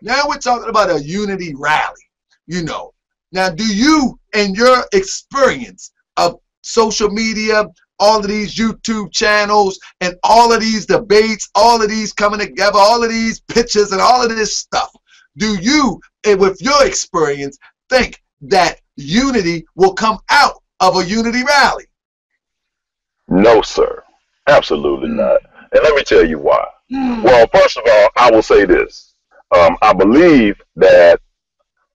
Now we're talking about a unity rally. You know. Now, do you, in your experience of social media, all of these YouTube channels, and all of these debates, all of these coming together, all of these pictures and all of this stuff, do you, with your experience, think that unity will come out of a unity rally? No, sir. Absolutely not. And let me tell you why. Well, first of all, I will say this. I believe that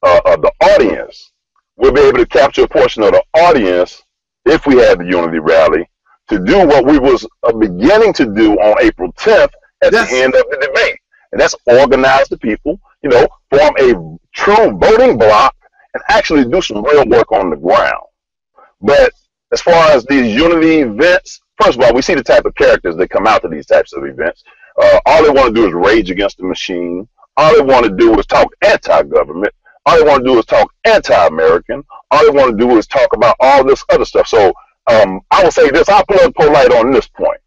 the audience will be able to capture a portion of the audience if we had the unity rally to do what we was beginning to do on April 10th at the end of the debate. And that's organize the people, you know, form a true voting block and actually do some real work on the ground. But as far as these unity events, first of all, we see the type of characters that come out to these types of events. All they want to do is rage against the machine. All they want to do is talk anti-government. All they want to do is talk anti-American. All they want to do is talk about all this other stuff. So I will say this, I'll plug Polight on this point.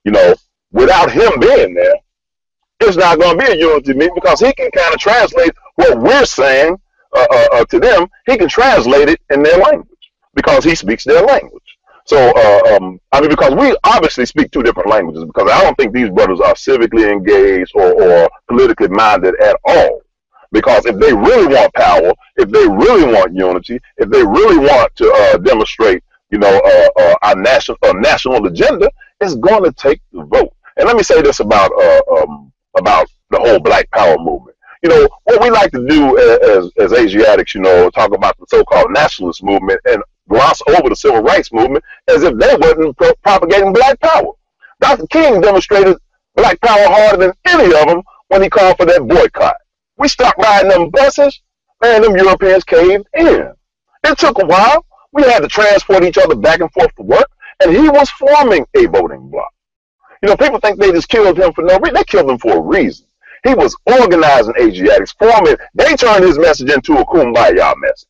You know, without him being there, it's not going to be a unity meeting because he can kind of translate what we're saying to them. He can translate it in their language because he speaks their language. So, I mean, because we obviously speak two different languages, because I don't think these brothers are civically engaged or politically minded at all. Because if they really want power, if they really want unity, if they really want to demonstrate, you know, our national agenda, it's going to take the vote. And let me say this about the whole Black Power movement. You know, what we like to do as Asiatics, you know, talk about the so-called nationalist movement and gloss over the civil rights movement as if they wasn't propagating Black Power. Dr. King demonstrated Black Power harder than any of them when he called for that boycott. We stopped riding them buses, man, them Europeans caved in. It took a while. We had to transport each other back and forth to work, and he was forming a voting bloc. You know, people think they just killed him for no reason. They killed him for a reason. He was organizing Asiatics, forming. They turned his message into a kumbaya message.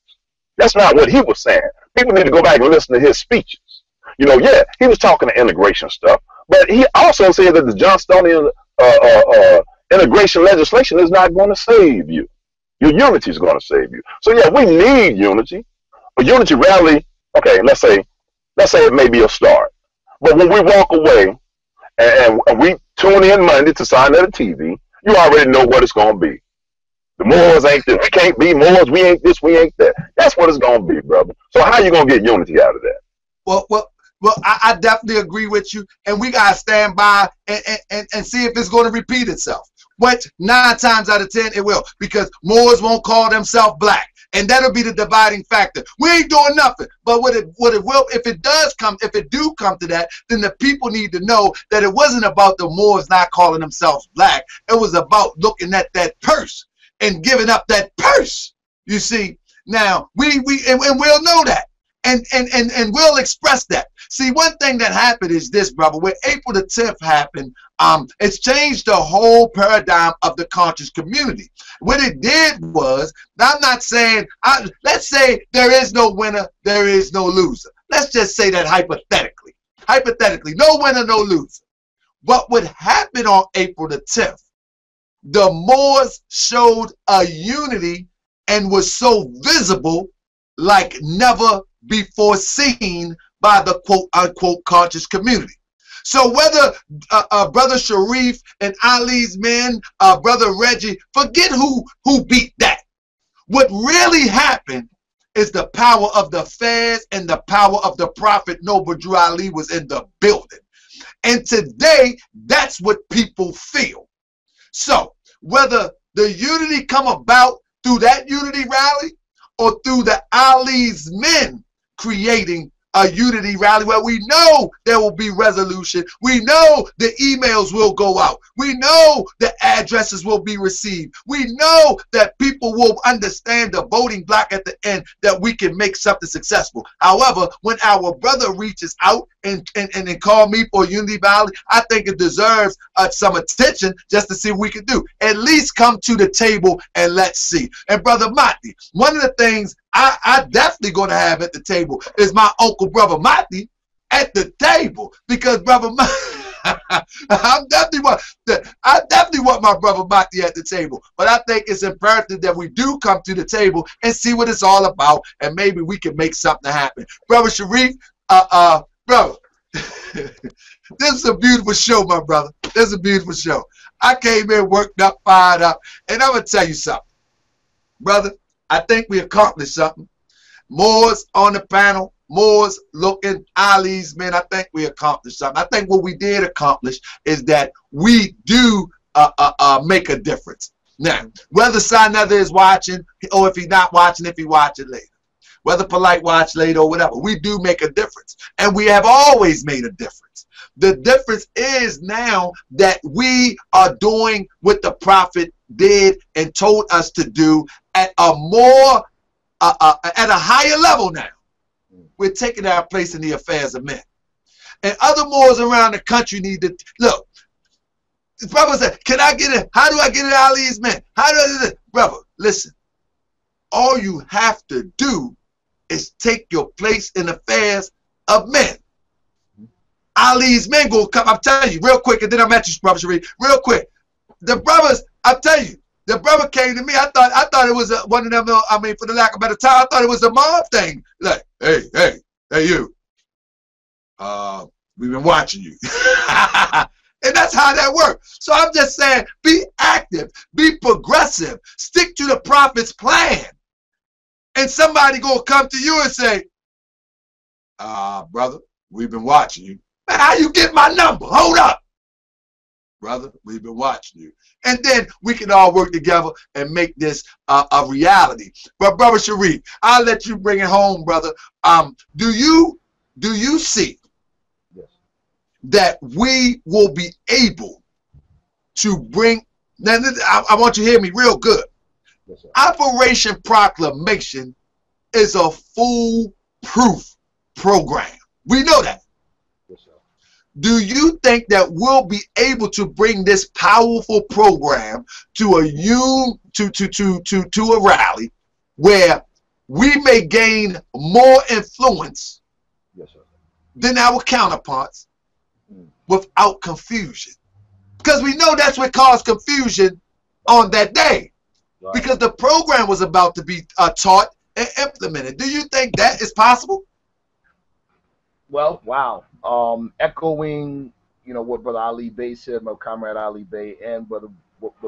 That's not what he was saying. People need to go back and listen to his speeches. You know, yeah, he was talking to integration stuff, but he also said that the Johnstonian integration legislation is not going to save you. Your unity is going to save you. So yeah, we need unity. A unity rally, okay, let's say it may be a start. But when we walk away and we tune in Monday to Sign Letter TV, you already know what it's going to be. The Moors ain't this. We can't be Moors. We ain't this. We ain't that. That's what it's going to be, brother. So how you going to get unity out of that? Well, I definitely agree with you. And we got to stand by and see if it's going to repeat itself. But 9 times out of 10, it will. Because Moors won't call themselves black. And that'll be the dividing factor. We ain't doing nothing. But what it will, if it do come to that, then the people need to know that it wasn't about the Moors not calling themselves black. It was about looking at that purse and giving up that purse. You see, now and we'll know that. And we'll express that. See, one thing that happened is this, brother. When April the 10th happened, it's changed the whole paradigm of the conscious community. What it did was, I'm not saying, let's say there is no winner, there is no loser. Let's just say that hypothetically. Hypothetically, no winner, no loser. What would happen on April the 10th? The Moors showed a unity and was so visible like never before seen by the quote-unquote conscious community. So whether Brother Sharif and Ali's men, Brother Reggie, forget who beat that. What really happened is the power of the feds and the power of the Prophet Noble Drew Ali was in the building. And today, that's what people feel. So whether the unity come about through that unity rally or through the Ali's men creating a unity rally where we know there will be resolution, we know the emails will go out, we know the addresses will be received, we know that people will understand the voting block at the end, that we can make something successful. However, when our brother reaches out and call me for unity rally, I think it deserves some attention just to see what we can do. At least come to the table and let's see. And Brother Mati, one of the things I definitely going to have at the table is my uncle, Brother Mati, at the table, because Brother Mati, I definitely want my Brother Mati at the table. But I think it's imperative that we do come to the table and see what it's all about, and maybe we can make something happen. Brother Sharif, brother, this is a beautiful show, my brother. This is a beautiful show. I came in worked up, fired up, and I'm gonna tell you something, brother. I think we accomplished something. Moors on the panel, Moors looking, Ali's men. I think we accomplished something. I think what we did accomplish is that we do make a difference. Now, whether Saneter is watching, or if he's not watching, if he watching later, whether Polight watch later or whatever, we do make a difference, and we have always made a difference. The difference is now that we are doing what the Prophet did and told us to do at a more at a higher level now. We're taking our place in the affairs of men. And other Moors around the country need to look. His brother said, can I get it? How do I get it Ali's men? How do I do this? Brother, listen. All you have to do is take your place in affairs of men. Ali's men gonna come. I'm telling you, real quick, and then I'm at you, Brother Sharif. Real quick. The brothers, I'm telling you, the brother came to me. I thought it was one of them. I mean, for the lack of a better time, I thought it was a mob thing. Like, hey, you. We've been watching you, and that's how that works. So I'm just saying, be active, be progressive, stick to the Prophet's plan, and somebody gonna come to you and say, brother, we've been watching you. Man, how you get my number? Hold up. Brother, we've been watching you. And then we can all work together and make this a reality. But Brother Sharif, I'll let you bring it home, brother. Do you see that we will be able to bring, now I want you to hear me real good. Yes, Operation Proclamation is a foolproof program. We know that. Do you think that we'll be able to bring this powerful program to a rally where we may gain more influence than our counterparts without confusion? Because we know that's what caused confusion on that day, because the program was about to be taught and implemented. Do you think that is possible? Well, wow. Echoing, what Brother Ali Bey said, my comrade Ali Bey, and what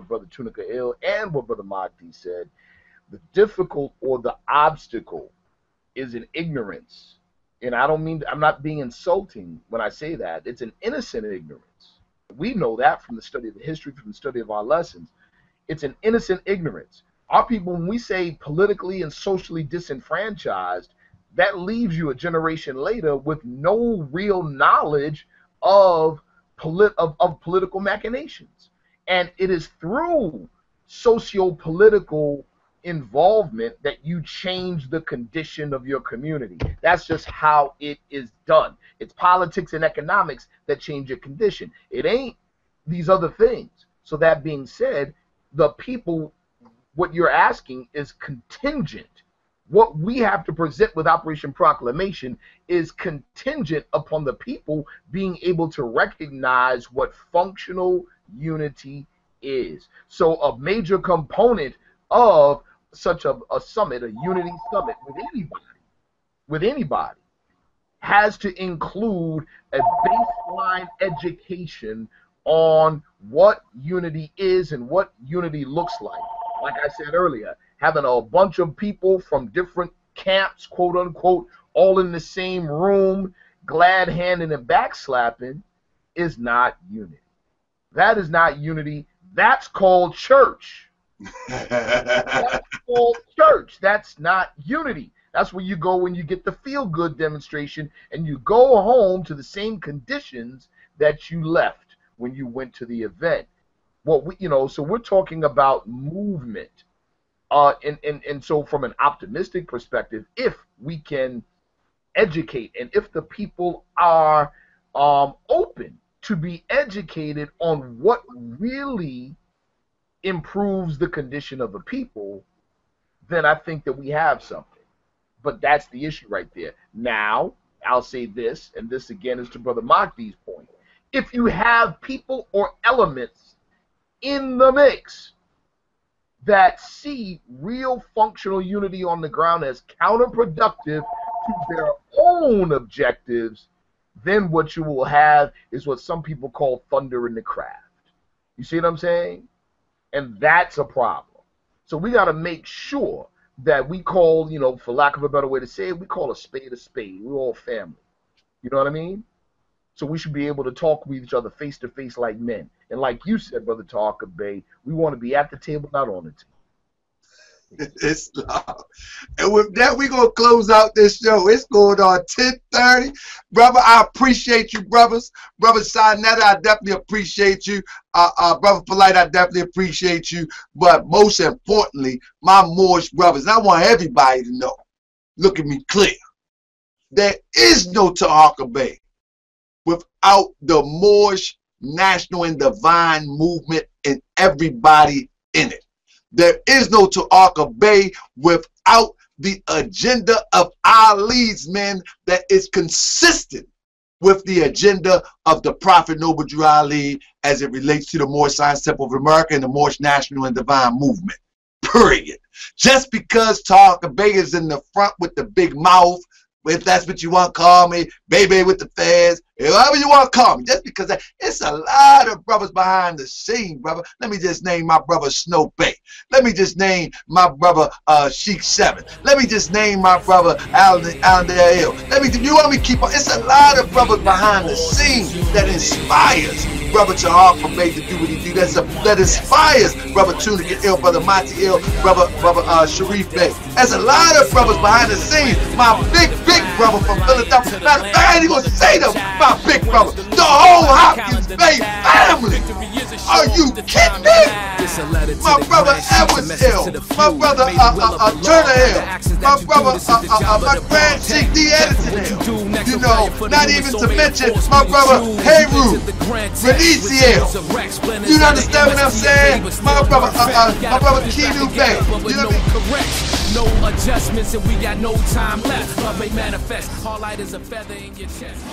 Brother Tunica Il and what Brother Mahdi said, the difficult or the obstacle is an ignorance. And I don't mean, I'm not being insulting when I say that. It's an innocent ignorance. We know that from the study of the history, from the study of our lessons. It's an innocent ignorance. Our people, when we say politically and socially disenfranchised, that leaves you a generation later with no real knowledge of political machinations. And it is through socio-political involvement that you change the condition of your community. That's just how it is done. It's politics and economics that change your condition. It ain't these other things. So that being said, the people, what you're asking is contingent. What we have to present with Operation Proclamation is contingent upon the people being able to recognize what functional unity is. So a major component of such a summit, a unity summit with anybody, has to include a baseline education on what unity is and what unity looks like. Like I said earlier, having a bunch of people from different camps, quote unquote, all in the same room, glad handing and backslapping, is not unity. That is not unity. That's called church. That's called church. That's not unity. That's where you go when you get the feel-good demonstration and you go home to the same conditions that you left when you went to the event. So we're talking about movement. And so from an optimistic perspective, if we can educate and if the people are open to be educated on what really improves the condition of the people, then I think that we have something. But that's the issue right there. Now, I'll say this, and this again is to Brother Mahdi's point. If you have people or elements in the mix that see real functional unity on the ground as counterproductive to their own objectives, then what you will have is what some people call thunder in the craft. You see what I'm saying? And that's a problem. So we got to make sure that we call, for lack of a better way to say it, we call a spade a spade. We're all family. You know what I mean? So we should be able to talk with each other face to face like men. And like you said, Brother Talker Bay, we want to be at the table, not on the table. Islam. And with that, we're going to close out this show. It's going on 10:30. Brother, I appreciate you, brothers. Brother Saneter, I definitely appreciate you. Brother Polight, I definitely appreciate you. But most importantly, my Moorish brothers, and I want everybody to know, look at me clear. There is no Tahaka Bay without the Moorish national and divine movement and everybody in it. There is no Tahaka Bay without the agenda of Ali's men that is consistent with the agenda of the Prophet Noble Drew Ali as it relates to the Moorish Science Temple of America and the Moorish national and divine movement. Period. Just because Tahaka Bay is in the front with the big mouth, if that's what you want to call me, baby with the fez, whatever you want to call me, just because it's a lot of brothers behind the scene, brother. Let me just name my brother Snow Bay. Let me just name my brother Sheik 7. Let me just name my brother Alan Hill. You want me to keep on? It's a lot of brothers behind the scenes that inspires Brother Tahaka Bay to do what he do. That inspires Brother Tunica Ill, Brother Monty Ill, Brother Sharif Bay. There's a lot of brothers behind the scenes. My big brother from Philadelphia. Now, I ain't even gonna say them. My big brother, the whole Hopkins Bay family. Are you kidding me? My brother Edwards Hill, my brother Turner Hill, my brother my grand Chief D. Edison Hill. Not even to mention my brother Heru, Renisi Hill. You understand what I'm saying? My brother Kinu Bay. You know what I mean? No adjustments and we got no time left. Love may manifest. All light is a feather in your chest.